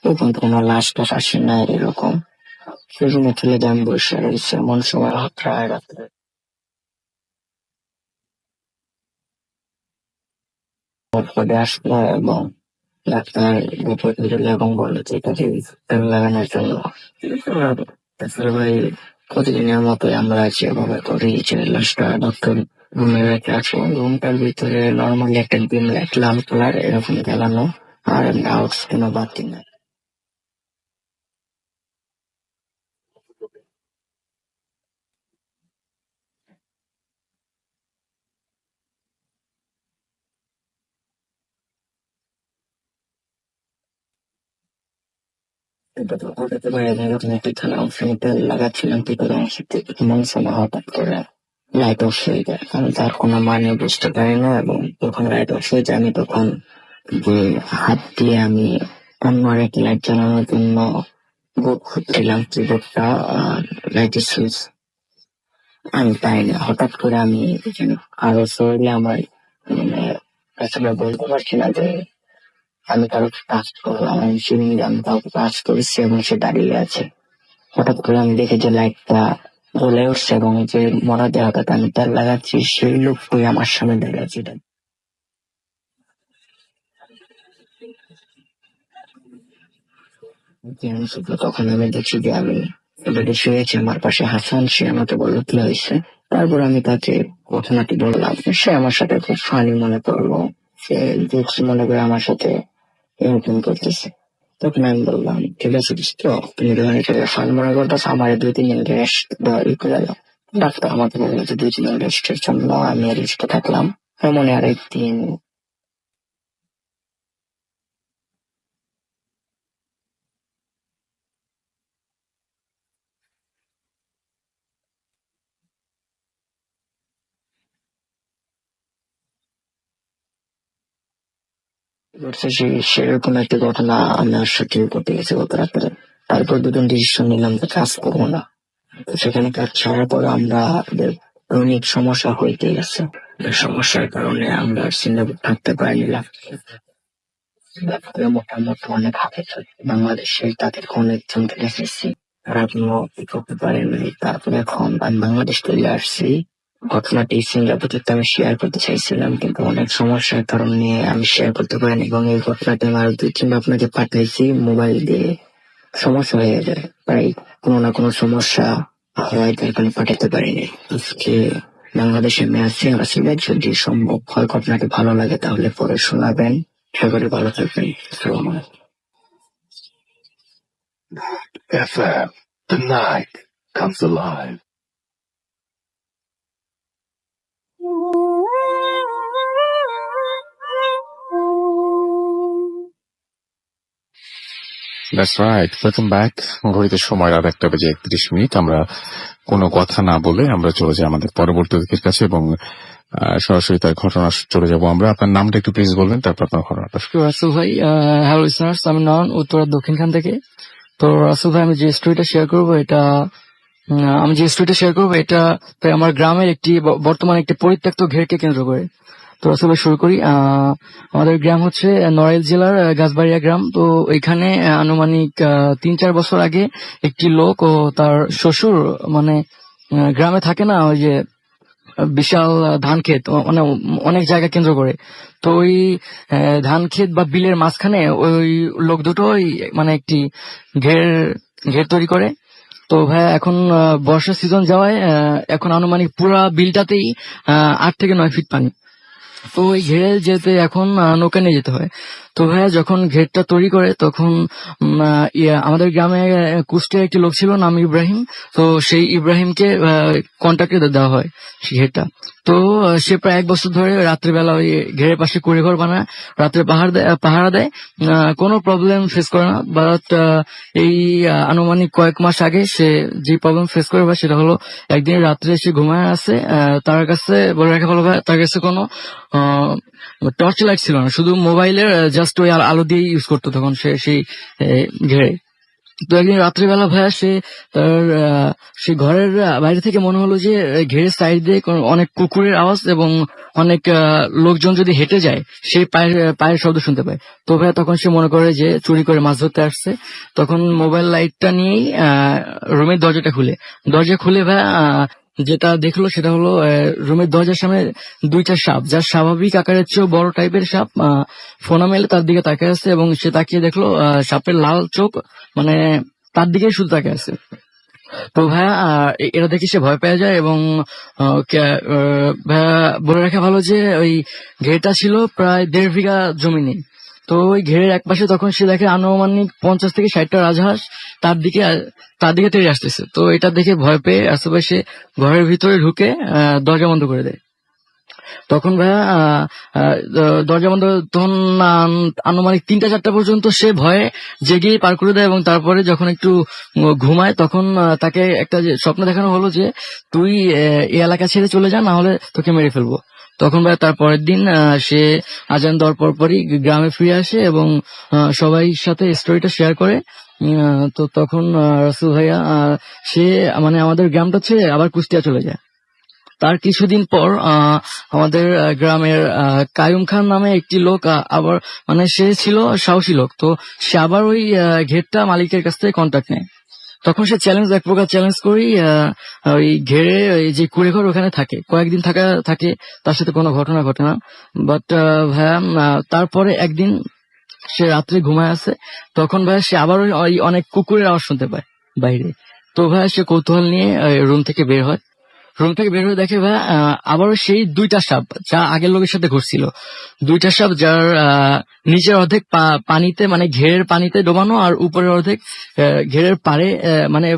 তখন তো কোনো লাশ টাশ আসে না এরকম। সে রুমে ফেলে দিয়ে আমি বসে রয়েছি। এমন সময় প্রায় রাত্রে পরে আসলো এবং ডাক্তার বিপদে দিল এবং বললো যে এটাকে তেল লাগানোর জন্য। তারপরে ভাই প্রতিদিনের মতোই আমরা যেভাবে করি যে লাশটা ডক্টর রুমে রেখে আসবো। রুমটার ভিতরে নর্মালি একটা ডিম লাইট লাল কালার এরকম জ্বালানো, আর আউটস কোনো বাতি নাই। এটা তো হঠাৎ করে যখন একটি থানা অংশ তেল লাগাচ্ছিলাম ভিতরে অংশ থেকে এমন সময় হঠাৎ করে লাইট অফ হয়ে যায়। আমি তার কোনো মানে বুঝতে পারি না এবং যখন লাইট অফ হয়ে যায় আমি তখন যে হাত দিয়ে আমি অন্য আরেকটি লাইট জ্বালানোর জন্য বোর্ড খুঁজছিলাম, কিবোর্ডটা লাইটের সুইচ আমি পাই না। হঠাৎ করে আমি যেন আরো শরীরে আমার মানে আসলে বলতে পারছি না যে আমি কারো কাজ করলাম, আমি সিলিং আমি কাউকে কাজ করেছি এবং সে দাঁড়িয়ে আছে। হঠাৎ করে আমি দেখি যে লাইটটা জ্বলে উঠছে এবং যে মরা দেহটাতে আমি তেল লাগাচ্ছি সেই লোকটাই আমার সামনে দাঁড়িয়ে আছে। তখন আমি দেখছি যে আমি বেডে শুয়েছি, আমার পাশে হাসান, সে আমাকে বললো কি হয়েছে। তারপর আমি তাকে ঘটনাটি বললাম, সে আমার সাথে খুব ফানি মনে করলো, সে দেখছি মনে করে আমার সাথে এরকম করতেছে। তখন আমি বললাম ঠিক আছে তো তুমি যখন এটা ফান মনে করতেছো আমার 2-3 দিন রেস্ট ই করে দাও। ডাক্তার আমাকে বললো যে 2-3 দিন রেস্টের জন্য আমি রেস্টে থাকলাম। এমন আরেকদিন ঘটছে সেরকম একটা ঘটনা আমার সাথে ঘটে গেছে গত রাত্রে। তারপর 2জন ডিসিশন নিলাম যে কাজ করবো না। তো সেখানে কাজ ছাড়ার পর আমরা দৈনিক সমস্যা হইতে গেছে। এই সমস্যার কারণে আমরা সিঙ্গাপুর থাকতে পারিনি। লাফতে মোটামুটি অনেক হাতে থাকে বাংলাদেশে, তাদেরকে অনেকজনকে দেখেছি তারা কোনো কি করতে পারেনি। তারপরে এখন আমি বাংলাদেশ চলে আসছি। ঘটনাটি সিঙ্গাপুরে তো আমি শেয়ার করতে চাইছিলাম, কিন্তু অনেক সমস্যার কারণে আমি শেয়ার করতে পারিনি এবং এই ঘটনাটা আমি আরো 2-3 আপনাকে পাঠাইছি মোবাইল দিয়ে। সমস্যা হয়ে যায়, প্রায় কোনো না কোনো সমস্যা হয়, তার কারণে পাঠাতে পারিনি। আজকে বাংলাদেশে আমি আছি, আসলে যদি সম্ভব হয় ঘটনাটি ভালো লাগে তাহলে পরে শোনাবেন। সবাই ভালো থাকবেন। আসসালামু আলাইকুম। FM. The night comes alive. That's right, welcome back. ঘড়িতে সময় রাত 1:31। আমরা কোনো কথা না বলে আমরা চলে যাই আমাদের পরবর্তী অতিথির কাছে এবং সরাসরি তার ঘটনা চলে যাব আমরা। আপনার নামটা একটু প্লিজ বলবেন, তারপর আপনার ঘটনাটা। রাসেল ভাই, হ্যালো লিসনার্স, আমি নন উত্তরা দক্ষিণখান থেকে। তো রাসেল ভাই, আমি যে স্টোরিটা শেয়ার করবো এটা প্রায় আমার গ্রামের একটি বর্তমানে একটি পরিত্যক্ত ঘেরকে কেন্দ্র করে। তো রাসেল ভাই শুরু করি। আমাদের গ্রাম হচ্ছে নড়াইল জেলার গাছবাড়িয়া গ্রাম। তো এখানে আনুমানিক 3-4 বছর আগে একটি লোক ও তার শ্বশুর মানে গ্রামে থাকে না, ওই যে বিশাল ধান ক্ষেত, মানে অনেক জায়গা কেন্দ্র করে। তো ওই ধান ক্ষেত বা বিলের মাঝখানে ওই লোক দুটোই মানে একটি ঘের তৈরি করে। তো ভাইয়া এখন বর্ষার সিজন যাওয়ায় এখন আনুমানিক পুরা বিলটাতেই 8 থেকে 9 ফিট পানি। তো ওই ঘেরে যেতে এখন নৌকা নিয়ে যেতে হয়। তো ভাইয়া যখন ঘেরটা তৈরি করে তখন আমাদের গ্রামে কুষ্টিয়ার একটি লোক ছিল নাম ইব্রাহিম। তো সেই ইব্রাহিমকে কন্ট্রাক্টে দেওয়া হয় সেই ঘেরটা। তো সে প্রায় 1 বছর ধরে রাত্রিবেলা ওই ঘেরের পাশে কুড়েঘর বানায়, রাত্রে পাহারা দেয়, কোনো প্রবলেম ফেস করে না। বাট এই আনুমানিক কয়েক মাস আগে সে যে প্রবলেম ফেস করে ভাই সেটা হলো একদিন রাত্রে সে ঘুমায় আছে, তার কাছে বলে রাখা ভালো ভাই তার কাছে কোনো টর্চ লাইট ছিল না, শুধু মোবাইলের জাস্ট ওই আলো দিয়ে ইউজ করতো তখন সে সেই ঘেরে। তো একদিন রাত্রিবেলা ভাইয়া সে তার সে ঘরের বাইরে থেকে মনে হলো যে ঘেরের সাইড দিয়ে অনেক কুকুরের আওয়াজ এবং অনেক লোকজন যদি হেঁটে যায় সেই পায়ের শব্দ শুনতে পায়। তো ভাইয়া তখন সে মনে করে যে চুরি করে মাছ ধরতে আসছে। তখন মোবাইল লাইটটা নিয়েই রুমের দরজা খুলে ভাইয়া যেটা দেখলো সেটা হলো রুমের দরজার সামনে 2টা সাপ, যার স্বাভাবিক আকারের চেয়েও বড় টাইপের সাপ ফোনা মেলে তার দিকে তাকিয়ে আছে, এবং সে তাকিয়ে দেখলো সাপের লাল চোখ মানে তার দিকে শুধু তাকিয়ে আছে। তো ভাইয়া এটা দেখে সে ভয় পেয়ে যায় এবং ভাইয়া বলে রাখা ভালো যে ওই ঘেরটা ছিল প্রায় 1.5 বিঘা জমিনে। তো ওই ঘেরের একপাশে তখন সে দেখে আনুমানিক 50 থেকে 60টা রাজহাঁস তার দিকে তেড়ে আসতেছে। তো এটা দেখে ভয় পেয়ে আশেপাশে ঘরের ভিতরে ঢুকে দরজা বন্ধ করে দেয়। তখন ভাইয়া দরজা বন্ধ, তখন আনুমানিক 3টা-4টা পর্যন্ত সে ভয়ে জেগে পার করে দেয়, এবং তারপরে যখন একটু ঘুমায় তখন তাকে একটা স্বপ্ন দেখানো হলো যে তুই এই এলাকা ছেড়ে চলে যা, না হলে তোকে মেরে ফেলবো। তখন ভাই তার পরের দিন সে আজান দেওয়ার পরপরই গ্রামে ফিরে আসে এবং সবাই সাথে স্টোরিটা শেয়ার করে। তো তখন রাসেল ভাইয়া সে মানে আমাদের গ্রামটা ছেড়ে আবার কুষ্টিয়া চলে যায়। তার কিছুদিন পর আমাদের গ্রামের কায়ুম খান নামে একটি লোক আবার মানে সে ছিল সাহসী লোক। তো সে আবার ওই ঘেরটা মালিকের কাছ থেকে কন্ট্যাক্ট নেয়। তখন সে এক প্রকার চ্যালেঞ্জ করি ওই ঘেরে ওই যে কুড়েঘর ওখানে থাকে, কয়েকদিন থাকে, তার সাথে কোনো ঘটনা ঘটে না। বাট ভাইয়া তারপরে একদিন সে রাত্রে ঘুমায় আছে, তখন ভাইয়া সে আবার ওই অনেক কুকুরের আওয়াজ শুনতে পায় বাইরে। তো ভাইয়া সে কৌতূহল নিয়ে রুম থেকে বের হয়ে দেখে ভাইয়া আবারও সেই 2টা সাপ যা আগের লোকের সাথে ঘুরছিল। 2টা সাপ যার নিচের অর্ধেক পানিতে মানে ঘেরের পানিতে ডোবানো, আর উপরের অর্ধেক ঘেরের পাড়ে মানে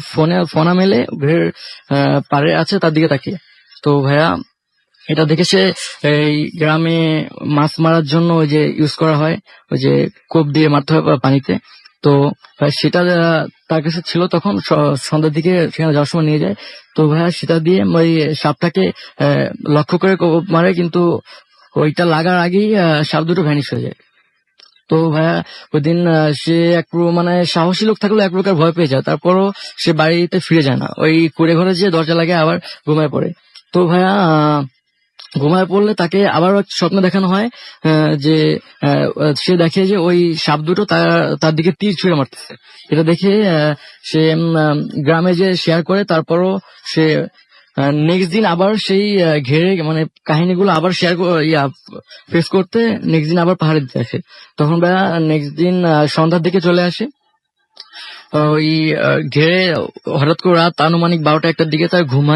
ফোনা মেলে ঘেরের পাড়ে আছে তার দিকে তাকিয়ে। তো ভাইয়া এটা দেখে সে এই গ্রামে মাছ মারার জন্য ওই যে ইউজ করা হয়, ওই যে কোপ দিয়ে মারতে হয় পানিতে। তো সেটা তার কাছে ছিল, তখন সন্ধ্যার দিকে সেখানে যাওয়ার সময় নিয়ে যায়। তো ভাইয়া সেটা দিয়ে ওই সাপটাকে লক্ষ্য করে কোপ মারে, কিন্তু ওইটা লাগার আগেই সাপ দুটো ভ্যানিশ হয়ে যায়। তো ভাইয়া ওই দিন সে মানে সাহসী লোক থাকলেও এক প্রকার ভয় পেয়ে যায়। তারপরও সে বাড়িতে ফিরে যায় না, ওই কুড়ে ঘরে যে দরজা লাগে আবার ঘুমায় পড়ে। তো ভাইয়া ঘুমায় পড়লে তাকে আবার স্বপ্ন দেখানো হয় যে সে দেখে যে ওই সাপ দুটো তার দিকে তীর ছুঁড়ে মারতেছে। এটা দেখে সে গ্রামে যে শেয়ার করে। তারপরও সে নেক্সট দিন আবার সেই ঘেরে মানে কাহিনীগুলো আবার শেয়ার ফেস করতে নেক্সট দিন আবার পাহাড়ে দিতে আসে। তখন ভাইয়া নেক্সট দিন সন্ধ্যার দিকে চলে আসে। ওই ঘেরে হঠাৎ করে রাত আনুমানিক 12টা-1টার দিকে তার ঘুম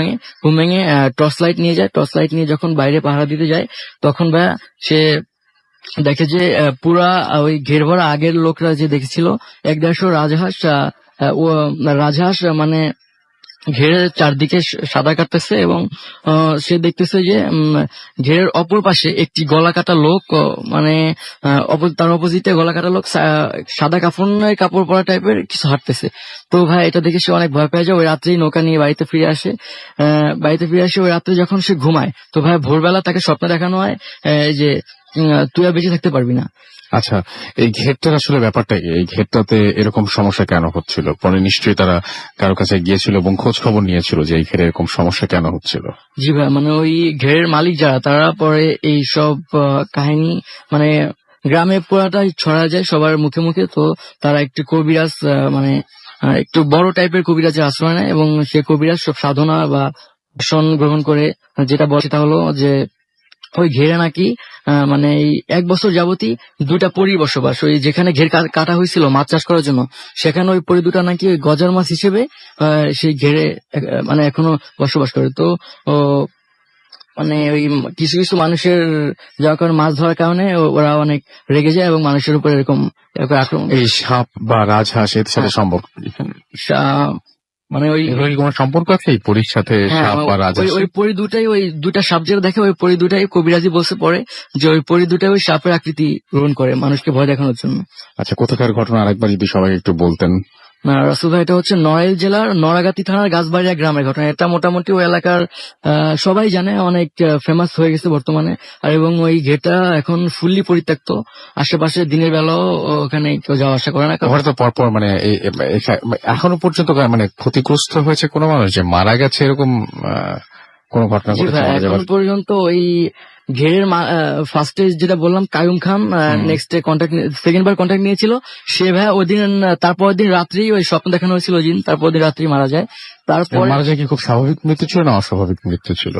ভেঙে টর্চ লাইট নিয়ে যায়। টর্চ লাইট নিয়ে যখন বাইরে পাহারা দিতে যায় তখন ভাইয়া সে দেখে যে পুরা ওই ঘের ভরা আগের লোকরা যে দেখেছিল 150 রাজহাঁস মানে ঘেরের চারদিকে সাদা কাটতেছে, এবং সে দেখতেছে যে ঘেরের অপর পাশে একটি গলা কাটা লোক মানে তার অপোজিটে গলা কাটা লোক সাদা কাপড় পরা টাইপের কিছু হাঁটতেছে। তো ভাই এটা দেখে সে অনেক ভয় পেয়ে যায়। ওই রাত্রেই নৌকা নিয়ে বাড়িতে ফিরে আসে। ওই রাত্রে যখন সে ঘুমায় তো ভাই ভোরবেলা তাকে স্বপ্ন দেখানো হয় যে তুই আর বেঁচে থাকতে পারবি না। আচ্ছা, এই ঘেরটার আসলে ব্যাপারটা কি? এই ঘেরটাতে এরকম সমস্যা কেন হচ্ছিল? পরে নিশ্চয়ই তারা কারো কাছে গিয়েছিল এবং খোঁজ খবর নিয়েছিল যে এই ঘেরে এরকম সমস্যা কেন হচ্ছিল। জি ভাই, মানে ওই ঘেরের মালিক যারা তারা পরে এই সব কাহিনী মানে গ্রামে পুরাটাই ছড়া যায় সবার মুখে মুখে। তো তারা একটি কবিরাজ মানে একটু বড় টাইপের কবিরাজের আশ্রয় নেয়, এবং সে কবিরাজ সব সাধনা বা দর্শন গ্রহণ করে যেটা বলে সেটা হলো যে ওই ঘেরে নাকি মানে এই 1 বছর যাবতই 2টা পরী বসবাস। ওই যেখানে ঘের কাটা হয়েছিল মাছ চাষ করার জন্য, সেখানে ওই পরী দুটা নাকি ওই গজার মাছ হিসেবে সেই ঘেরে মানে এখনো বসবাস করে। তো ও, মানে ওই কিছু কিছু মানুষের যাওয়ার কারণে মাছ ধরার কারণে ওরা অনেক রেগে যায় এবং মানুষের উপর এরকম আক্রমণ। এই সাপ বা রাজহাঁস এর সাথে সম্পর্ক কি? মানে ওই এগুলো কি কোনো সম্পর্ক আছে এই পরীর সাথে, সাপ বা রাজহাঁস? ওই পরী দুটাই, ওই 2টা সাপ যেটা দেখে ওই পরী দুটাই কবিরাজি বলছে পরে যে ওই পরী দুটাই ওই সাপের আকৃতি গ্রহণ করে মানুষকে ভয় দেখানোর জন্য। আচ্ছা, কোথাকার ঘটনা আরেকবার যদি সবাই একটু বলতেন। রাসেল ভাই, এটা হচ্ছে নড়াইল জেলার নড়াগাতি থানার গাছবাড়িয়া গ্রামের ঘটনা। এটা মোটামুটি ওই এলাকার সবাই জানে, অনেক ফেমাস হয়ে গেছে বর্তমানে। আর এবং ওই ঘেটা এখন ফুললি পরিত্যক্ত, আশেপাশে দিনের বেলাও ওখানে কেউ যাওয়া আসা করে না। ওখানে তো পরপর মানে এখনো পর্যন্ত মানে ক্ষতিগ্রস্ত হয়েছে কোনো মানুষ যে মারা গেছে এরকম কোন ঘটনা জি ঘটেছে? ভাই, এখন পর্যন্ত ওই ঘেরের ফার্স্টে যেটা বললাম কায়ুম খান, নেক্সট সেকেন্ড বার কন্ট্যাক্ট নিয়েছিল সে ভাই ওদিন, তারপর দিন রাত্রি ওই স্বপ্ন দেখানো হয়েছিল ওই দিন, তারপর দিন রাত্রি মারা যায়। তারপর মারা যায় কি খুব স্বাভাবিক মৃত্যু ছিল না অস্বাভাবিক মৃত্যু ছিল?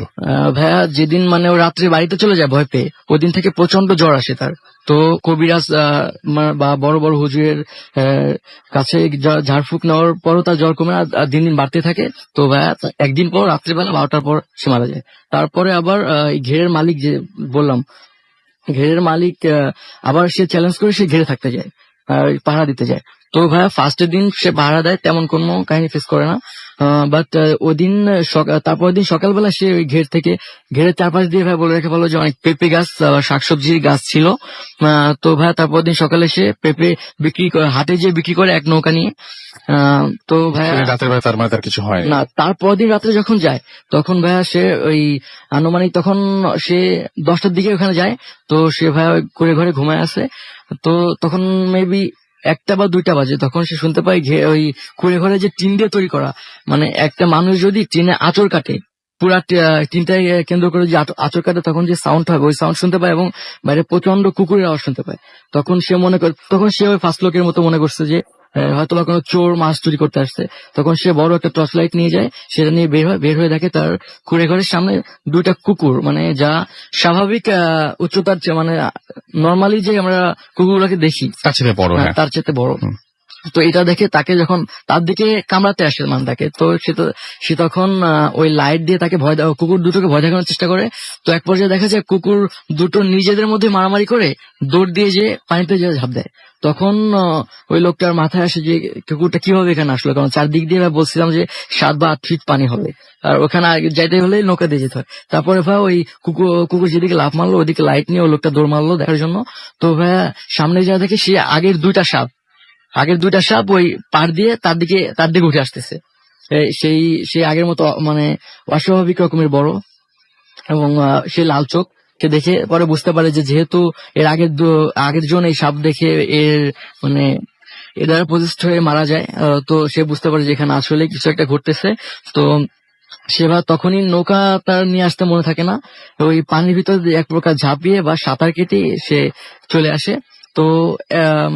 ভাইয়া যেদিন মানে ও রাত্রে বাড়িতে চলে যায় ভয় পেয়ে, ওই দিন থেকে প্রচন্ড জ্বর আসে তার। তো কবিরাজ বা বড় বড় হুজুরের কাছে ঝাড়ফুঁক নেওয়ার পরও তার জ্বর কমে আর দিন দিন বাড়তে থাকে। তো ভাইয়া একদিন পর রাত্রিবেলা 12টার পর সে মারা যায়। তারপরে আবার ঘেরের মালিক যে বললাম, ঘেরের মালিক আবার সে চ্যালেঞ্জ করে সে ঘেরে থাকতে যায়, পাহারা দিতে যায়। তো ভাইয়া ফার্স্টের দিন সে পাহারা দেয়, তেমন কোনো কাহিনী ফেস করে না। বাট ওদিন তারপর দিন সকালবেলা সে ওই ঘেরের চারপাশ দিয়ে ভাই বলে রেখে বলো যে অনেক পেঁপে গাছ, শাকসবজির গাছ ছিল। তো ভাই তারপর দিন সকালে সে পেঁপে বিক্রি করে, হাটে যেয়ে বিক্রি করে এক নৌকা নিয়ে। তো ভাইয়া রাতের বেলা তার মানে তার কিছু হয় না, তারপর দিন রাত্রে যখন যায় তখন ভাইয়া সে ওই আনুমানিক তখন সে 10টার দিকে ওখানে যায়। তো সে ভাইয়া করে ঘরে ঘুমায় আছে। তো তখন মেবি 1টা বা 2টা বাজে, তখন সে শুনতে পায় ওই কুড়ে ঘরে যে টিন দিয়ে তৈরি করা, মানে একটা মানুষ যদি টিনে আঁচড় কাটে, পুরা টিনটাই কেন্দ্র করে যে আঁচড় কাটে, তখন যে সাউন্ড হবে ওই সাউন্ড শুনতে পায় এবং বাইরে প্রচন্ড কুকুরের আওয়াজ শুনতে পায়। তখন সে ওই ফার্স্ট লোকের মতো মনে করছে যে হয়তো বা কোনো চোর মাছ চুরি করতে আসছে। তখন সে বড় একটা টর্চ লাইট নিয়ে যায়, সেটা নিয়ে বের হয়ে দেখে তার কুড়ে ঘরের সামনে 2টা কুকুর, মানে যা স্বাভাবিক উচ্চতার চেয়ে, মানে নর্মালি যে আমরা কুকুরগুলোকে দেখি তার চেয়ে বড়, তার চেয়ে বড়। তো এটা দেখে তাকে যখন তার দিকে কামড়াতে আসে তাকে, তো সে তখন ওই লাইট দিয়ে তাকে কুকুর দুটোকে ভয় দেখানোর চেষ্টা করে। তো এক পর্যায়ে দেখা যায় কুকুর দুটো নিজেদের মধ্যে মারামারি করে দৌড় দিয়ে যে পানিতে ঝাঁপ দেয়। তখন ওই লোকটার মাথায় আসে যে কুকুরটা কিভাবে এখানে আসলো, কারণ চারদিক দিয়ে বলছিলাম যে 7 বা 8 ফিট পানি হবে, আর ওখানে যাইতে হলে নৌকা দিয়ে যেতে হয়। তারপরে ভাই ওই কুকুর যেদিকে লাফ মারলো ওইদিকে লাইট নিয়ে ওই লোকটা দৌড় মারলো দেখার জন্য। তো ভাইয়া সামনে যা দেখে সে আগের 2টা সাপ ওই পাড় দিয়ে তার দিকে উঠে আসতেছে। সেই আগের মতো মানে অস্বাভাবিক রকমের বড় এবং সে লাল চোখ। কে দেখে পরে বুঝতে পারে যে যেহেতু এর আগের জন এই সাপ দেখে এর মানে এরা পজিস্ট হয়ে মারা যায়, তো সে বুঝতে পারে যে এখানে আসলে কিছু একটা ঘটতেছে। তো সে তখনই নৌকা তার নিয়ে আসতে মনে থাকে না, ওই পানির ভিতর এক প্রকার ঝাঁপিয়ে বা সাঁতার কেটে সে চলে আসে। তো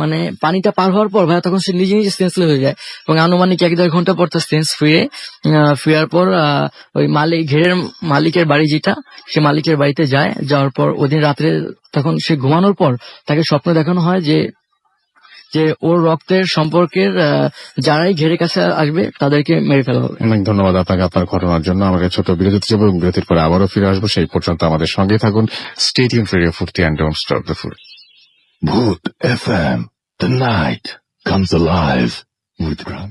মানে পানিটা পার হওয়ার পর ভাই তখন সে নিজে সেন্সলেস হয়ে যায় এবং আনুমানিক 1-1.5 ঘন্টা পর তার সেন্স ফিরার পর ওই ঘেরের মালিকের বাড়ি যেটা, সে মালিকের বাড়িতে যাওয়ার পর ওদিন রাত্রে তখন সে ঘুমানোর পর তাকে স্বপ্ন দেখানো হয় যে ওর রক্তের সম্পর্কের যারাই ঘেরের কাছে আসবে তাদেরকে মেরে ফেলা হবে। অনেক ধন্যবাদ আপনাকে আপনার ঘটনার জন্য। আমাকে ছোট বিরতি যাবো এবং বিরতির পরে আবারও ফিরে আসবো। সেই পর্যন্ত আমাদের সঙ্গে থাকুন। Stay tuned for radio Foorti and don't stop the food. Bhoot FM. The night comes alive with Ram.